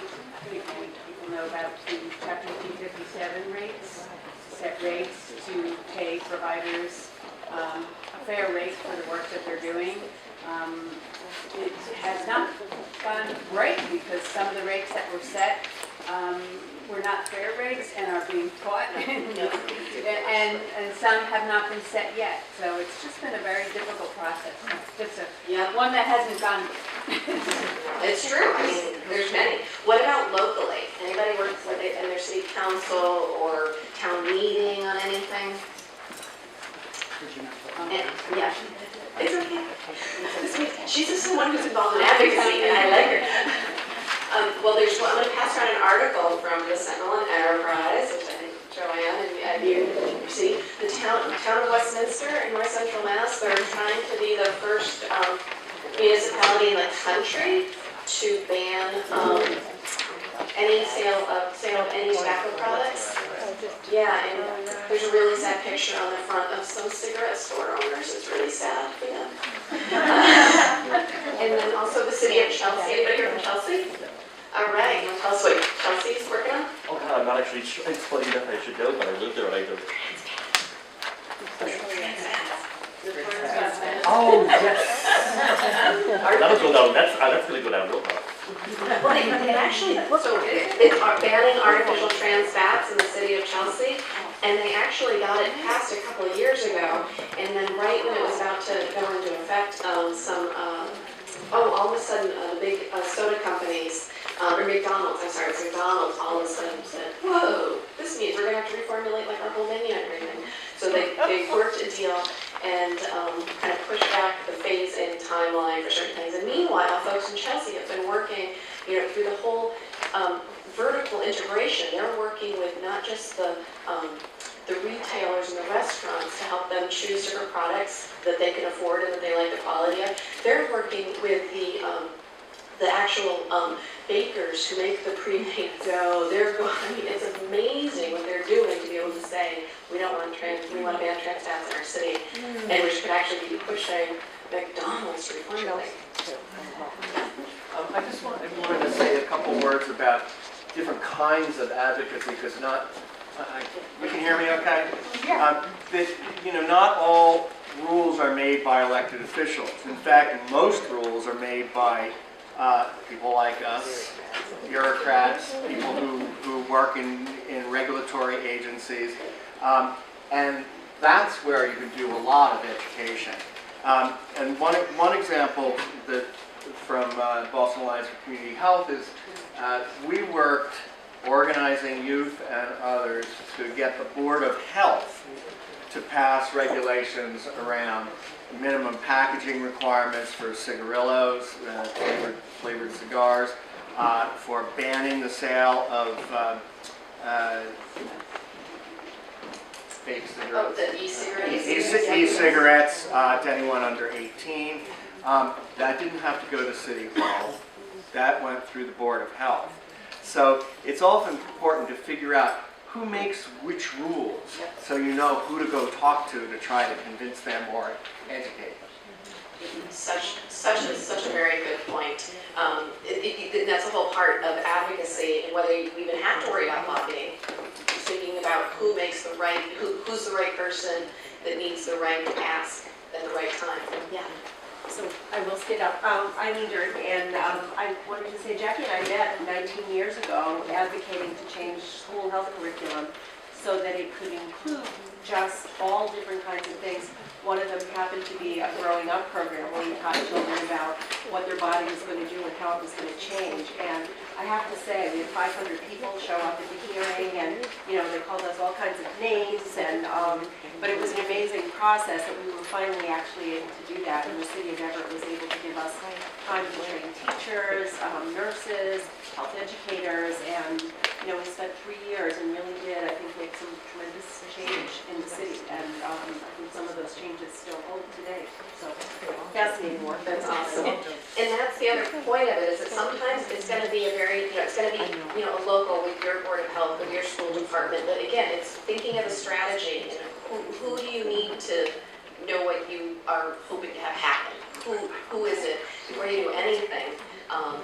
think people know about the Chapter 257 rates, set rates to pay providers a fair rate for the work that they're doing. It has not gone right because some of the rates that were set were not fair rates and are being fought, and some have not been set yet. So it's just been a very difficult process. Just one that hasn't gone. It's true. I mean, there's many. What about locally? Anybody works in their city council or town meeting on anything? Yeah. It's okay. She's just someone who's involved in advocacy, and I like her. Well, I'm going to pass around an article from the Sentinel and Enterprise, which I think Joanne and you see. The town of Westminster in North Central Mass, they're trying to be the first municipality in the country to ban any sale of any tobacco products. Yeah, and there's a really sad picture on the front of some cigarette store owners. It's really sad for them. And then also the city of Chelsea. Anybody here from Chelsea? All right, you want to tell us what Chelsea's working on? Oh God, I'm not actually sure. It's funny enough I should know, but I lived there and I don't. Oh, yes. That'll go down, that's going to go down real fast. Well, they actually, so it's banning artificial trans fats in the city of Chelsea, and they actually got it passed a couple of years ago, and then right when it was about to go into effect, all of a sudden, the big soda companies, or McDonald's, I'm sorry, it's McDonald's, all of a sudden said, whoa, this means we're going to have to reformulate like our whole menu and everything. So they worked a deal and kind of pushed back the phase-in timeline for certain things. And meanwhile, folks in Chelsea have been working, through the whole vertical integration. They're working with not just the retailers and the restaurants to help them choose different products that they can afford and that they like the quality of. They're working with the actual bakers who make the pre-made dough. It's amazing what they're doing to be able to say, we want to ban trans fats in our city, and which could actually be pushing McDonald's to reformulate. I just wanted to say a couple words about different kinds of advocacy, because you can hear me okay? Yeah. Not all rules are made by elected officials. In fact, most rules are made by people like us, bureaucrats, people who work in regulatory agencies, and that's where you can do a lot of education. And one example from Boston Alliance for Community Health is we worked organizing youth and others to get the Board of Health to pass regulations around minimum packaging requirements for cigarillos, flavored cigars, for banning the sale of fake cigarettes. The e-cigarettes. E-cigarettes to anyone under 18. That didn't have to go to City Hall. That went through the Board of Health. So it's often important to figure out who makes which rules, so you know who to go talk to try to convince them or educate them. Such a very good point. That's a whole part of advocacy, and whether you even have to worry about lobbying. Thinking about who's the right person that needs the right ask at the right time. Yeah. So I will stand up. I'm Inder, and I wanted to say Jackie and I met 19 years ago advocating to change school health curriculum so that it could include just all different kinds of things One of them happened to be a growing up program where we taught children about what their body was going to do and how it was going to change. And I have to say, we had 500 people show up at the hearing, and they called us all kinds of names, and but it was an amazing process that we were finally actually able to do that. And the city of Everett was able to give us time to train teachers, nurses, health educators, and we spent 3 years and really did, I think, make some tremendous change in the city. And I think some of those changes still hold today. So fascinating work. That's awesome. And that's the other point of it, is that sometimes it's going to be it's going to be, a local with your Board of Health, with your school department. But again, it's thinking of a strategy. Who do you need to know what you are hoping to have happen? Who is it? Before you do anything,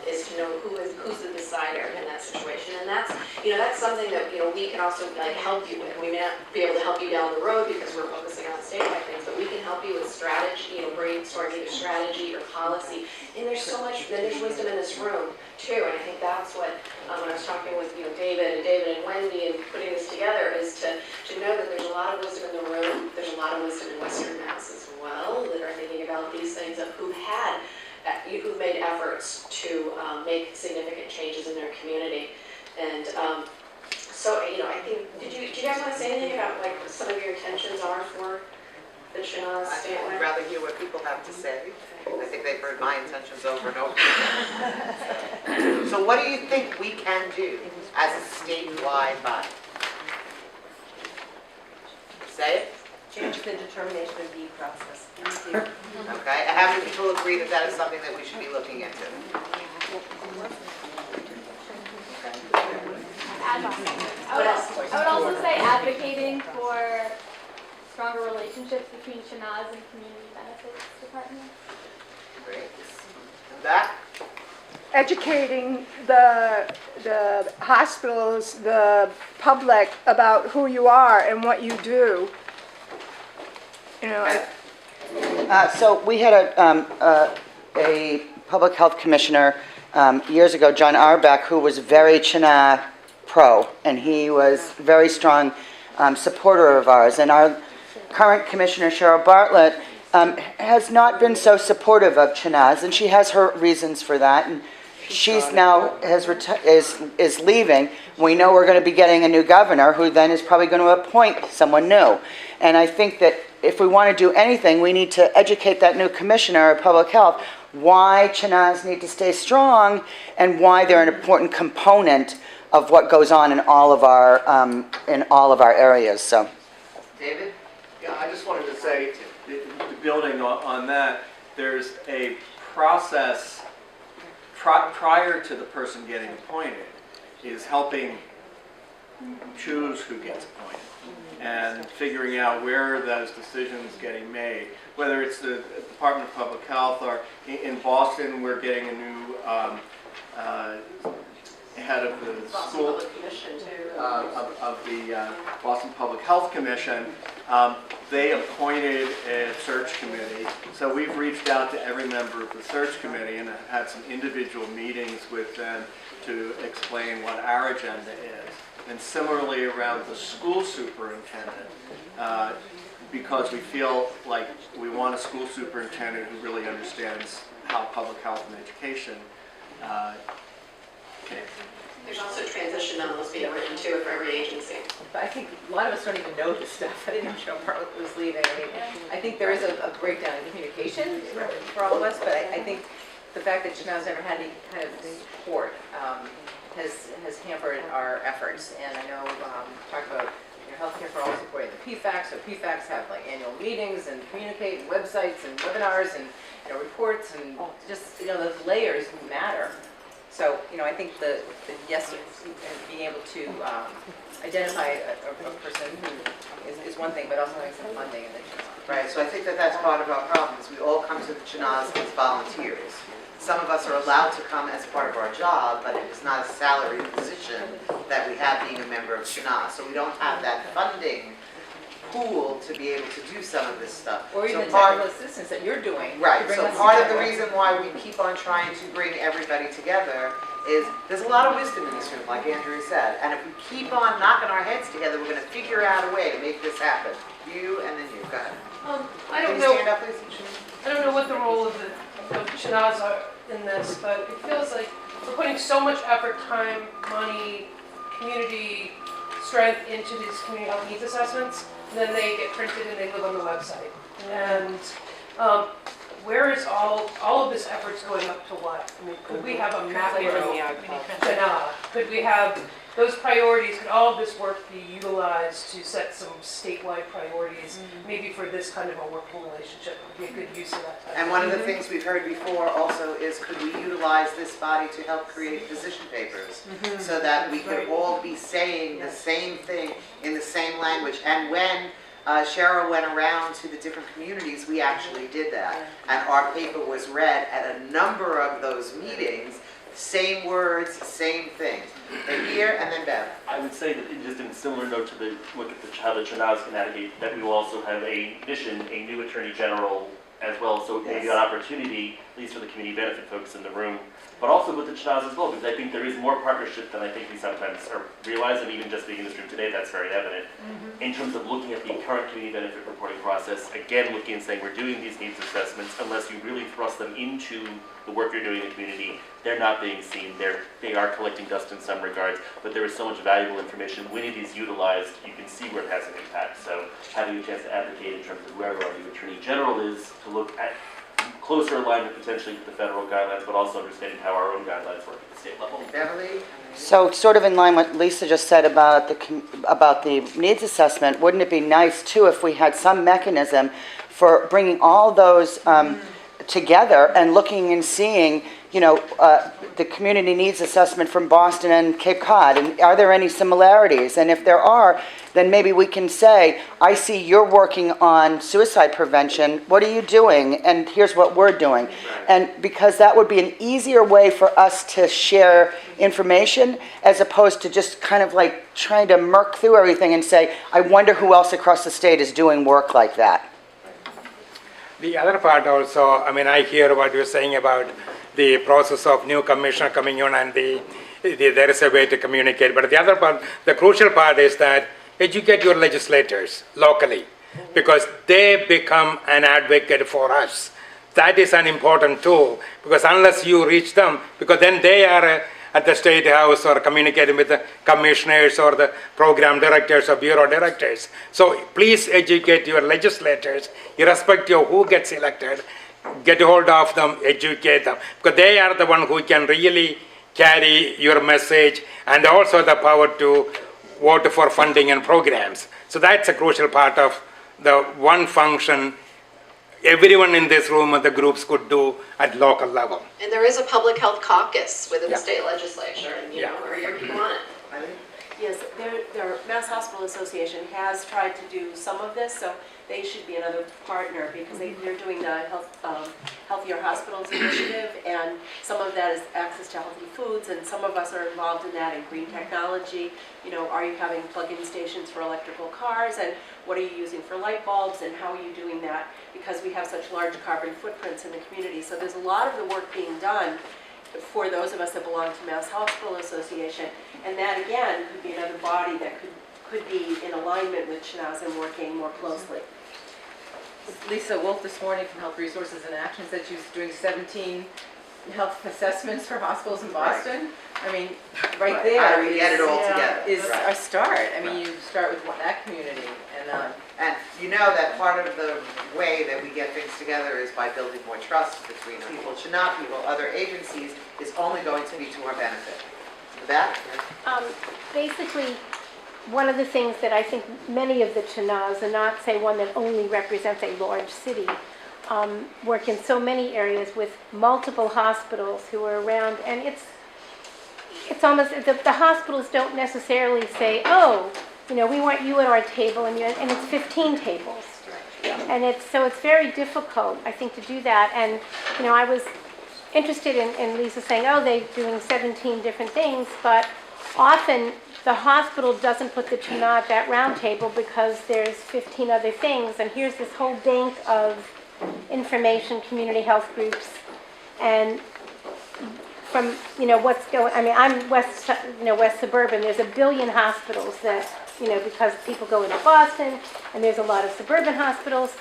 is to know who's the decider in that situation. And that's something that we can also help you with. We may not be able to help you down the road because we're focusing on statewide things, but we can help you with strategy, brainstorming either strategy or policy. And there's so much, there's wisdom in this room too. And I think that's what when I was talking with David and Wendy and putting this together, is to know that there's a lot of wisdom in the room. There's a lot of wisdom in Western Mass as well that are thinking about these things, of who've made efforts to make significant changes in their community. And so, I think, do you guys want to say anything about what some of your intentions are for the CHNA statewide? I'd rather hear what people have to say. I think they've heard my intentions over and over. So what do you think we can do as a statewide body? Say it. Change the determination of need process. Okay, and how many people agree that that is something that we should be looking into? I would also say advocating for stronger relationships between CHNAs and community benefits departments. Great. That? Educating the hospitals, the public about who you are and what you do. So we had a public health commissioner years ago, John Arbeck, who was very CHNA pro, and he was very strong supporter of ours. And our current commissioner, Cheryl Bartlett, has not been so supportive of CHNAs, and she has her reasons for that. And she's now is leaving. We know we're going to be getting a new governor, who then is probably going to appoint someone new. And I think that if we want to do anything, we need to educate that new commissioner of public health why CHNAs need to stay strong and why they're an important component of what goes on in all of our areas. So, David? Yeah, I just wanted to say, building on that, there's a process prior to the person getting appointed is helping choose who gets appointed and figuring out where those decisions getting made, whether it's the Department of Public Health or in Boston we're getting a new head of the school of the Boston Public Health Commission. They appointed a search committee, so we've reached out to every member of the search committee and had some individual meetings with them to explain what our agenda is. And similarly around the school superintendent, because we feel like we want a school superintendent who really understands how public health and education There's also transition memos being written too for every agency. But I think a lot of us don't even know this stuff. I didn't know Cheryl Bartlett was leaving. I think there is a breakdown in communication for all of us, but I think the fact that CHNA's never had any kind of support has hampered our efforts. And I know talk about healthcare for all supporting the PFACs. So PFACs have annual meetings and communicate and websites and webinars and reports and just the layers matter. So I think the yes, being able to identify a person who is one thing, but also having some funding in the CHNA. Right, so I think that that's part of our problem, is we all come to the CHNAs as volunteers. Some of us are allowed to come as part of our job, but it is not a salaried position that we have being a member of CHNA. So we don't have that funding pool to be able to do some of this stuff. Or even so the technical assistance that you're doing. Right, so part of the reason why we keep on trying to bring everybody together is there's a lot of wisdom in this room, like Andrea said. And if we keep on knocking our heads together, we're going to figure out a way to make this happen. You and then you, go ahead. I don't stand up, please? I don't know what the role of the CHNAs are in this, but it feels like we're putting so much effort, time, money, community strength into these community health needs assessments, and then they get printed and they live on the website. And where is all of this effort's going up to what? I mean, could we have a macro CHNA? Could we have those priorities, could all of this work be utilized to set some statewide priorities, maybe for this kind of a working relationship? Would be a good use of that. And one of the things we've heard before also is, could we utilize this body to help create position papers so that we could all be saying the same thing in the same language? And when Cheryl went around to the different communities, we actually did that. And our paper was read at a number of those meetings, same words, same thing. And here, and then Bev. I would say that just in a similar note to the look at how the CHNAs can navigate, that we will also have a new Attorney General as well, so maybe an opportunity, at least for the community benefit folks in the room, but also with the CHNAs as well, because I think there is more partnership than I think we sometimes realize, and even just being in this room today, that's very evident. In terms of looking at the current community benefit reporting process, again, looking and saying we're doing these needs assessments, unless you really thrust them into the work you're doing in the community, they're not being seen. They are collecting dust in some regards, but there is so much valuable information. When it is utilized, you can see where it has an impact. So having a chance to advocate in terms of whoever our new Attorney General is, to look at closer alignment potentially with the federal guidelines, but also understanding how our own guidelines work at the state level. Beverly? So sort of in line with what Lisa just said about the needs assessment, wouldn't it be nice too if we had some mechanism for bringing all those together and looking and seeing, the community needs assessment from Boston and Cape Cod, and are there any similarities? And if there are, then maybe we can say, I see you're working on suicide prevention, what are you doing? And here's what we're doing. And because that would be an easier way for us to share information, as opposed to just kind of like trying to murk through everything and say, I wonder who else across the state is doing work like that. The other part also, I hear what you're saying about the process of new commissioner coming in and there is a way to communicate. But the other part, the crucial part is that educate your legislators locally, because they become an advocate for us. That is an important tool, because unless you reach them, because then they are at the State House or communicating with the commissioners or the program directors or bureau directors. So please educate your legislators, irrespective of who gets elected. Get a hold of them, educate them, because they are the one who can really carry your message, and also the power to vote for funding and programs. So that's a crucial part of the one function everyone in this room and the groups could do at local level. And there is a public health caucus within the state legislature, and where your people on it. Yes, their Mass Hospital Association has tried to do some of this, so they should be another partner, because they're doing the Healthier Hospitals Initiative, and some of that is access to healthy foods, and some of us are involved in that in green technology. Are you having plug-in stations for electrical cars, and what are you using for light bulbs, and how are you doing that? Because we have such large carbon footprints in the community. So there's a lot of the work being done for those of us that belong to Mass Hospital Association, and that again could be another body that could be in alignment with CHNAs and working more closely. Lisa Wolf this morning from Health Resources and Action said she was doing 17 health assessments for hospitals in Boston. Right there is a start. You start with that community. And you know that part of the way that we get things together is by building more trust between people, CHNA people, other agencies, is only going to be to our benefit. That? Basically, one of the things that I think many of the CHNAs, and not say one that only represents a large city, work in so many areas with multiple hospitals who are around, and it's almost, the hospitals don't necessarily say, oh, we want you at our table, and it's 15 tables. And it's very difficult, I think, to do that. And, I was interested in Lisa saying, oh, they're doing 17 different things, but often the hospital doesn't put the CHNA at that round table because there's 15 other things, and here's this whole bank of information, community health groups, and from, what's going, I'm west suburban, there's 1 billion hospitals that, because people go into Boston, and there's a lot of suburban hospitals,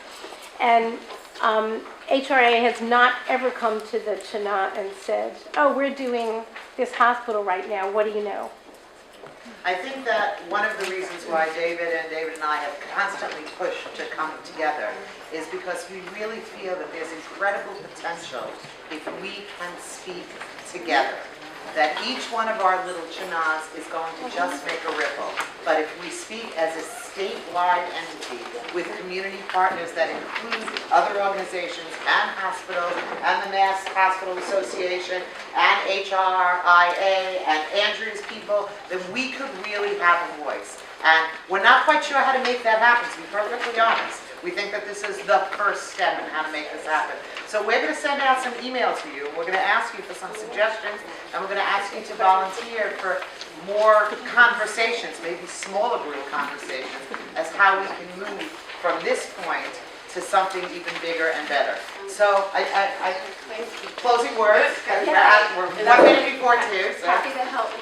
and HRA has not ever come to the CHNA and said, oh, we're doing this hospital right now, what do you know? I think that one of the reasons why David and I have constantly pushed to come together is because we really feel that there's incredible potential if we can speak together. That each one of our little CHNAs is going to just make a ripple. But if we speak as a statewide entity with community partners that include other organizations and hospitals and the Mass Hospital Association and HRIA and Andrew's people, then we could really have a voice. And we're not quite sure how to make that happen, to be perfectly honest. We think that this is the first step in how to make this happen. So we're going to send out some emails to you. We're going to ask you for some suggestions, and we're going to ask you to volunteer for more conversations, maybe smaller group conversations, as how we can move from this point to something even bigger and better. So closing words, because we're 1 minute before 2. So. Happy to help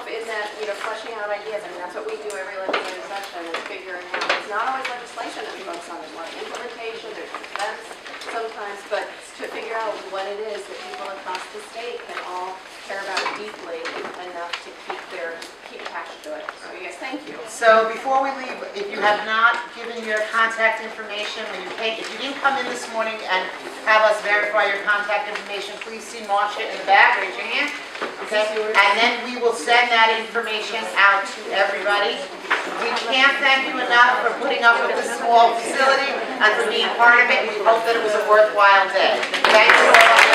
in that, fleshing out ideas. I mean, that's what we do every legislative session, is figuring out. It's not always legislation that we focus on. There's a lot of implementation, there's events sometimes, but to figure out what it is that people across the state can all care about deeply enough to keep attached to it. So yes, thank you. So before we leave, if you have not given your contact information, if you didn't come in this morning and have us verify your contact information, please see Marcia in the back, raise your hand. Okay, and then we will send that information out to everybody. We can't thank you enough for putting up with this small facility and for being part of it. We hope that it was a worthwhile day. Thank you all.